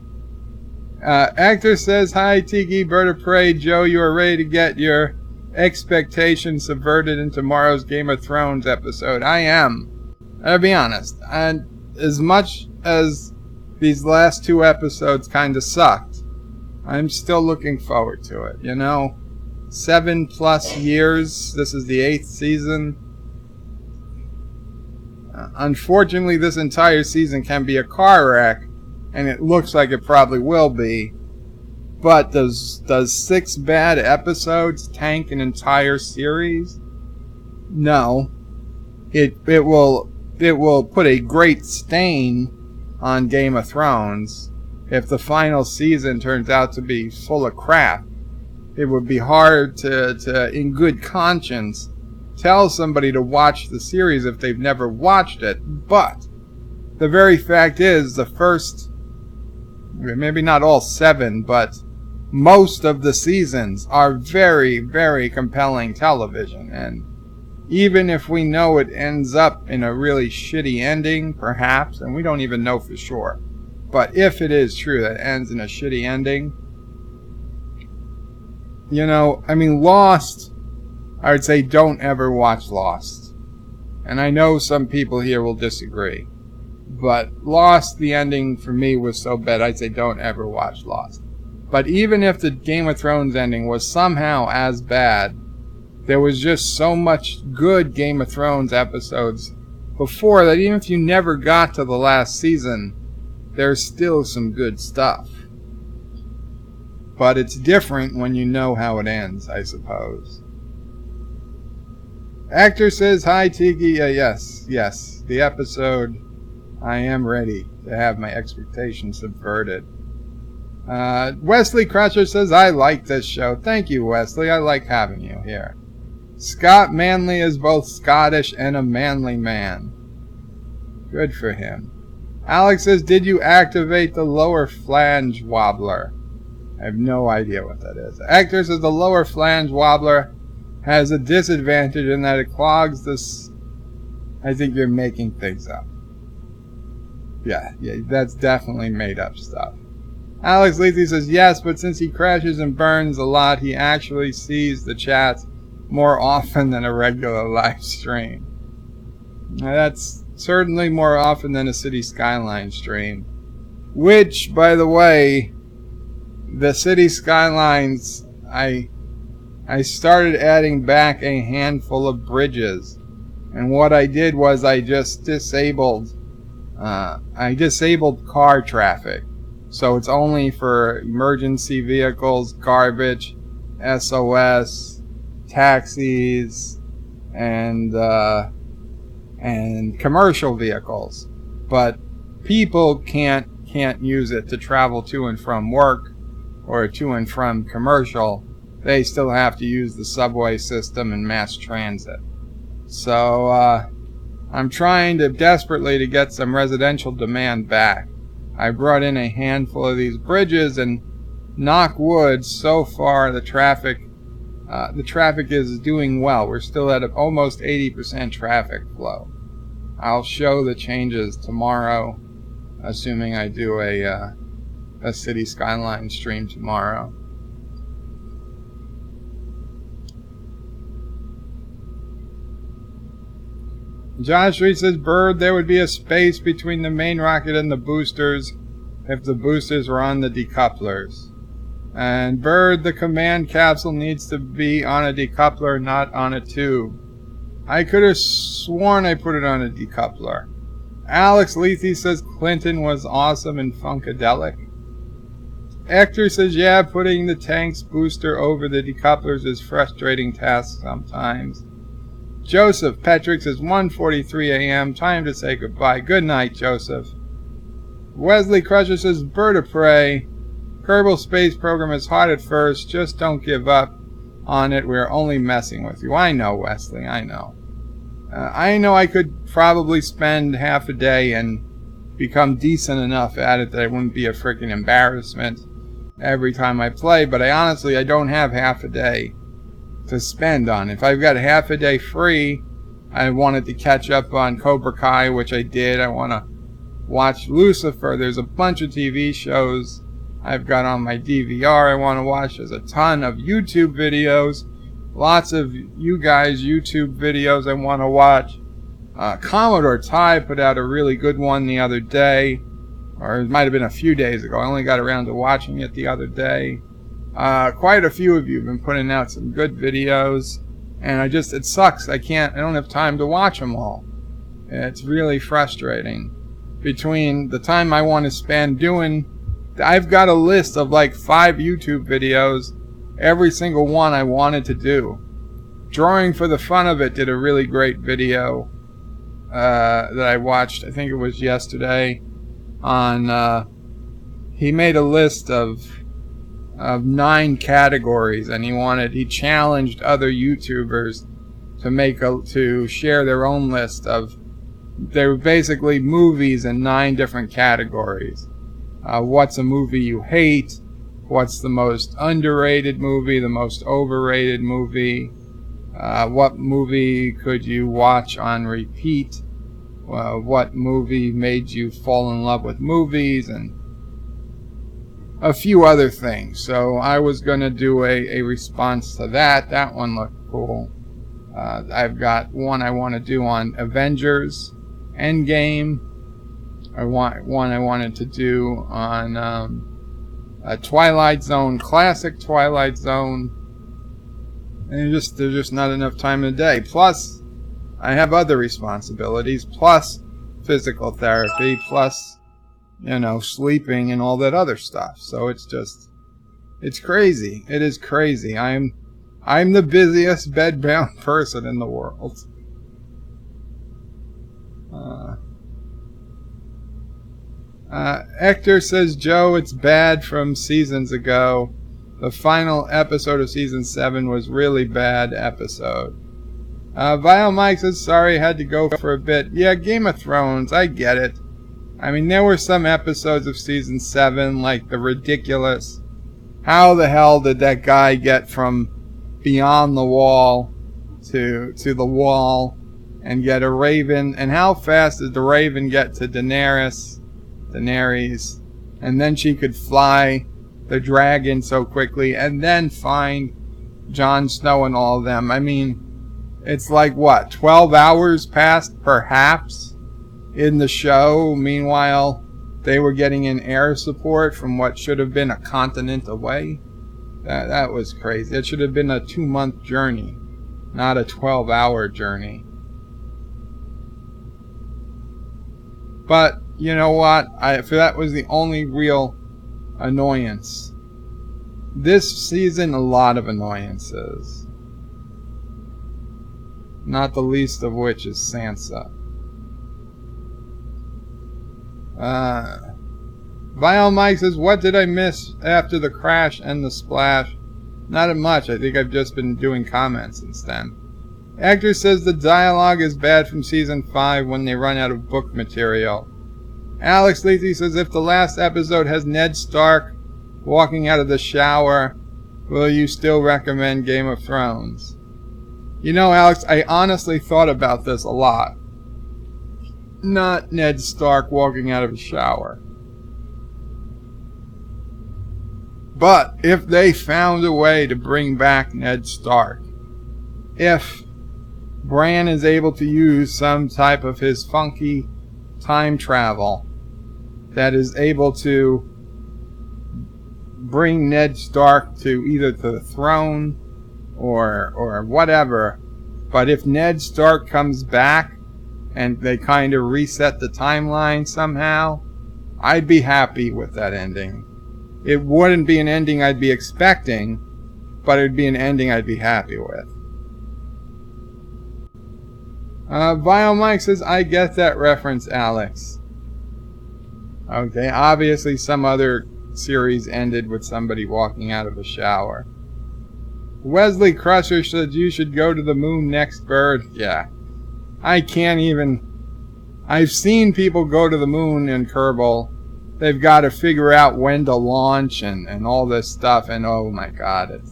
Hector says, hi Tiki, Bird of Prey, Joe, you are ready to get your expectations subverted in tomorrow's Game of Thrones episode. I am. I'll be honest. And as much as these last 2 episodes kind of sucked, I'm still looking forward to it. 7+ years. This is the 8th season. Unfortunately, this entire season can be a car wreck, and it looks like it probably will be. But does 6 bad episodes tank an entire series? No. It will put a great stain on Game of Thrones if the final season turns out to be full of crap. It would be hard to in good conscience, tell somebody to watch the series if they've never watched it. But the very fact is, the first, maybe not all 7, but most of the seasons are very, very compelling television. And even if we know it ends up in a really shitty ending, perhaps, and we don't even know for sure, but if it is true that it ends in a shitty ending, Lost, I would say don't ever watch Lost. And I know some people here will disagree. But Lost, the ending for me was so bad, I'd say don't ever watch Lost. But even if the Game of Thrones ending was somehow as bad, there was just so much good Game of Thrones episodes before that even if you never got to the last season, there's still some good stuff. But it's different when you know how it ends, I suppose. Actor says, hi, Tiki. Yes. The episode, I am ready to have my expectations subverted. Wesley Crusher says, I like this show. Thank you, Wesley. I like having you here. Scott Manley is both Scottish and a manly man. Good for him. Alex says, did you activate the lower flange wobbler? I have no idea what that is. Actor says, the lower flange wobbler has a disadvantage in that it clogs this. I think you're making things up. Yeah, that's definitely made up stuff. Alex Lethy says, yes, but since he crashes and burns a lot, he actually sees the chat more often than a regular live stream. Now, that's certainly more often than a City Skyline stream. Which, by the way, the City Skylines, I started adding back a handful of bridges. And what I did was I just disabled car traffic. So it's only for emergency vehicles, garbage, SOS, taxis, and commercial vehicles. But people can't use it to travel to and from work or to and from commercial. They still have to use the subway system and mass transit. So I'm trying desperately to get some residential demand back. I brought in a handful of these bridges, and knock wood, so far the traffic is doing well. We're still at almost 80% traffic flow. I'll show the changes tomorrow, assuming I do a City Skyline stream tomorrow. Josh Reed says, Bird, there would be a space between the main rocket and the boosters if the boosters were on the decouplers. And Bird, the command capsule needs to be on a decoupler, not on a tube. I could have sworn I put it on a decoupler. Alex Lethy says Clinton was awesome and funkadelic. Hector says, yeah, putting the tank's booster over the decouplers is frustrating task sometimes. Joseph Petrick says 1:43 a.m. Time to say goodbye. Good night, Joseph. Wesley Crusher says, Bird of Prey. Kerbal Space Program is hard at first. Just don't give up on it. We're only messing with you. I know, Wesley. I know. I know I could probably spend half a day and become decent enough at it that it wouldn't be a freaking embarrassment every time I play, but I don't have half a day to spend on. If I've got half a day free, I wanted to catch up on Cobra Kai, which I did. I want to watch Lucifer. There's a bunch of TV shows I've got on my DVR I want to watch. There's a ton of YouTube videos. Lots of you guys' YouTube videos I want to watch. Commodore Ty put out a really good one the other day. Or it might have been a few days ago. I only got around to watching it the other day. Quite a few of you have been putting out some good videos, and it sucks. I don't have time to watch them all. It's really frustrating. Between the time I want to spend I've got a list of like 5 YouTube videos, every single one I wanted to do. Drawing for the Fun of It did a really great video that I watched, I think it was yesterday, on, he made a list of 9 categories, and he challenged other YouTubers to share their own list of, they were basically movies in 9 different categories. What's a movie you hate? What's the most underrated movie? The most overrated movie? What movie could you watch on repeat? What movie made you fall in love with movies? And a few other things. So I was going to do a response to that. That one looked cool. I've got one I want to do on Avengers Endgame. One I wanted to do on a Twilight Zone, classic Twilight Zone. And there's just not enough time in the day. Plus, I have other responsibilities, plus physical therapy, plus sleeping and all that other stuff. So it's crazy. It is crazy. I'm I'm the busiest bedbound person in the world. Hector says, Joe, it's bad from seasons ago. The final episode of season 7 was really bad episode. Vile Mike says, sorry, had to go for a bit. Yeah, Game of Thrones, I get it. I mean, there were some episodes of season 7, like the ridiculous. How the hell did that guy get from beyond the wall to the wall and get a raven? And how fast did the raven get to Daenerys? And then she could fly the dragon so quickly and then find Jon Snow and all of them. I mean, it's like, what, 12 hours passed, perhaps, in the show. Meanwhile, they were getting in air support from what should have been a continent away. That was crazy. It should have been a 2-month journey, not a 12-hour journey. But, you know what? That was the only real annoyance. This season, a lot of annoyances. Not the least of which is Sansa. Vile Mike says, what did I miss after the crash and the splash? Not much. I think I've just been doing comments since then. Actor says the dialogue is bad from season 5 when they run out of book material. Alex Leathy says, if the last episode has Ned Stark walking out of the shower, will you still recommend Game of Thrones? You know, Alex, I honestly thought about this a lot. Not Ned Stark walking out of a shower. But if they found a way to bring back Ned Stark, if Bran is able to use some type of his funky time travel that is able to bring Ned Stark to either to the throne or whatever, but if Ned Stark comes back and they kind of reset the timeline somehow, I'd be happy with that ending. It wouldn't be an ending I'd be expecting, but it'd be an ending I'd be happy with. Vile Mike says, I get that reference, Alex. Okay, obviously some other series ended with somebody walking out of a shower. Wesley Crusher said you should go to the moon next, bird. Yeah. I can't even... I've seen people go to the moon in Kerbal. They've got to figure out when to launch and all this stuff, and oh my god,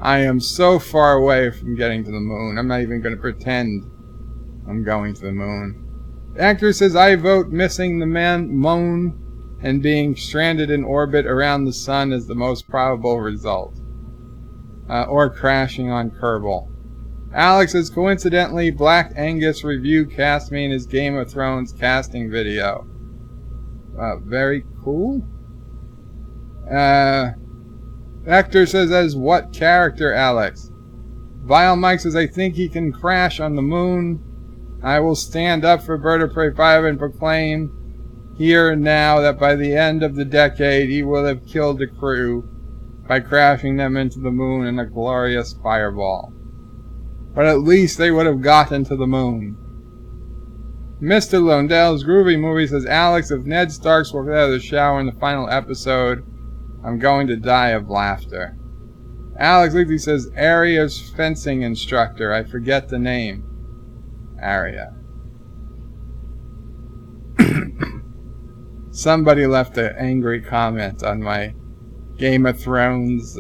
I am so far away from getting to the moon. I'm not even going to pretend I'm going to the moon. The actor says, I vote missing the moon and being stranded in orbit around the sun is the most probable result. Or crashing on Kerbal. Alex says, coincidentally, Black Angus review cast me in his Game of Thrones casting video. Very cool. Actor says, as what character, Alex? Vile Mike says, I think he can crash on the moon. I will stand up for Bird of Prey 5 and proclaim here and now that by the end of the decade he will have killed the crew by crashing them into the moon in a glorious fireball. But at least they would have gotten to the moon. Mr. Lundell's Groovy Movie says, Alex, if Ned Stark's walked out of the shower in the final episode, I'm going to die of laughter. Alex Leakey says, Arya's fencing instructor. I forget the name. Arya. Somebody left an angry comment on my Game of Thrones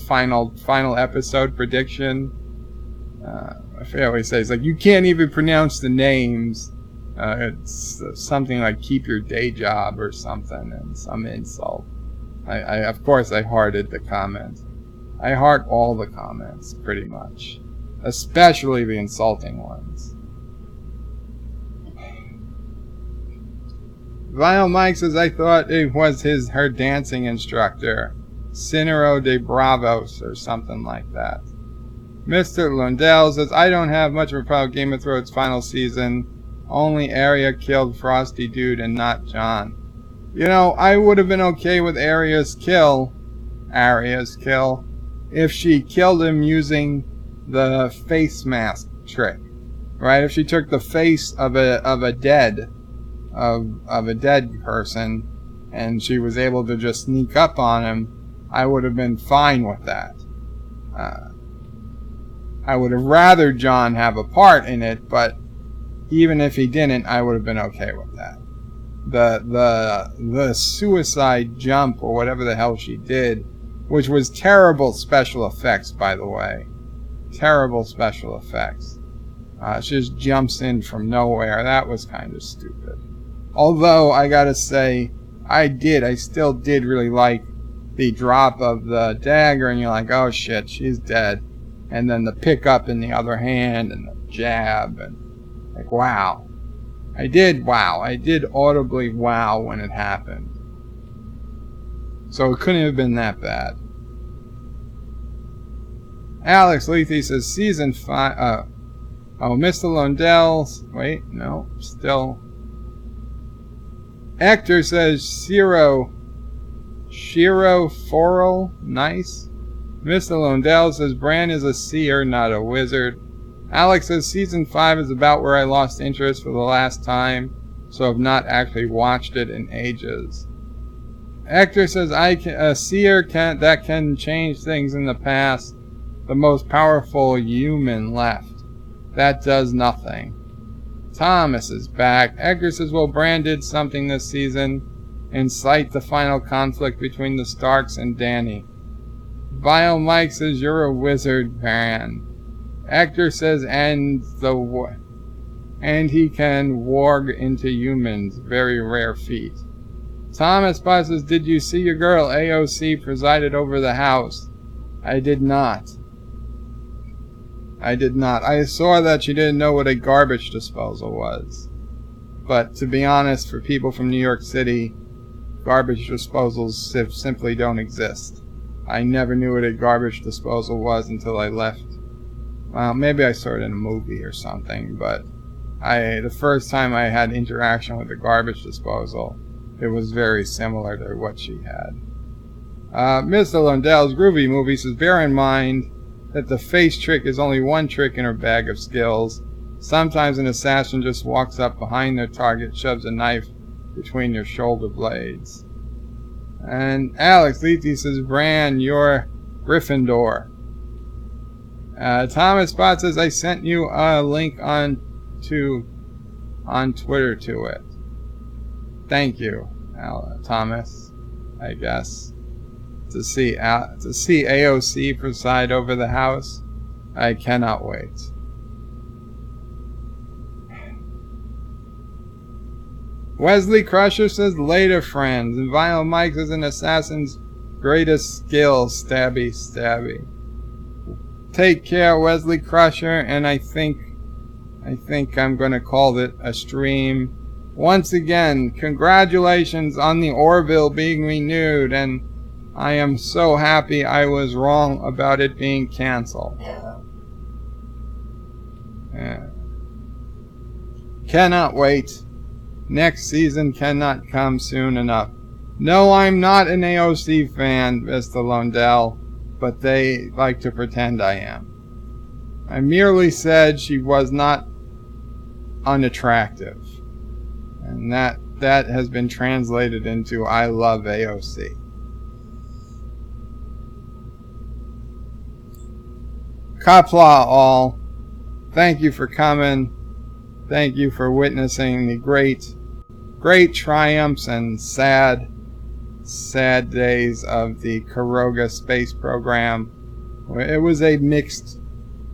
final episode prediction. I forget what he says. Like, you can't even pronounce the names. It's something like keep your day job or something, and some insult. Of course I hearted the comment. I heart all the comments, pretty much. Especially the insulting ones. Vile Mike says, I thought it was her dancing instructor. Cinero de Bravos or something like that. Mr. Lundell says, I don't have much of a problem with Game of Thrones final season. Only Arya killed Frosty Dude and not Jon. You know, I would have been okay with Arya's kill. if she killed him using the face mask trick, right? If she took the face of a dead person and she was able to just sneak up on him, I would have been fine with that. I would have rather John have a part in it, but even if he didn't, I would have been okay with that. The suicide jump or whatever the hell she did, which was terrible special effects, by the way. Terrible special effects. She just jumps in from nowhere. That was kind of stupid. Although, I gotta say, I still did really like the drop of the dagger, and you're like, oh shit, she's dead. And then the pickup in the other hand, and the jab, and like, wow. I did audibly wow when it happened. So it couldn't have been that bad. Alex Lethe says season 5. Mr. Lundell's. Wait, no, still. Hector says Shiro Forel. Nice. Mr. Lundell says Bran is a seer, not a wizard. Alex says season 5 is about where I lost interest for the last time, so I've not actually watched it in ages. Hector says a seer that can change things in the past. The most powerful human left. That does nothing. Thomas is back. Hector says, well, Bran did something this season. Incite the final conflict between the Starks and Dany. Vile Mike says, you're a wizard, Bran. Hector says, and he can warg into humans. Very rare feat. Thomas Potts says, did you see your girl AOC presided over the house? I did not. I saw that she didn't know what a garbage disposal was. But to be honest, for people from New York City, garbage disposals simply don't exist. I never knew what a garbage disposal was until I left. Well, maybe I saw it in a movie or something, but the first time I had interaction with a garbage disposal, it was very similar to what she had. Mr. Lundell's Groovy Movie says, bear in mind that the face trick is only one trick in her bag of skills. Sometimes an assassin just walks up behind their target, shoves a knife between their shoulder blades. And Alex Lethe says, Bran, you're Gryffindor. Thomas Bot says, I sent you a link on Twitter to it. Thank you, Thomas, I guess. To see AOC preside over the house, I cannot wait. Wesley Crusher says, later friends, and Vinyl Mike says, an assassin's greatest skill, stabby, stabby. Take care, Wesley Crusher, and I think I'm going to call it a stream. Once again, congratulations on the Orville being renewed, and I am so happy I was wrong about it being canceled. Cannot wait. Next season cannot come soon enough. No, I'm not an AOC fan, Mr. Lundell, but they like to pretend I am. I merely said she was not unattractive. And that has been translated into I love AOC. Qapla all. Thank you for coming. Thank you for witnessing the great triumphs and sad days of the Kerbal Space Program. It was a mixed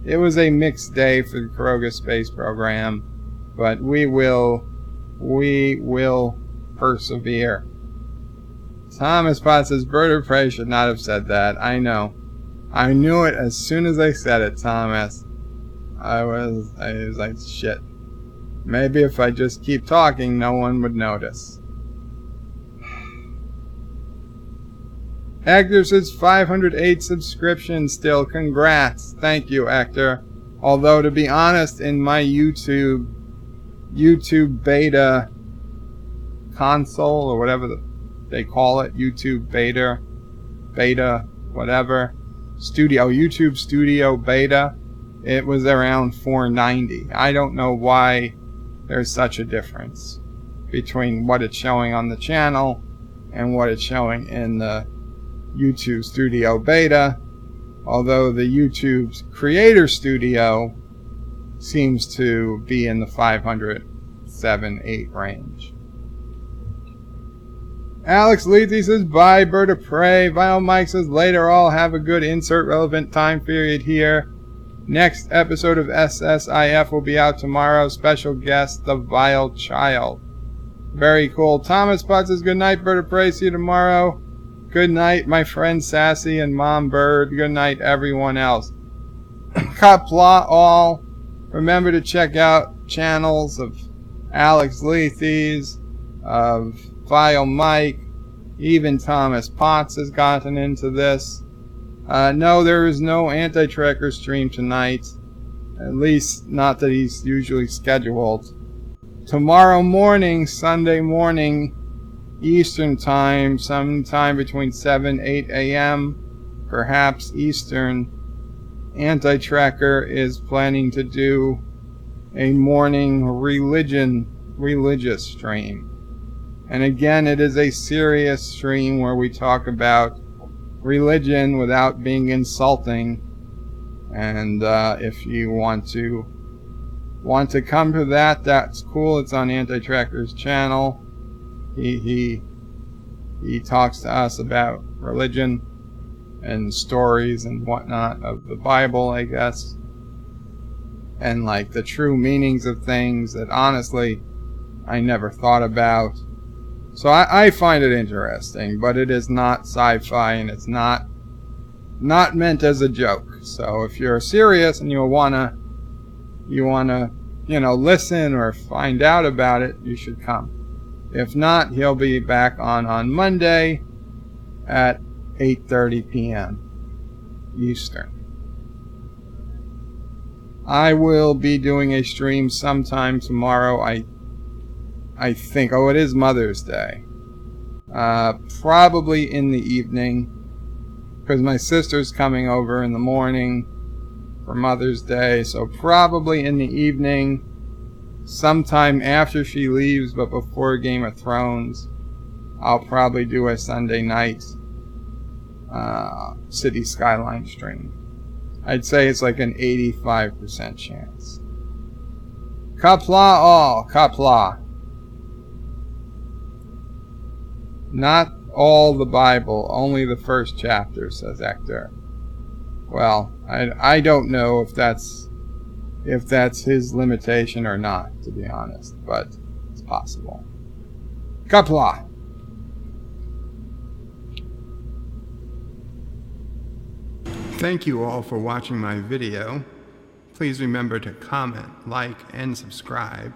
day for the Kerbal Space Program, but we will persevere. Thomas Potts says, Bird of Prey should not have said that. I know. I knew it as soon as I said it, Thomas. I was like, shit. Maybe if I just keep talking, no one would notice. Hector says 508 subscriptions still. Congrats. Thank you, Hector. Although, to be honest, in my YouTube beta console, or whatever they call it, YouTube beta, whatever, YouTube Studio Beta, it was around $4.90. I don't know why there's such a difference between what it's showing on the channel and what it's showing in the YouTube Studio Beta, although the YouTube's Creator Studio seems to be in the $507-8 range. Alex Lethe says, bye, Bird of Prey. Vinyl Mike says, later all, have a good insert relevant time period here. Next episode of SSIF will be out tomorrow. Special guest, The Vile Child. Very cool. Thomas Potts says, good night, Bird of Prey. See you tomorrow. Good night, my friend Sassy and Mom Bird. Good night, everyone else. Qapla all. Remember to check out channels of Alex Lethe's, of Vile Mike. Even Thomas Potts has gotten into this. No, there is no Anti-Tracker stream tonight. At least not that he's usually scheduled. Tomorrow morning, Sunday morning, Eastern time, sometime between 7-8 a.m., perhaps Eastern, Anti-Tracker is planning to do a morning religious stream. And again, it is a serious stream where we talk about religion without being insulting. And if you want to come to that, that's cool. It's on Anti-Tracker's channel. He talks to us about religion and stories and whatnot of the Bible, I guess, and like the true meanings of things that honestly I never thought about. So I find it interesting, but it is not sci-fi, and it's not meant as a joke. So if you're serious and you wanna listen or find out about it, you should come. If not, he'll be back on Monday at 8:30 p.m. Eastern. I will be doing a stream sometime tomorrow. I think, it is Mother's Day. Probably in the evening, because my sister's coming over in the morning for Mother's Day, so probably in the evening, sometime after she leaves but before Game of Thrones, I'll probably do a Sunday night City Skyline stream. I'd say it's like an 85% chance. Qapla all, Qapla. Not all the Bible, only the first chapter, says Hector. Well, I don't know if that's his limitation or not, to be honest, but it's possible. Qapla. Thank you all for watching my video. Please remember to comment, like, and subscribe.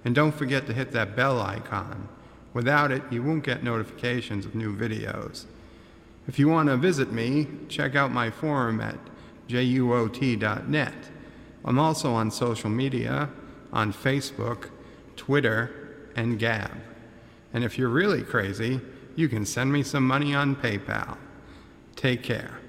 And don't forget to hit that bell icon. Without it, you won't get notifications of new videos. If you want to visit me, check out my forum at juot.net. I'm also on social media, on Facebook, Twitter, and Gab. And if you're really crazy, you can send me some money on PayPal. Take care.